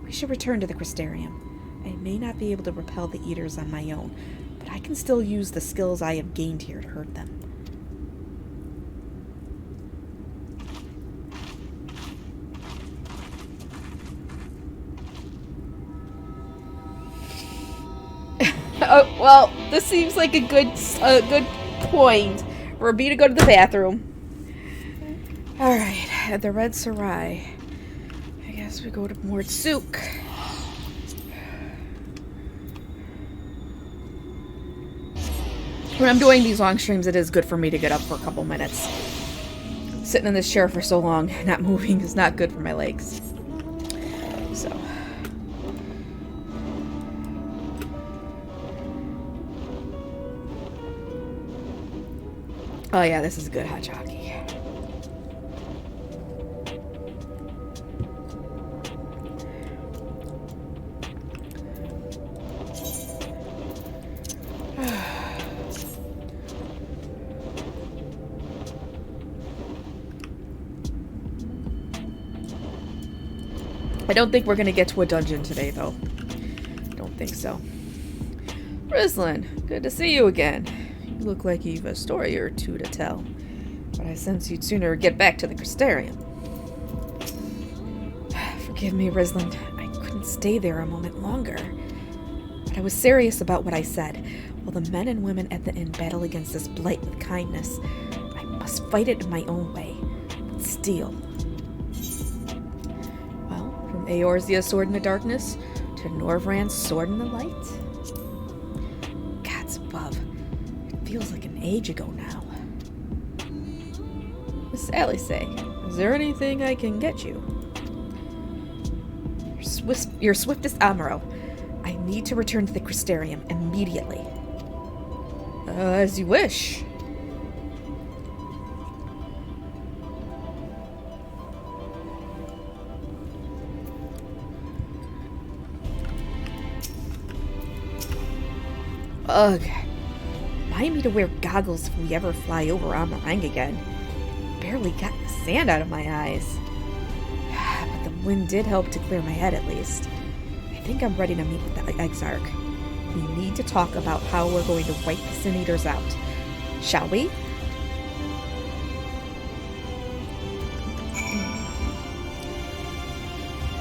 We should return to the Crystarium. I may not be able to repel the Eaters on my own, but I can still use the skills I have gained here to hurt them. Oh, well, this seems like a good point for me to go to the bathroom. Alright, at the Red Sarai. I guess we go to Mortsuk. When I'm doing these long streams, it is good for me to get up for a couple minutes. Sitting in this chair for so long, not moving, is not good for my legs. So. Oh yeah, this is good hot jockey. I don't think we're gonna get to a dungeon today, though. Don't think so. Rislin, good to see you again. You look like you've a story or two to tell, but I sense you'd sooner get back to the Crystarium. Forgive me, Rislin. I couldn't stay there a moment longer. But I was serious about what I said. While the men and women at the inn battle against this blight with kindness, I must fight it in my own way, with steel. Well, from Eorzea's sword in the darkness to Norvrand's sword in the light? Gods above, it feels like an age ago now. Miss Alice, is there anything I can get you? Your swiftest Amaro. I need to return to the Crystarium immediately. As you wish. Ugh. Remind me to wear goggles if we ever fly over Amarang again. Barely got the sand out of my eyes. But the wind did help to clear my head at least. I think I'm ready to meet with the Exarch. We need to talk about how we're going to wipe the Sin Eaters out. Shall we?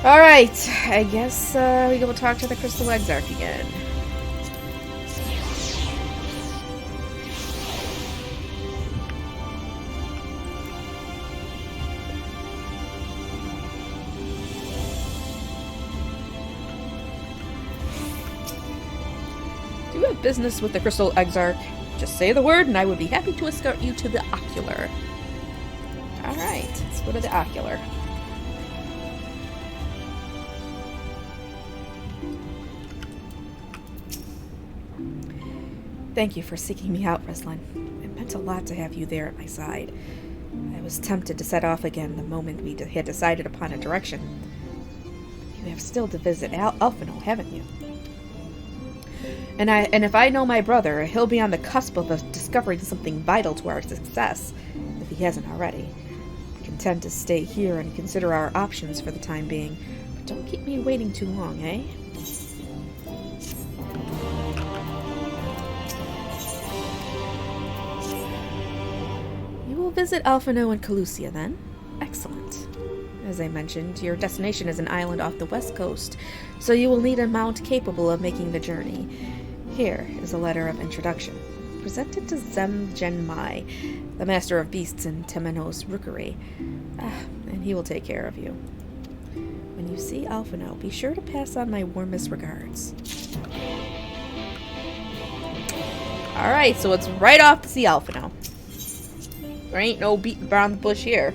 Alright, I guess we go talk to the Crystal Exarch again. Do you have business with the Crystal Exarch? Just say the word and I would be happy to escort you to the Ocular. Alright, let's go to the Ocular. Thank you for seeking me out, Rislin. It meant a lot to have you there at my side. I was tempted to set off again the moment we had decided upon a direction. You have still to visit Alphinaud, haven't you? And if I know my brother, he'll be on the cusp of discovering something vital to our success, if he hasn't already. I'm content to stay here and consider our options for the time being, but don't keep me waiting too long, eh? You will visit Alphinaud and Calusia, then? Excellent. As I mentioned, your destination is an island off the west coast, so you will need a mount capable of making the journey. Here is a letter of introduction, presented to Zem Genmai, the master of beasts in Temenos Rookery, and he will take care of you. When you see Alphinaud, be sure to pass on my warmest regards. Alright, so it's right off to see Alphinaud. There ain't no beating around the bush here.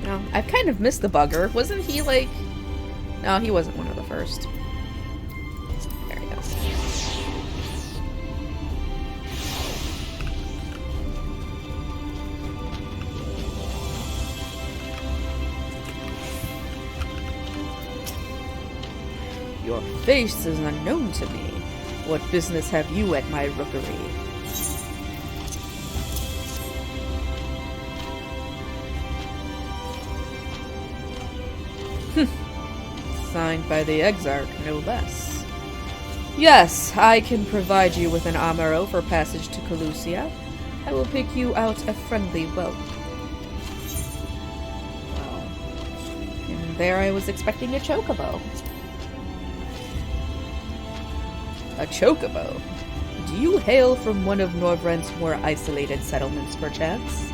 No, I've kind of missed the bugger. Wasn't he like... No, he wasn't one of the first. There we go. Your face is unknown to me. What business have you at my rookery? Signed by the Exarch, no less. Yes, I can provide you with an Amaro for passage to Calusia. I will pick you out a friendly whelp. Well, and there I was expecting a chocobo. A chocobo? Do you hail from one of Norvrand's more isolated settlements, perchance?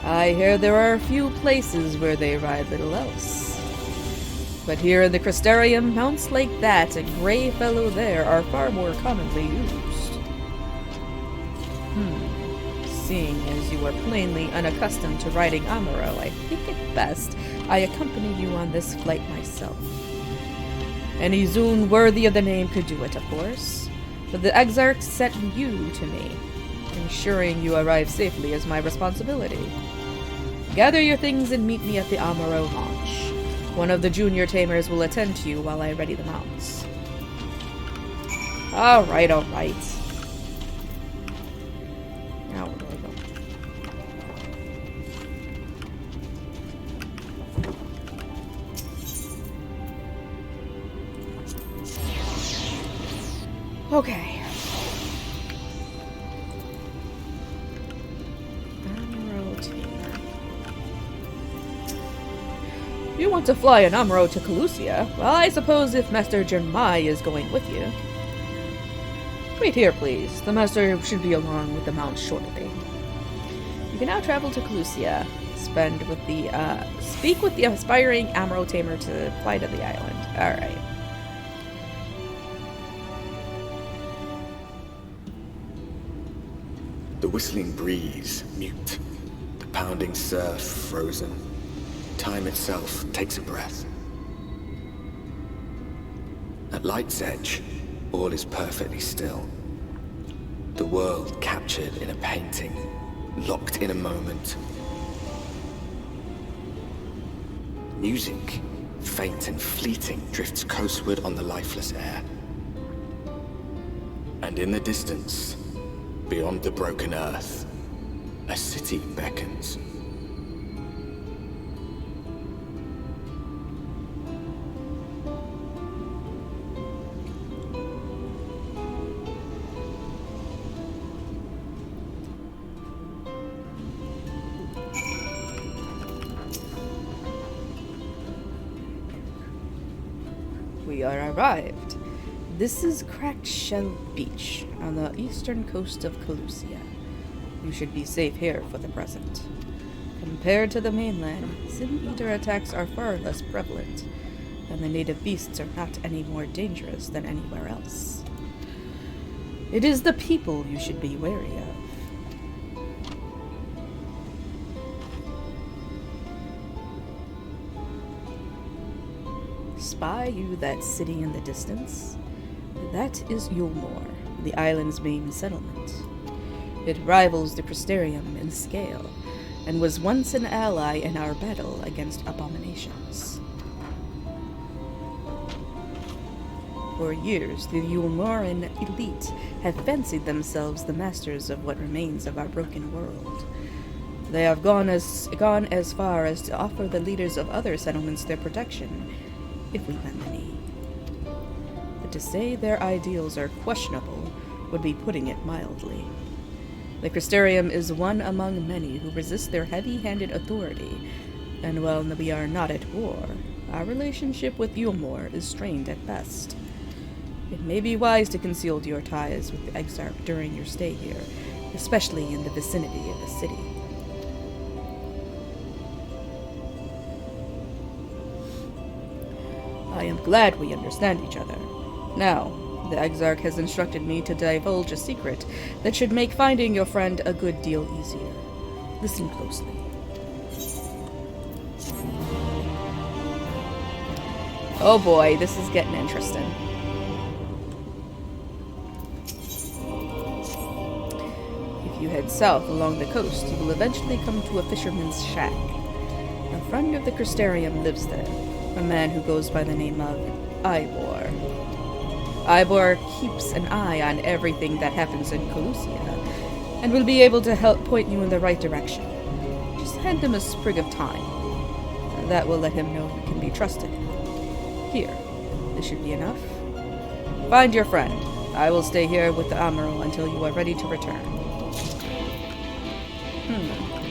I hear there are a few places where they ride little else. But here in the Crystarium, mounts like that and Grey Fellow there are far more commonly used. Seeing as you are plainly unaccustomed to riding Amaro, I think it best I accompany you on this flight myself. Any Zune worthy of the name could do it, of course, but the Exarch sent you to me. Ensuring you arrive safely is my responsibility. Gather your things and meet me at the Amaro launch. One of the junior tamers will attend to you while I ready the mounts. Alright, alright. Okay. Amro-tamer. You want to fly an Amro to Calusia? Well, I suppose if Master Jermai is going with you. Wait here, please. The Master should be along with the mount shortly. You can now travel to Calusia. Speak with the aspiring Amro-tamer to fly to the island. Alright. The whistling breeze, mute. The pounding surf, frozen. Time itself takes a breath. At light's edge, all is perfectly still. The world captured in a painting, locked in a moment. Music, faint and fleeting, drifts coastward on the lifeless air. And in the distance, beyond the broken earth, a city beckons. We are arrived. This is Cracked Shell Beach on the eastern coast of Calusia. You should be safe here for the present. Compared to the mainland, Sin-Eater attacks are far less prevalent, and the native beasts are not any more dangerous than anywhere else. It is the people you should be wary of. Spy you that city in the distance? That is Yulmore, the island's main settlement. It rivals the Crystarium in scale, and was once an ally in our battle against abominations. For years, the Yulmoran elite have fancied themselves the masters of what remains of our broken world. They have gone as far as to offer the leaders of other settlements their protection, if we bend the knee. But to say their ideals are questionable would be putting it mildly. The Crystarium is one among many who resist their heavy-handed authority, and while we are not at war, our relationship with Yulmore is strained at best. It may be wise to conceal your ties with the Exarch during your stay here, especially in the vicinity of the city. I am glad we understand each other. Now, the Exarch has instructed me to divulge a secret that should make finding your friend a good deal easier. Listen closely. Oh boy, this is getting interesting. If you head south along the coast, you will eventually come to a fisherman's shack. A friend of the Crystarium lives there, a man who goes by the name of Ivor. Ivor keeps an eye on everything that happens in Calusia, and will be able to help point you in the right direction. Just hand him a sprig of thyme. That will let him know you can be trusted. Here, this should be enough. Find your friend. I will stay here with the Amaro until you are ready to return.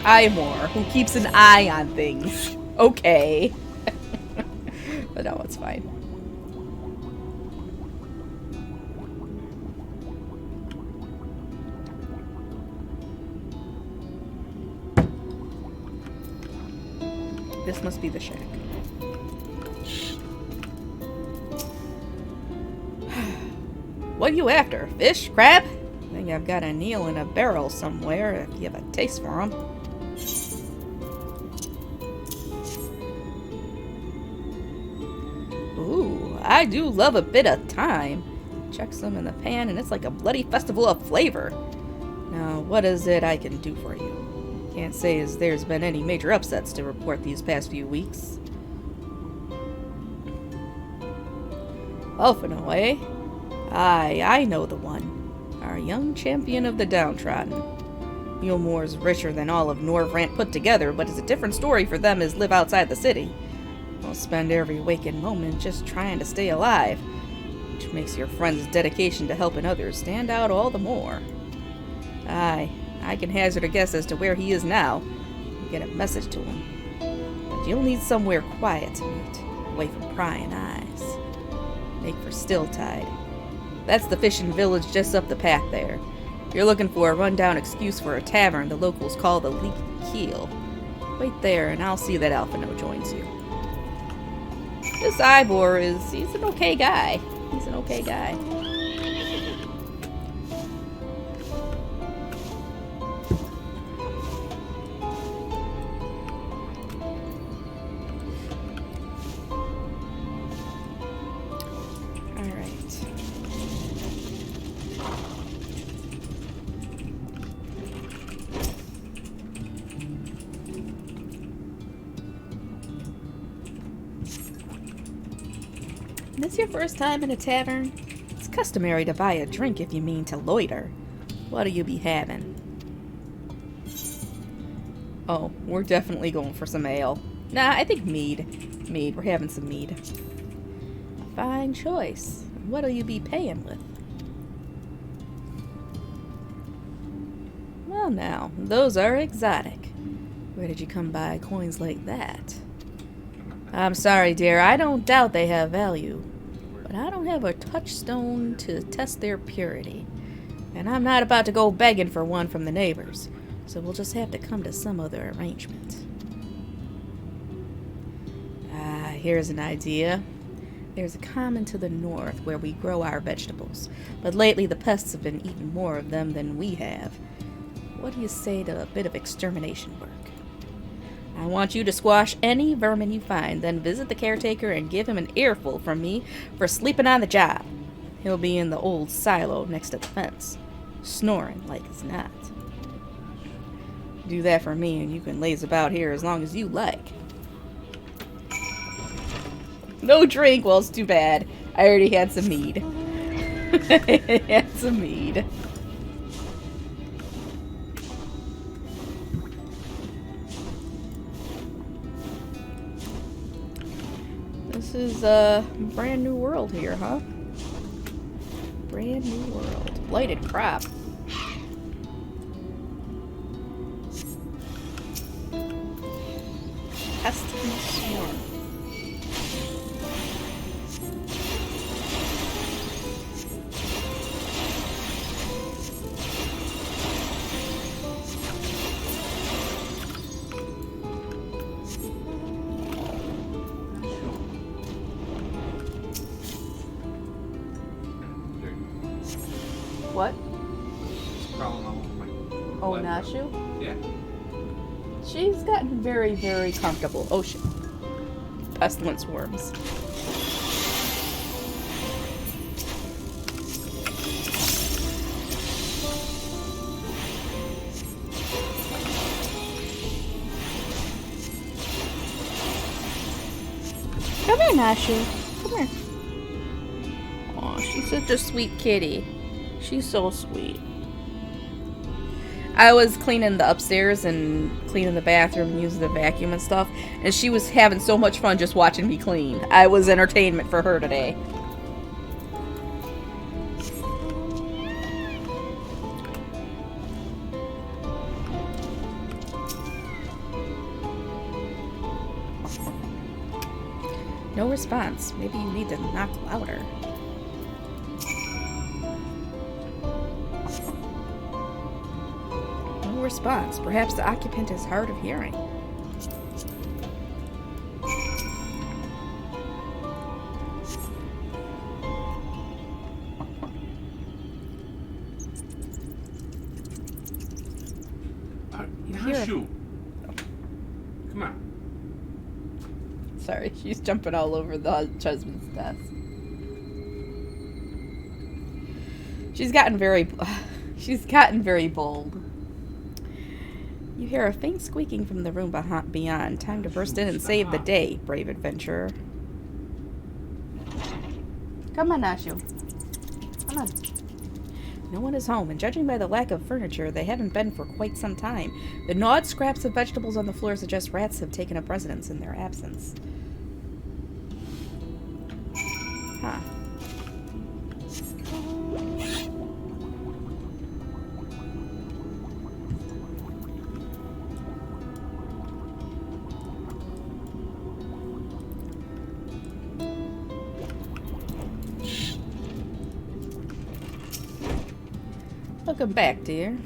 Ivor, who keeps an eye on things. Okay. But no, it's fine. This must be the shack. What are you after? Fish? Crab? I think I've got an eel in a barrel somewhere if you have a taste for them. Ooh, I do love a bit of thyme. Chuck some in the pan and it's like a bloody festival of flavor. Now, what is it I can do for you? Can't say as there's been any major upsets to report these past few weeks. Elfino, eh? Aye, I know the one. Our young champion of the downtrodden. Yulmore's richer than all of Norvrant put together, but it's a different story for them as live outside the city. They'll spend every waking moment just trying to stay alive. which makes your friend's dedication to helping others stand out all the more. Aye, I can hazard a guess as to where he is now. Get a message to him. But you'll need somewhere quiet to meet, away from prying eyes. Make for Stilltide. That's the fishing village just up the path there. If you're looking for a rundown excuse for a tavern the locals call the Leaky Keel, wait there and I'll see that Alphino joins you. This Ivor he's an okay guy. He's an okay guy. This your first time in a tavern? It's customary to buy a drink if you mean to loiter. What'll you be having? Oh, we're definitely going for some ale. Nah, I think mead. Mead, we're having some mead. Fine choice. What'll you be paying with? Well now, those are exotic. Where did you come by coins like that? I'm sorry, dear, I don't doubt they have value. But I don't have a touchstone to test their purity. And I'm not about to go begging for one from the neighbors. So we'll just have to come to some other arrangement. Ah, here's an idea. There's a common to the north where we grow our vegetables. But lately the pests have been eating more of them than we have. What do you say to a bit of extermination work? I want you to squash any vermin you find, then visit the caretaker and give him an earful from me for sleeping on the job. He'll be in the old silo next to the fence, snoring like it's not. Do that for me and you can laze about here as long as you like. No drink? Well, it's too bad. I already had some mead. I had some mead. This is a brand new world here, huh? Brand new world. Blighted crop. Pestilent swarm. What? Oh, Nashu? Yeah. She's gotten very, very comfortable. Oh shit. Pestilence worms. Come here, Nashu. Come here. Aw, she's such a sweet kitty. She's so sweet. I was cleaning the upstairs and cleaning the bathroom and using the vacuum and stuff, and she was having so much fun just watching me clean. I was entertainment for her today. No response. Maybe you need to knock louder. Response. Perhaps the occupant is hard of hearing. Nashu. Come on. Sorry, she's jumping all over the husband's desk. She's gotten very bold. You hear a faint squeaking from the room beyond. Time to burst in and save the day, brave adventurer. Come on, Nashu. Come on. No one is home, and judging by the lack of furniture, they haven't been for quite some time. The gnawed scraps of vegetables on the floor suggest rats have taken up residence in their absence. Huh. Welcome back, dear.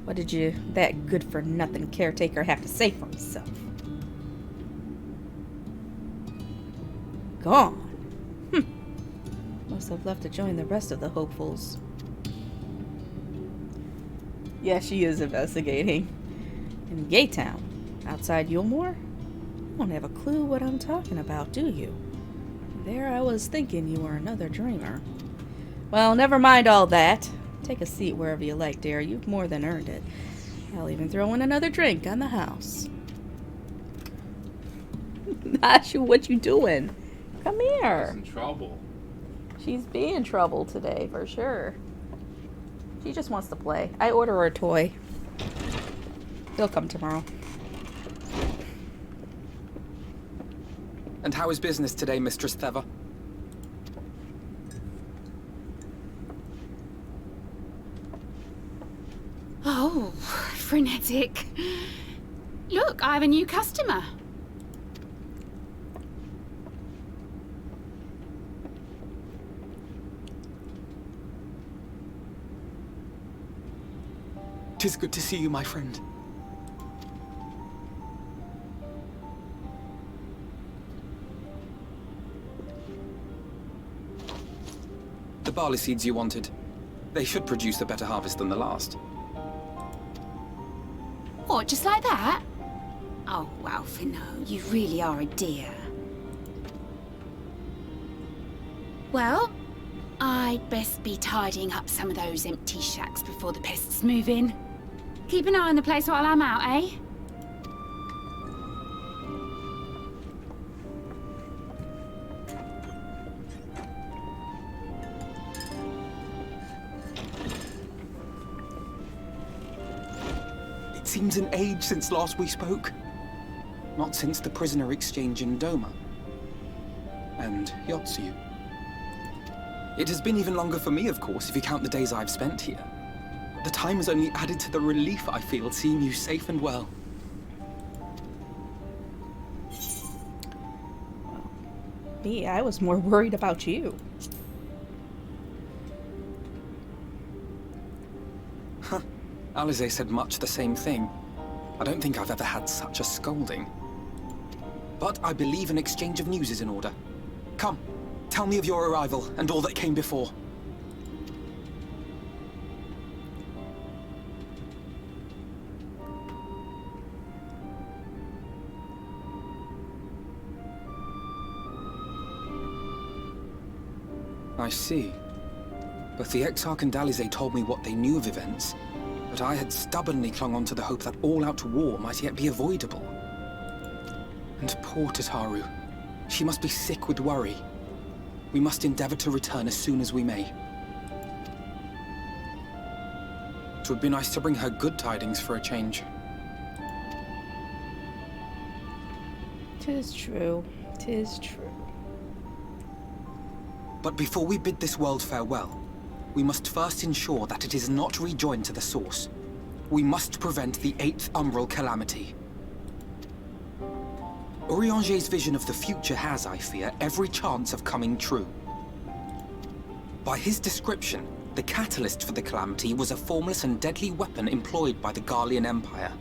What did you, that good-for-nothing caretaker, have to say for himself? Gone. Must have left to join the rest of the hopefuls. Yeah, she is investigating. In Gaytown, outside Yulmore? You don't have a clue what I'm talking about, do you? There I was thinking you were another dreamer. Well, never mind all that. Take a seat wherever you like, dear. You've more than earned it. I'll even throw in another drink on the house. Nashu, what you doing? Come here. She's in trouble. She's being trouble today, for sure. She just wants to play. I order her a toy. He'll come tomorrow. And how is business today, Mistress Theva? Oh, frenetic. Look, I have a new customer. Tis good to see you, my friend. The barley seeds you wanted. They should produce a better harvest than the last. What, just like that? Oh, well, Fino, you really are a dear. Well, I'd best be tidying up some of those empty shacks before the pests move in. Keep an eye on the place while I'm out, eh? It seems an age since last we spoke. Not since the prisoner exchange in Doma. And Yotsu. It has been even longer for me, of course, if you count the days I've spent here. The time has only added to the relief I feel seeing you safe and well. Me, I was more worried about you. Huh. Alize said much the same thing. I don't think I've ever had such a scolding. But I believe an exchange of news is in order. Come, tell me of your arrival and all that came before. I see. Both the Exarch and Alize told me what they knew of events, but I had stubbornly clung on to the hope that all-out war might yet be avoidable. And poor Tataru. She must be sick with worry. We must endeavor to return as soon as we may. It would be nice to bring her good tidings for a change. 'Tis true. 'Tis true. But before we bid this world farewell, we must first ensure that it is not rejoined to the source. We must prevent the 8th Umbral calamity. Urianger's vision of the future has, I fear, every chance of coming true. By his description, the catalyst for the calamity was a formless and deadly weapon employed by the Garlean Empire.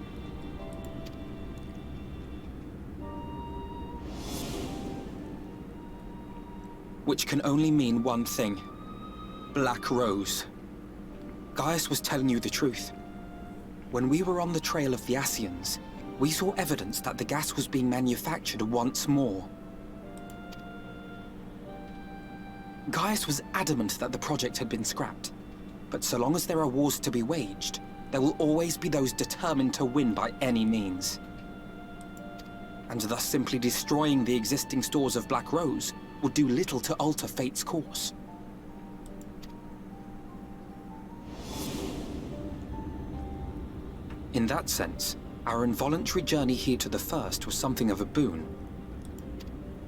Which can only mean one thing. Black Rose. Gaius was telling you the truth. When we were on the trail of the Ascians, we saw evidence that the gas was being manufactured once more. Gaius was adamant that the project had been scrapped. But so long as there are wars to be waged, there will always be those determined to win by any means. And thus simply destroying the existing stores of Black Rose would do little to alter fate's course. In that sense, our involuntary journey here to the First was something of a boon.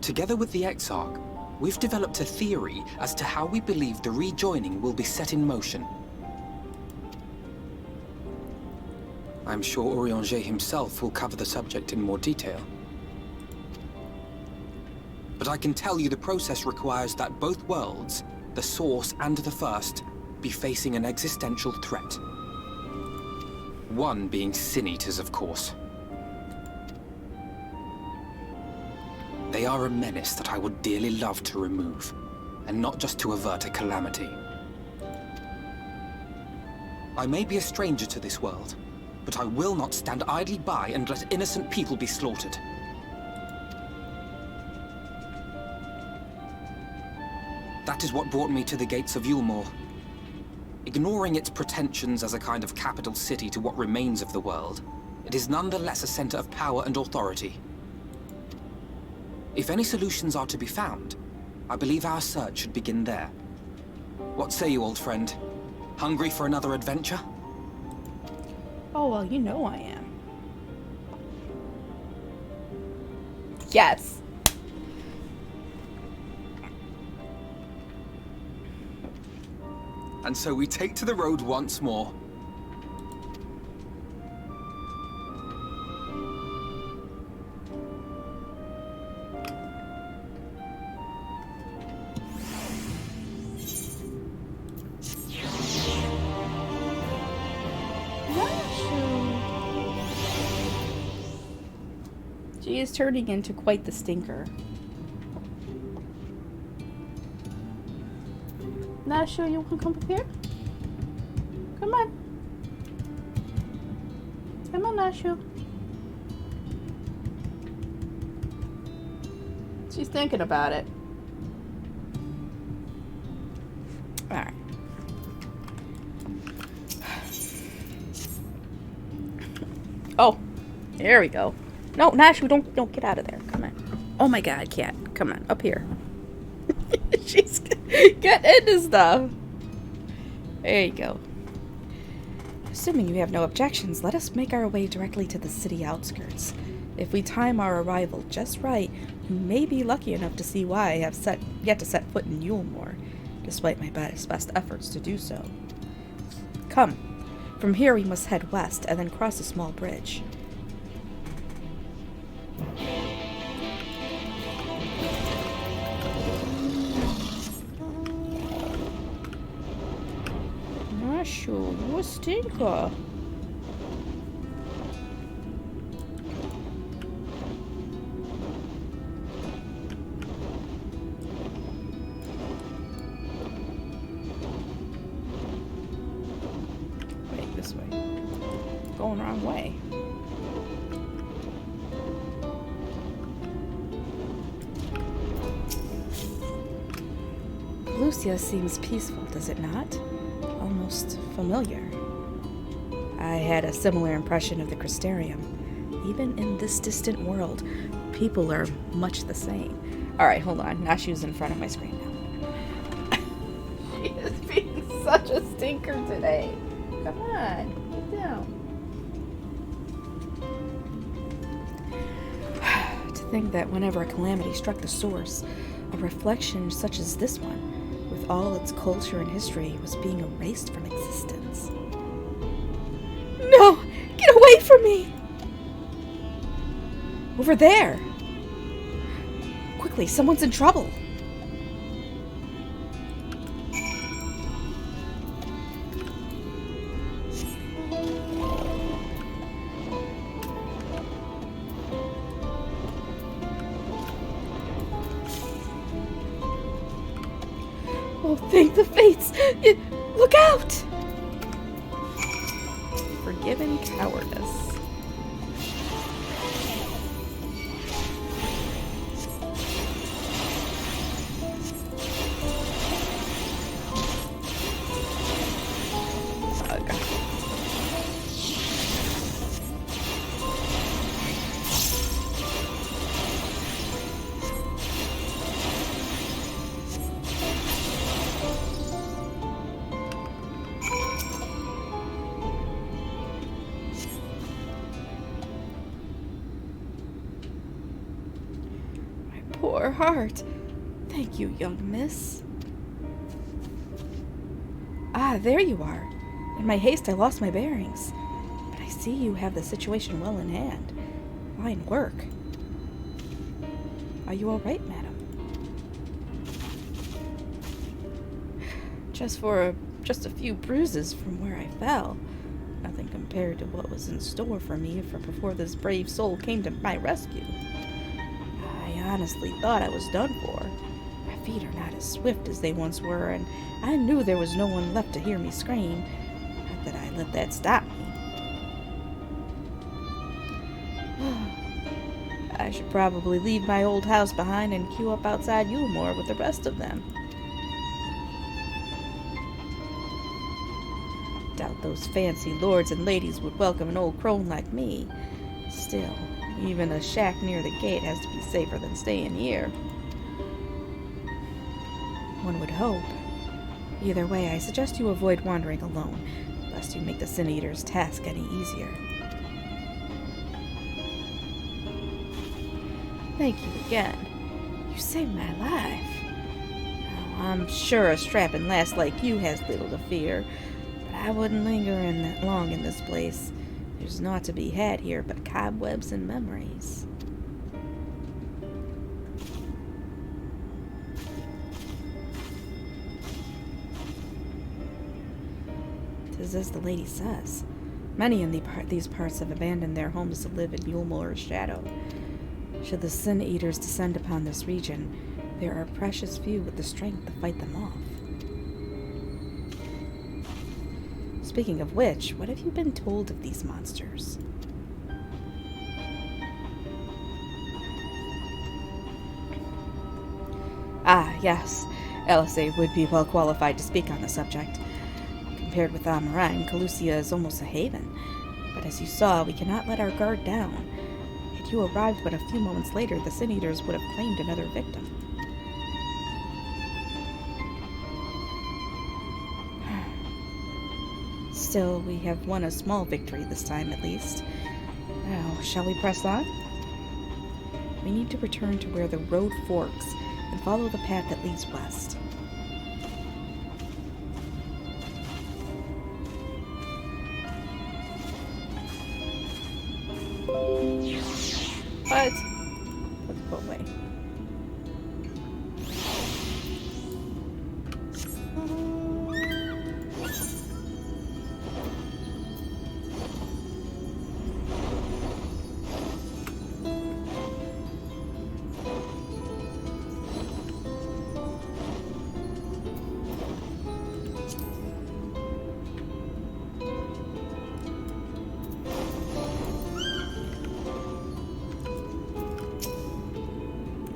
Together with the Exarch, we've developed a theory as to how we believe the rejoining will be set in motion. I'm sure Urianger himself will cover the subject in more detail. But I can tell you the process requires that both worlds, the Source and the First, be facing an existential threat. One being Sin Eaters, of course. They are a menace that I would dearly love to remove, and not just to avert a calamity. I may be a stranger to this world, but I will not stand idly by and let innocent people be slaughtered. That is what brought me to the gates of Yulmore. Ignoring its pretensions as a kind of capital city to what remains of the world, it is nonetheless a center of power and authority. If any solutions are to be found, I believe our search should begin there. What say you, old friend? Hungry for another adventure? Oh, well, you know I am. Yes. And so we take to the road once more. She is turning into quite the stinker. Nashu, you want to come up here? Come on. Come on, Nashu. She's thinking about it. Alright. Oh, there we go. No, Nashu, don't get out of there. Come on. Oh my god, cat. Come on, up here. She's getting into stuff. There you go. Assuming you have no objections, let us make our way directly to the city outskirts. If we time our arrival just right, you may be lucky enough to see why I have yet to set foot in Yulmore, despite my best efforts to do so. Come. From here we must head west and then cross a small bridge. Nashu, you a stinker. Wait, this way. Going the wrong way. Lucia seems peaceful, does it not? Almost familiar. I had a similar impression of the Crystarium. Even in this distant world, people are much the same. Alright, hold on. Nashu's in front of my screen now. She is being such a stinker today. Come on, get down. To think that whenever a calamity struck the source, a reflection such as this one, with all its culture and history, was being erased from existence. No! Get away from me! Over there! Quickly, someone's in trouble! Oh, thank the fates! Look out! Forgiven cowardice. Poor heart. Thank you, young miss. Ah, there you are. In my haste, I lost my bearings. But I see you have the situation well in hand. Fine work. Are you all right, madam? Just for a just a few bruises from where I fell. Nothing compared to what was in store for me before this brave soul came to my rescue. I honestly thought I was done for. My feet are not as swift as they once were, and I knew there was no one left to hear me scream. Not that I let that stop me. I should probably leave my old house behind and queue up outside Yulmore with the rest of them. Doubt those fancy lords and ladies would welcome an old crone like me. Still, even a shack near the gate has to be safer than staying here. One would hope. Either way, I suggest you avoid wandering alone, lest you make the Sin Eater's task any easier. Thank you again. You saved my life. Now, I'm sure a strapping lass like you has little to fear, but I wouldn't linger in that long in this place. There's naught to be had here but cobwebs and memories. Tis as the lady says. Many in these parts have abandoned their homes to live in Yulmore's shadow. Should the Sin Eaters descend upon this region, there are precious few with the strength to fight them off. Speaking of which, what have you been told of these monsters? Ah, yes. Elisay would be well qualified to speak on the subject. Compared with Amarang, Calusia is almost a haven. But as you saw, we cannot let our guard down. Had you arrived but a few moments later, the Sin Eaters would have claimed another victim. Still, we have won a small victory this time at least. Now, shall we press on? We need to return to where the road forks and follow the path that leads west. What? Let's go away.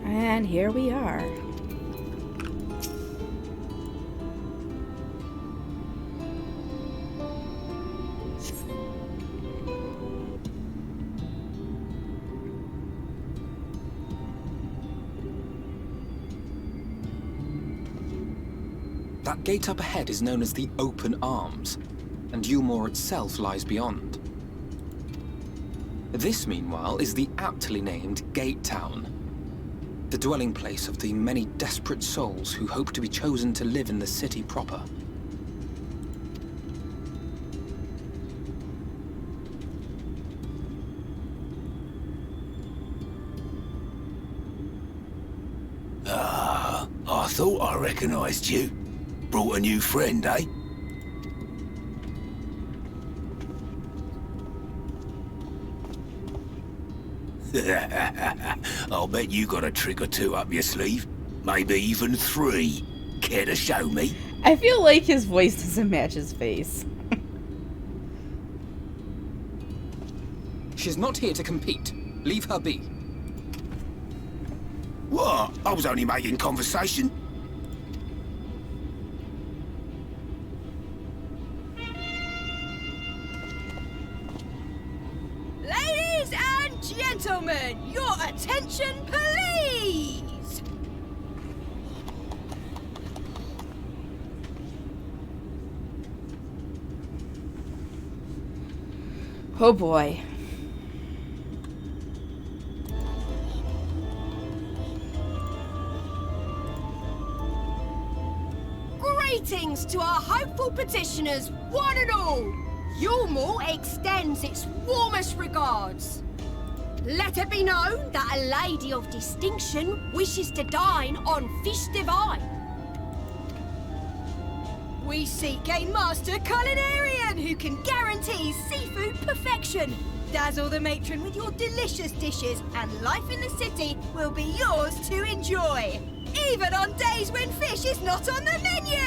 And here we are. That gate up ahead is known as the Open Arms, and Yulmore itself lies beyond. This, meanwhile, is the aptly named Gate Town, the dwelling place of the many desperate souls who hope to be chosen to live in the city proper. Ah, I thought I recognized you. Brought a new friend, eh? I'll bet you got a trick or two up your sleeve. Maybe even 3. Care to show me? I feel like his voice doesn't match his face. She's not here to compete. Leave her be. What? I was only making conversation. Ladies and gentlemen, your attention, please! Oh boy. Greetings to our hopeful petitioners, one and all! Yulmore extends its warmest regards. Let it be known that a lady of distinction wishes to dine on fish divine. We seek a master culinarian who can guarantee seafood perfection. Dazzle the matron with your delicious dishes, and life in the city will be yours to enjoy. Even on days when fish is not on the menu!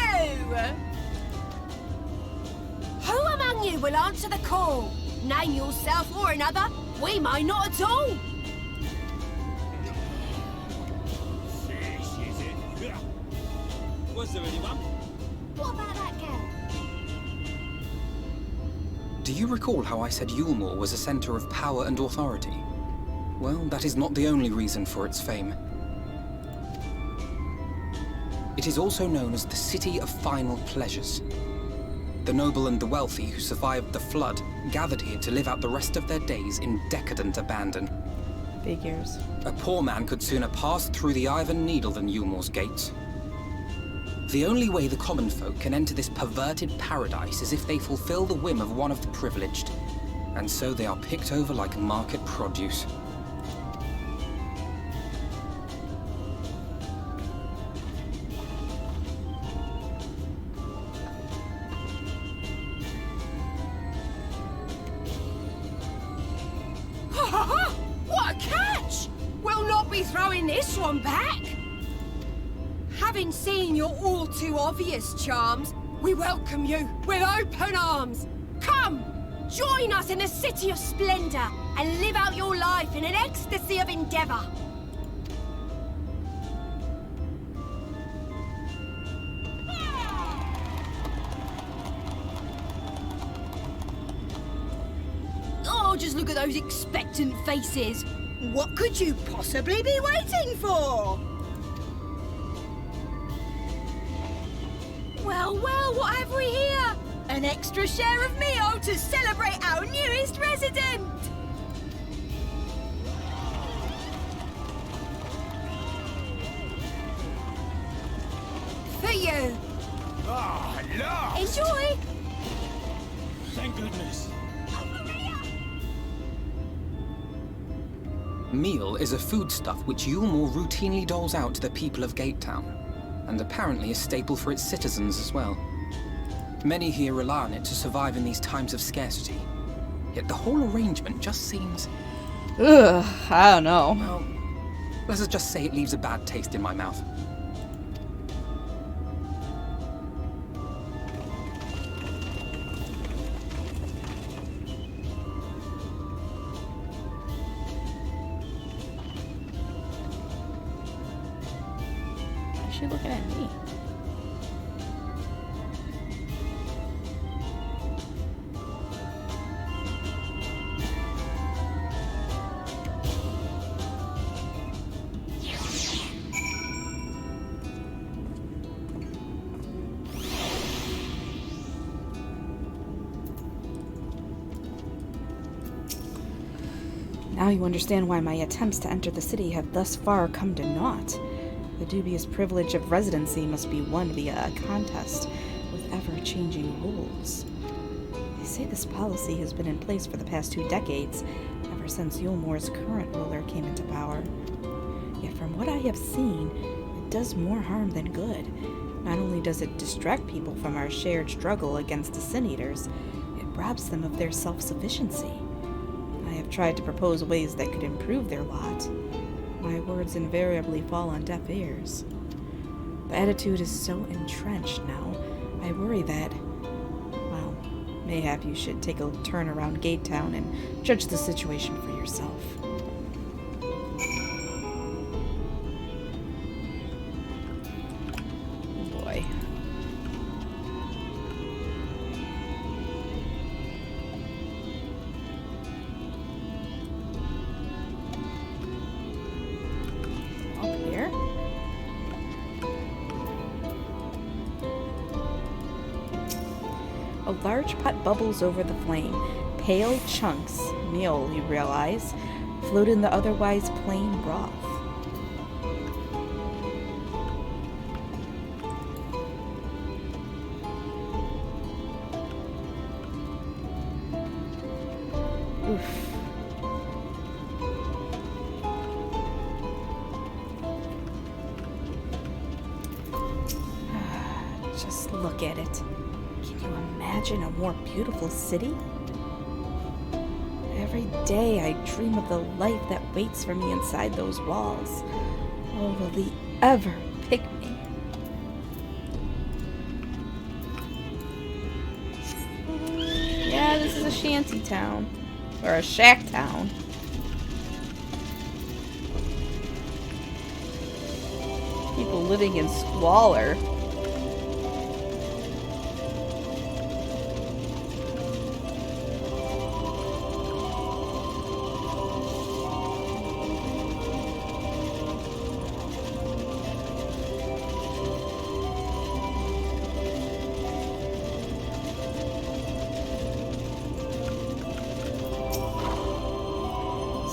Who among you will answer the call? Name yourself or another. We may not at all. Fish, is it? Was there anyone? What about that girl? Do you recall how I said Yulmore was a center of power and authority? Well, that is not the only reason for its fame. It is also known as the City of Final Pleasures. The noble and the wealthy who survived the flood gathered here to live out the rest of their days in decadent abandon. Figures. A poor man could sooner pass through the Iron Needle than Yulmore's gates. The only way the common folk can enter this perverted paradise is if they fulfill the whim of one of the privileged, and so they are picked over like market produce. What a catch! We'll not be throwing this one back. Having seen your all too obvious charms, we welcome you with open arms. Come, join us in a city of splendor and live out your life in an ecstasy of endeavor. Oh, just look at those expectant faces. What could you possibly be waiting for? Well, what have we here? An extra share of meal to celebrate our newest resident! For you! Ah, oh, Enjoy! Thank goodness. Meal is a foodstuff which Yulmore routinely doles out to the people of Gatetown, and apparently a staple for its citizens as well. Many here rely on it to survive in these times of scarcity. Yet the whole arrangement just seems... Ugh, I don't know. Well, let's just say it leaves a bad taste in my mouth. Why is she looking at me? Now you understand why my attempts to enter the city have thus far come to naught. The dubious privilege of residency must be won via a contest with ever-changing rules. They say this policy has been in place for the past 2 decades, ever since Yulmore's current ruler came into power. Yet from what I have seen, it does more harm than good. Not only does it distract people from our shared struggle against the Sin Eaters, it robs them of their self-sufficiency. I have tried to propose ways that could improve their lot. My words invariably fall on deaf ears. The attitude is so entrenched now, I worry that, well, mayhap you should take a turn around Gatetown and judge the situation for yourself. Oh boy. A large pot bubbles over the flame. Pale chunks, meal, you realize, float in the otherwise plain broth. Oof. Just Look at it. Can you imagine a more beautiful city? Every day I dream of the life that waits for me inside those walls. Oh, will they ever pick me? Yeah, this is a shanty town. Or a shack town. People living in squalor.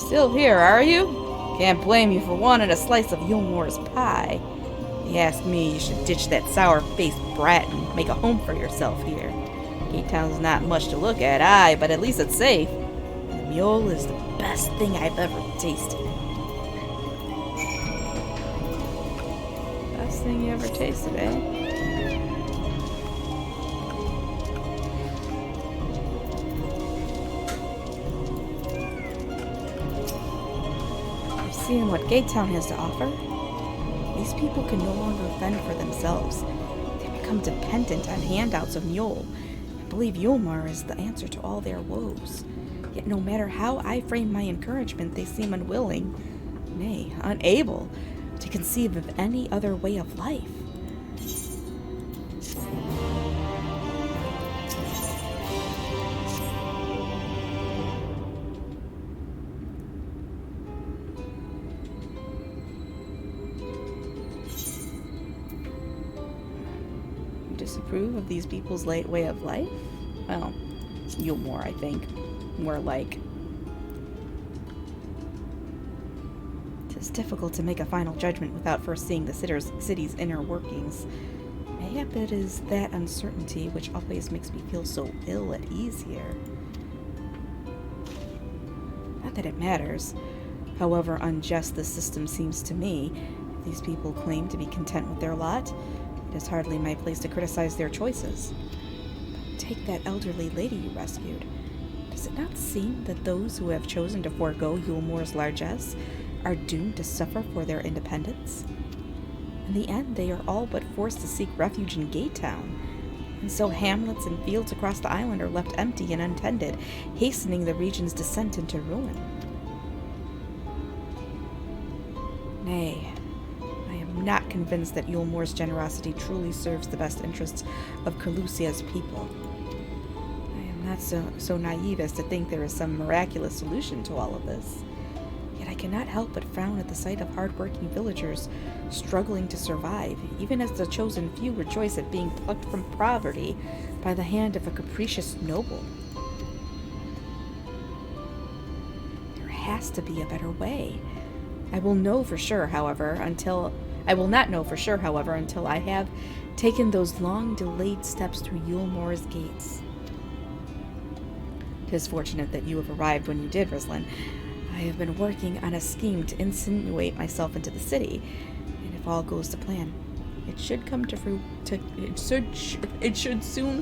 Still here, are you? Can't blame you for wanting a slice of Yulmore's pie. If you ask me, you should ditch that sour-faced brat and make a home for yourself here. Gate Town's not much to look at, aye, but at least it's safe. And the mule is the best thing I've ever tasted. Best thing you ever tasted, eh? Seeing what Gate Town has to offer, these people can no longer fend for themselves. They become dependent on handouts of Mule, and believe Yulmar is the answer to all their woes. Yet no matter how I frame my encouragement, they seem unwilling, nay, unable, to conceive of any other way of life. Disapprove of these people's late way of life? Well, Yulmore, I think. More like. Tis difficult to make a final judgment without first seeing the city's inner workings. Mayhap it is that uncertainty which always makes me feel so ill at ease here. Not that it matters. However unjust the system seems to me, if these people claim to be content with their lot, it is hardly my place to criticize their choices. But take that elderly lady you rescued. Does it not seem that those who have chosen to forego Yulmore's largesse are doomed to suffer for their independence? In the end, they are all but forced to seek refuge in Gate Town, and so hamlets and fields across the island are left empty and untended, hastening the region's descent into ruin. Nay, I am not convinced that Yulmore's generosity truly serves the best interests of Kerlucia's people. I am not so naive as to think there is some miraculous solution to all of this. Yet I cannot help but frown at the sight of hard-working villagers struggling to survive, even as the chosen few rejoice at being plucked from poverty by the hand of a capricious noble. There has to be a better way. I will not know for sure, however, until I have taken those long-delayed steps through Yulmore's gates. 'Tis fortunate that you have arrived when you did, Rislin. I have been working on a scheme to insinuate myself into the city, and if all goes to plan, it should soon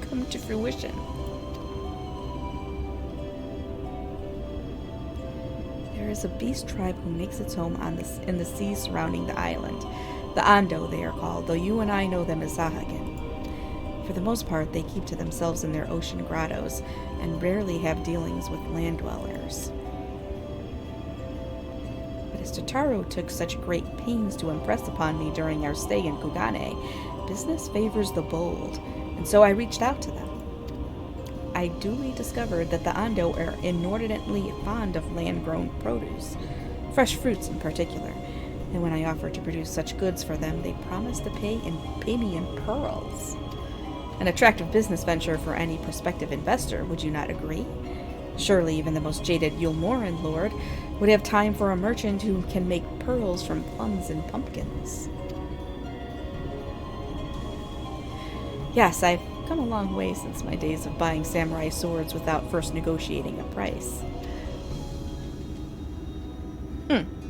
come to fruition. There is a beast tribe who makes its home in the seas surrounding the island. The Ando, they are called, though you and I know them as Zahagan. For the most part, they keep to themselves in their ocean grottos, and rarely have dealings with land dwellers. But as Totaro took such great pains to impress upon me during our stay in Kugane, business favors the bold, and so I reached out to them. I duly discovered that the Ando are inordinately fond of land-grown produce, fresh fruits in particular, and when I offered to produce such goods for them, they promised to pay me in pearls. An attractive business venture for any prospective investor, would you not agree? Surely even the most jaded Yulmoran lord would have time for a merchant who can make pearls from plums and pumpkins. Yes, I've come a long way since my days of buying samurai swords without first negotiating a price.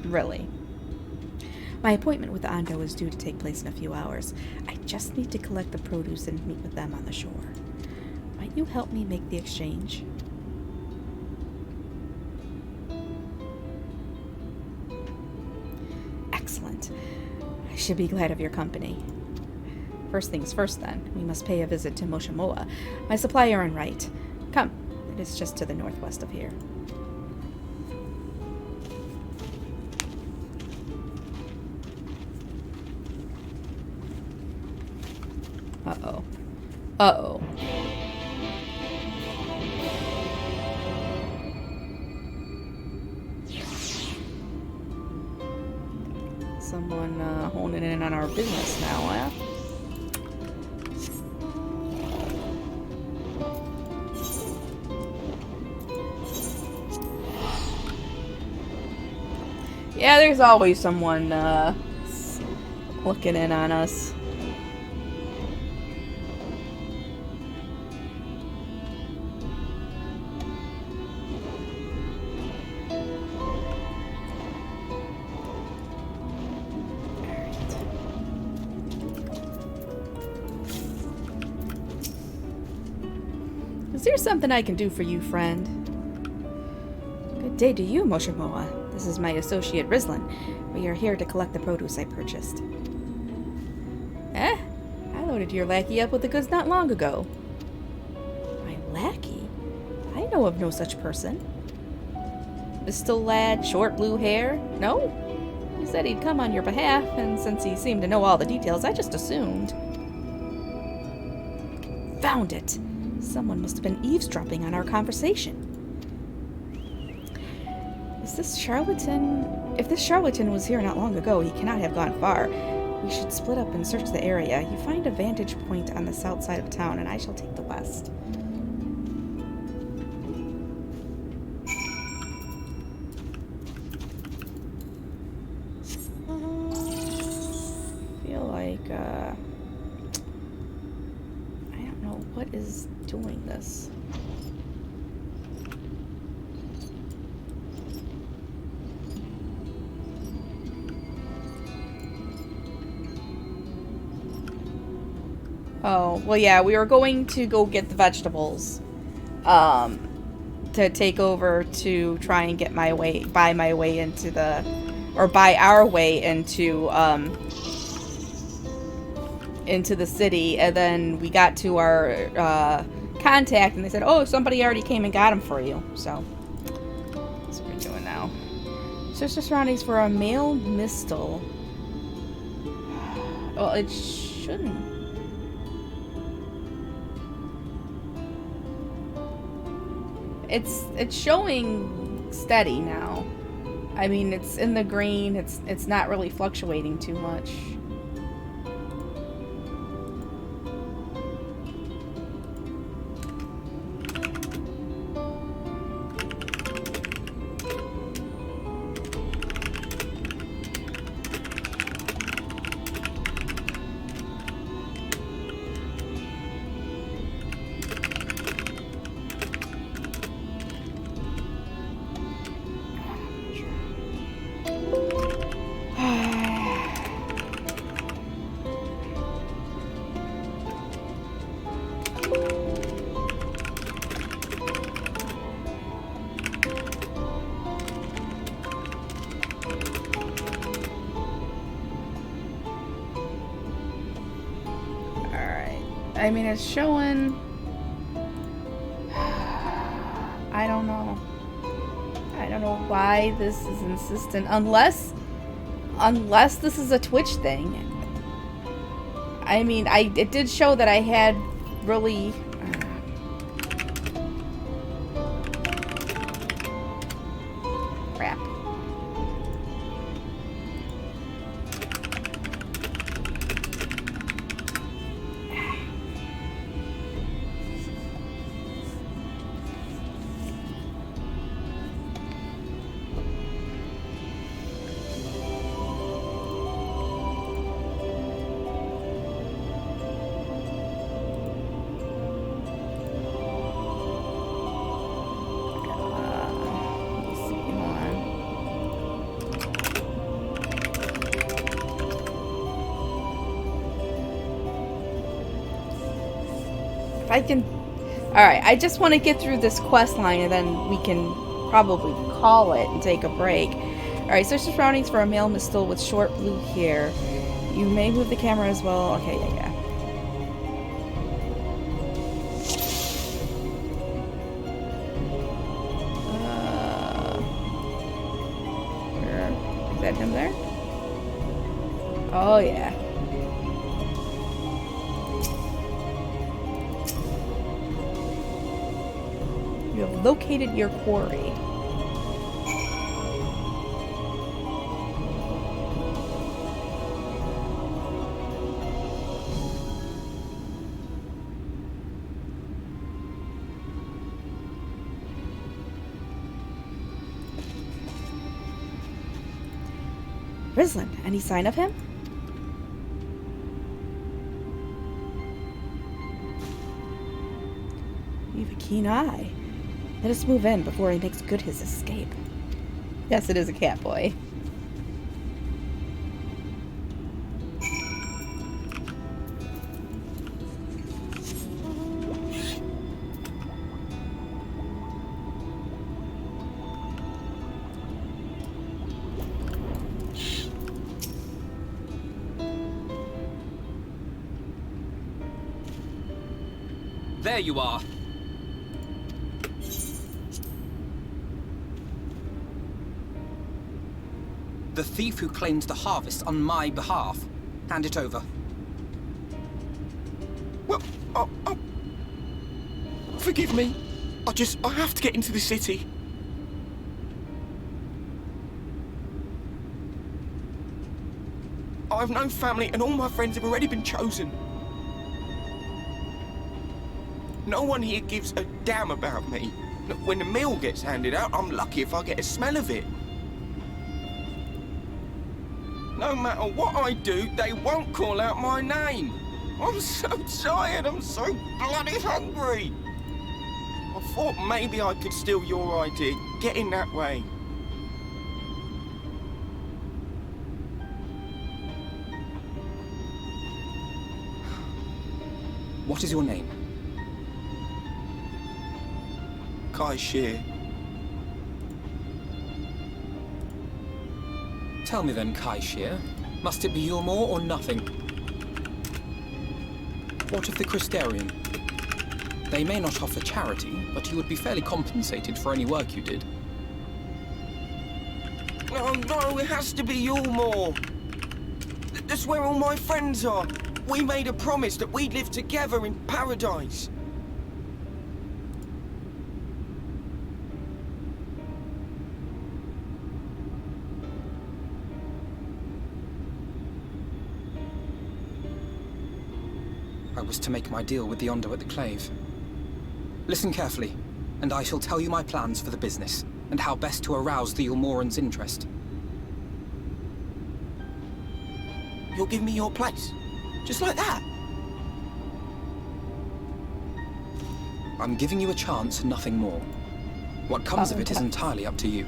Really? My appointment with Ando is due to take place in a few hours. I just need to collect the produce and meet with them on the shore. Might you help me make the exchange? Excellent. I should be glad of your company. First things first, then. We must pay a visit to Moshimoa, my supplier en route. Come. It is just to the northwest of here. Uh-oh. Uh-oh. Someone honing in on our business now, eh? Yeah, there's always someone looking in on us. Is there something I can do for you, friend? Good day to you, Moshimoa. This is my associate, Rizlin. We are here to collect the produce I purchased. Eh? I loaded your lackey up with the goods not long ago. My lackey? I know of no such person. Pistol lad, short blue hair? No? He said he'd come on your behalf, and since he seemed to know all the details, I just assumed. Found it! Someone must have been eavesdropping on our conversation. Is this charlatan? If this charlatan was here not long ago, he cannot have gone far. We should split up and search the area. You find a vantage point on the south side of town, and I shall take the west. I feel like, I don't know what is doing this. Oh, well, yeah, we were going to go get the vegetables, to take over to try and get my way, buy our way into, the city, and then we got to our, contact, and they said, oh, somebody already came and got them for you, so, that's what we're doing now. Search the surroundings for a male mistle. Well, it shouldn't. It's showing steady now. I mean, it's in the green. It's not really fluctuating too much. I mean, it's showing... I don't know. I don't know why this is insistent. Unless this is a Twitch thing. I mean, it did show that I had really... crap. I can... Alright, I just want to get through this quest line and then we can probably call it and take a break. Alright, search the surroundings for a male mistle with short blue hair. You may move the camera as well. Okay, yeah. Where... Is that him there? Oh, yeah. You have located your quarry. Risland, any sign of him? You have a keen eye. Let us move in before he makes good his escape. Yes, it is a cat boy. There you are. The thief who claimed the harvest on my behalf. Hand it over. Well, forgive me. I have to get into the city. I have no family and all my friends have already been chosen. No one here gives a damn about me. Look, when the meal gets handed out, I'm lucky if I get a smell of it. No matter what I do, they won't call out my name. I'm so tired, I'm so bloody hungry. I thought maybe I could steal your idea, get in that way. What is your name? Kai Shear. Tell me then, Kai Shear, must it be Yulmore or nothing? What of the Crystarian? They may not offer charity, but you would be fairly compensated for any work you did. No, it has to be Yulmore. That's where all my friends are. We made a promise that we'd live together in paradise. I was to make my deal with the Ondo at the Clave. Listen carefully, and I shall tell you my plans for the business, and how best to arouse the Yulmoran's interest. You'll give me your place? Just like that? I'm giving you a chance and nothing more. What comes of it is entirely up to you.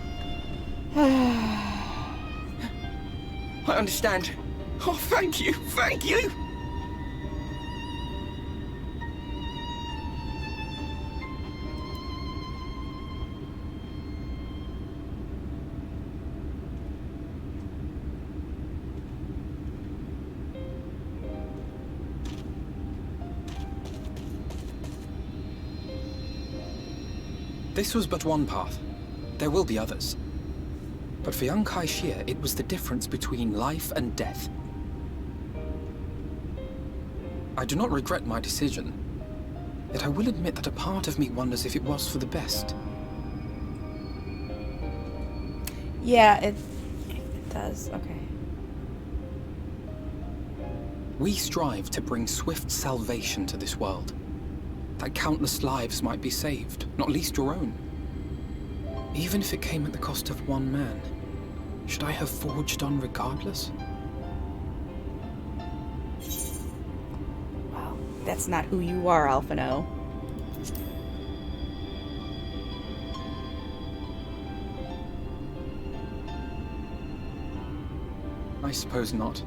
I understand. Oh, thank you, thank you! This was but one path. There will be others. But for young Kai Shear, it was the difference between life and death. I do not regret my decision, yet I will admit that a part of me wonders if it was for the best. Yeah, it does. Okay. We strive to bring swift salvation to this world. That countless lives might be saved, not least your own. Even if it came at the cost of one man, should I have forged on regardless? Wow, that's not who you are, Alphino. I suppose not.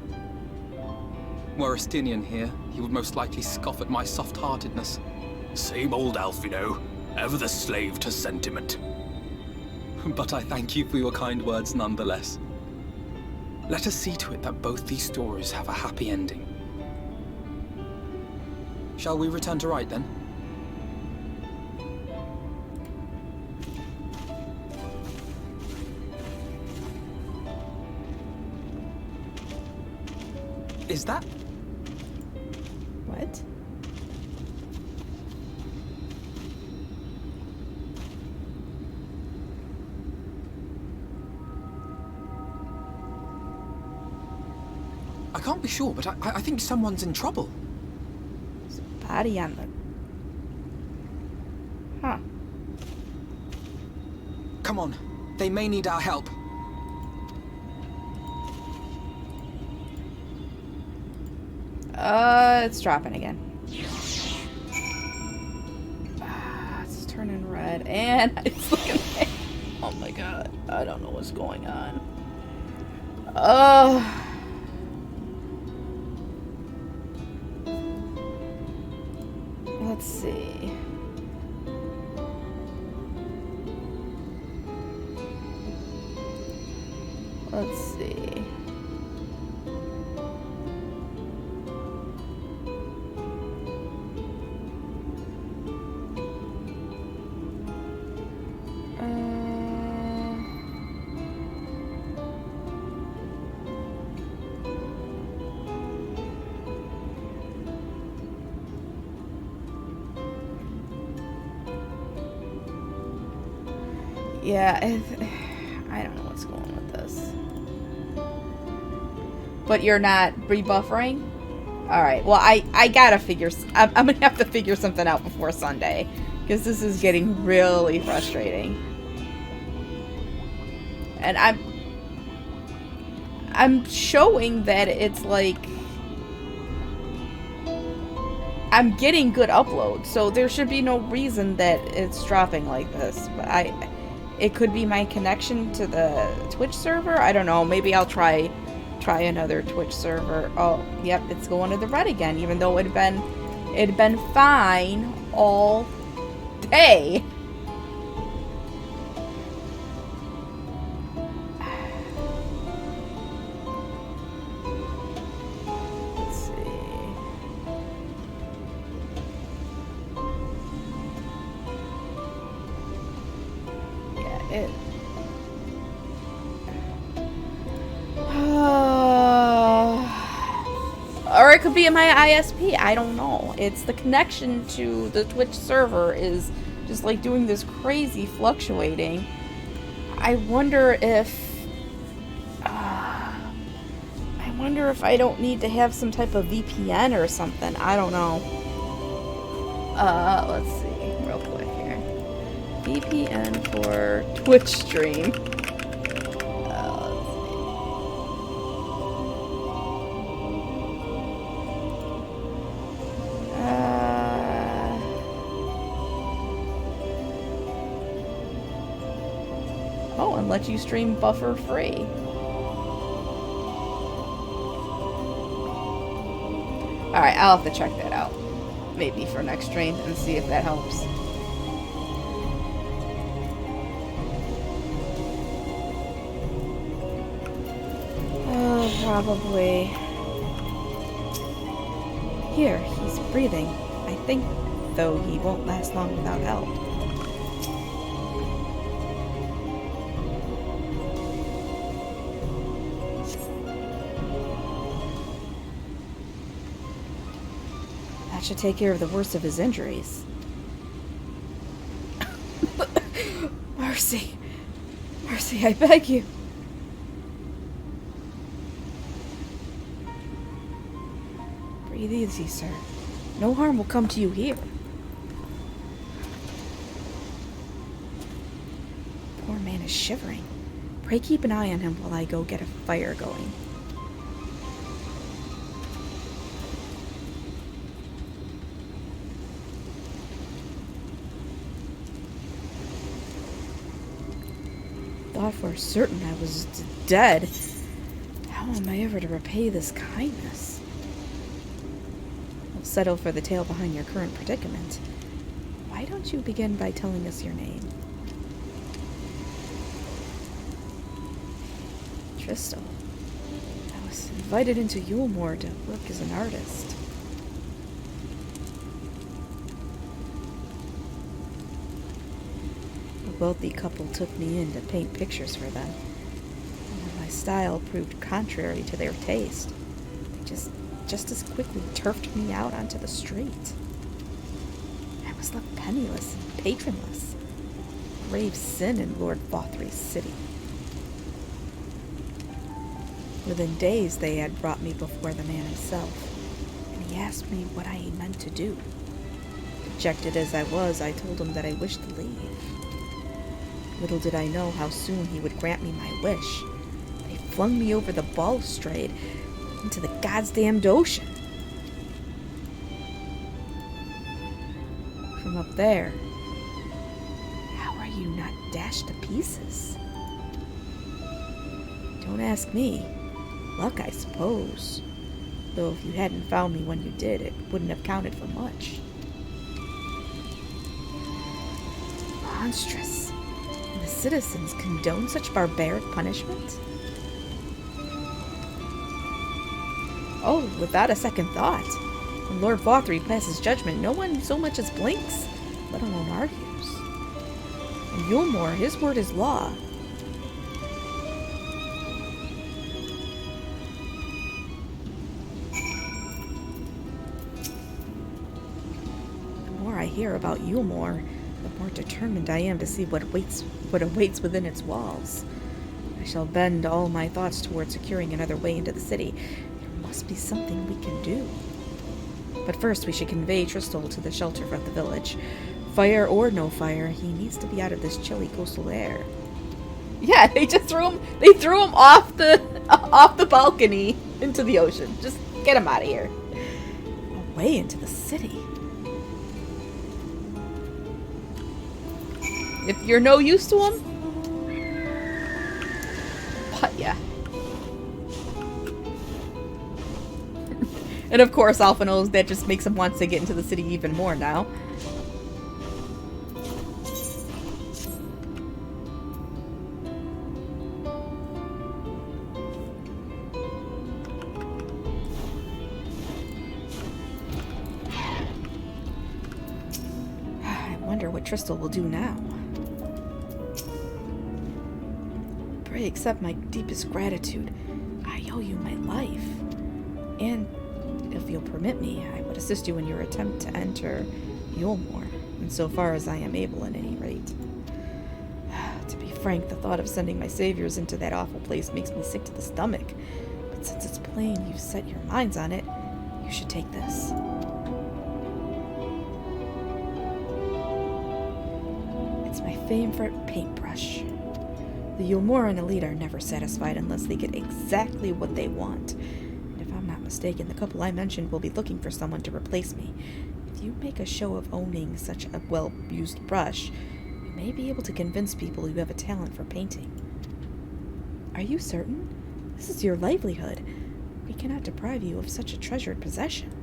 Were Estinian here, he would most likely scoff at my soft-heartedness. Same old Alf, you know. Ever the slave to sentiment. But I thank you for your kind words nonetheless. Let us see to it that both these stories have a happy ending. Shall we return to Wright then? Is that... What? I can't be sure, but I think someone's in trouble. There's a body on the... Huh. Come on. They may need our help. It's dropping again. It's turning red, and it's looking at... Oh my god. I don't know what's going on. Let's see. Let's see. Yeah, I don't know what's going on with this. But you're not rebuffering? Alright, well, I gotta figure... I'm gonna have to figure something out before Sunday. Because this is getting really frustrating. And I'm showing that it's like... I'm getting good uploads, so there should be no reason that it's dropping like this. But it could be my connection to the Twitch server. I don't know. Maybe I'll try another Twitch server. Oh, yep, it's going to the red again, even though it'd been fine all day. Let's see. Yeah, it... Or it could be in my ISP. I don't know. It's the connection to the Twitch server is just like doing this crazy fluctuating. I wonder if I don't need to have some type of VPN or something. I don't know. Let's see real quick here. VPN for Twitch stream. And let you stream buffer free. Alright, I'll have to check that out. Maybe for next stream and see if that helps. Oh, probably. Here, he's breathing. I think, though, he won't last long without help. Should take care of the worst of his injuries. Mercy. Mercy, I beg you. Breathe easy, sir. No harm will come to you here. Poor man is shivering. Pray keep an eye on him while I go get a fire going. Thought for certain I was dead. How am I ever to repay this kindness? I'll settle for the tale behind your current predicament. don't you begin by telling us your name? Tristel. I was invited into Yulmore to work as an artist. A wealthy couple took me in to paint pictures for them. And when my style proved contrary to their taste, they just as quickly turfed me out onto the street. I was left penniless and patronless. Grave sin in Lord Bothry's city. Within days they had brought me before the man himself, and he asked me what I meant to do. Dejected as I was, I told him that I wished to leave. Little did I know how soon he would grant me my wish. They flung me over the balustrade into the goddamned ocean. From up there, how are you not dashed to pieces? Don't ask me. Luck, I suppose. Though if you hadn't found me when you did, it wouldn't have counted for much. Monstrous. And the citizens condone such barbaric punishment? Oh, without a second thought. When Lord Bothry passes judgment, no one so much as blinks, let alone argues. In Yulmore, his word is law. The more I hear about Yulmore, the more determined I am to see what awaits within its walls. I shall bend all my thoughts toward securing another way into the city. There must be something we can do. But first we should convey Tristel to the shelter of the village. Fire or no fire, he needs to be out of this chilly coastal air. Yeah, they threw him off the balcony into the ocean. Just get him out of here. Away into the city. If you're no use to him, but yeah. And of course, Alpha knows that just makes him want to get into the city even more now. I wonder what Tristel will do now. Pray accept my deepest gratitude. I owe you my life. And if you'll permit me, I would assist you in your attempt to enter Yulmore, insofar as I am able at any rate. To be frank, the thought of sending my saviors into that awful place makes me sick to the stomach. But since it's plain you've set your minds on it, you should take this. It's my favorite paintbrush. The Yulmoran elite are never satisfied unless they get exactly what they want. Mistaken, the couple I mentioned will be looking for someone to replace me. If you make a show of owning such a well-used brush, you may be able to convince people you have a talent for painting. Are you certain? This is your livelihood. We cannot deprive you of such a treasured possession.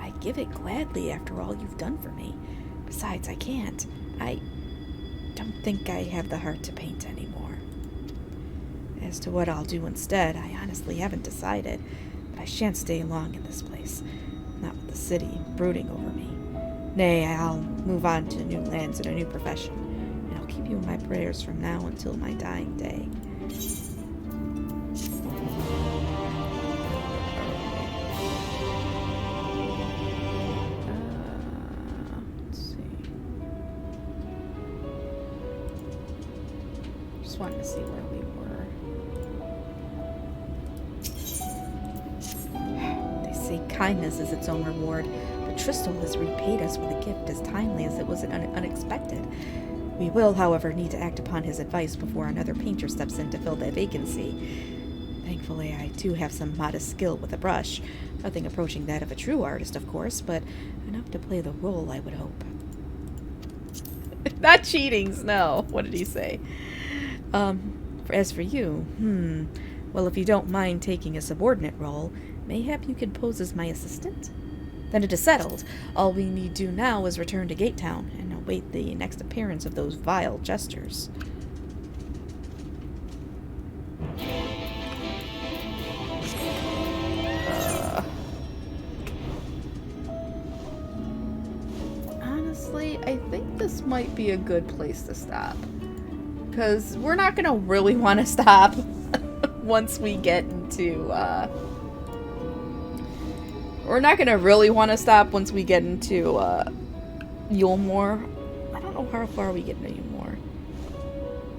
I give it gladly after all you've done for me. Besides, I can't. I don't think I have the heart to paint anymore. As to what I'll do instead, I honestly haven't decided. But I shan't stay long in this place, not with the city brooding over me. Nay, I'll move on to new lands and a new profession, and I'll keep you in my prayers from now until my dying day. Let's see. Just wanted to see where we were. Kindness is its own reward, but Tristel has repaid us with a gift as timely as it was unexpected. We will, however, need to act upon his advice before another painter steps in to fill that vacancy. Thankfully, I do have some modest skill with a brush. Nothing approaching that of a true artist, of course, but enough to play the role, I would hope. Not cheatings, no. What did he say? As for you, well, if you don't mind taking a subordinate role, mayhap you could pose as my assistant? then it is settled. All we need do now is return to Gate Town and await the next appearance of those vile jesters. Honestly, I think this might be a good place to stop. Because we're not going to really want to stop once we get into, we're not going to really want to stop once we get into, Yulmore. I don't know how far we get into Yulmore.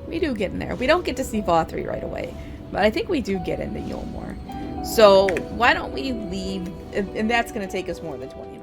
We do get in there. We don't get to see Vothri right away. But I think we do get into Yulmore. So, why don't we leave, and that's going to take us more than 20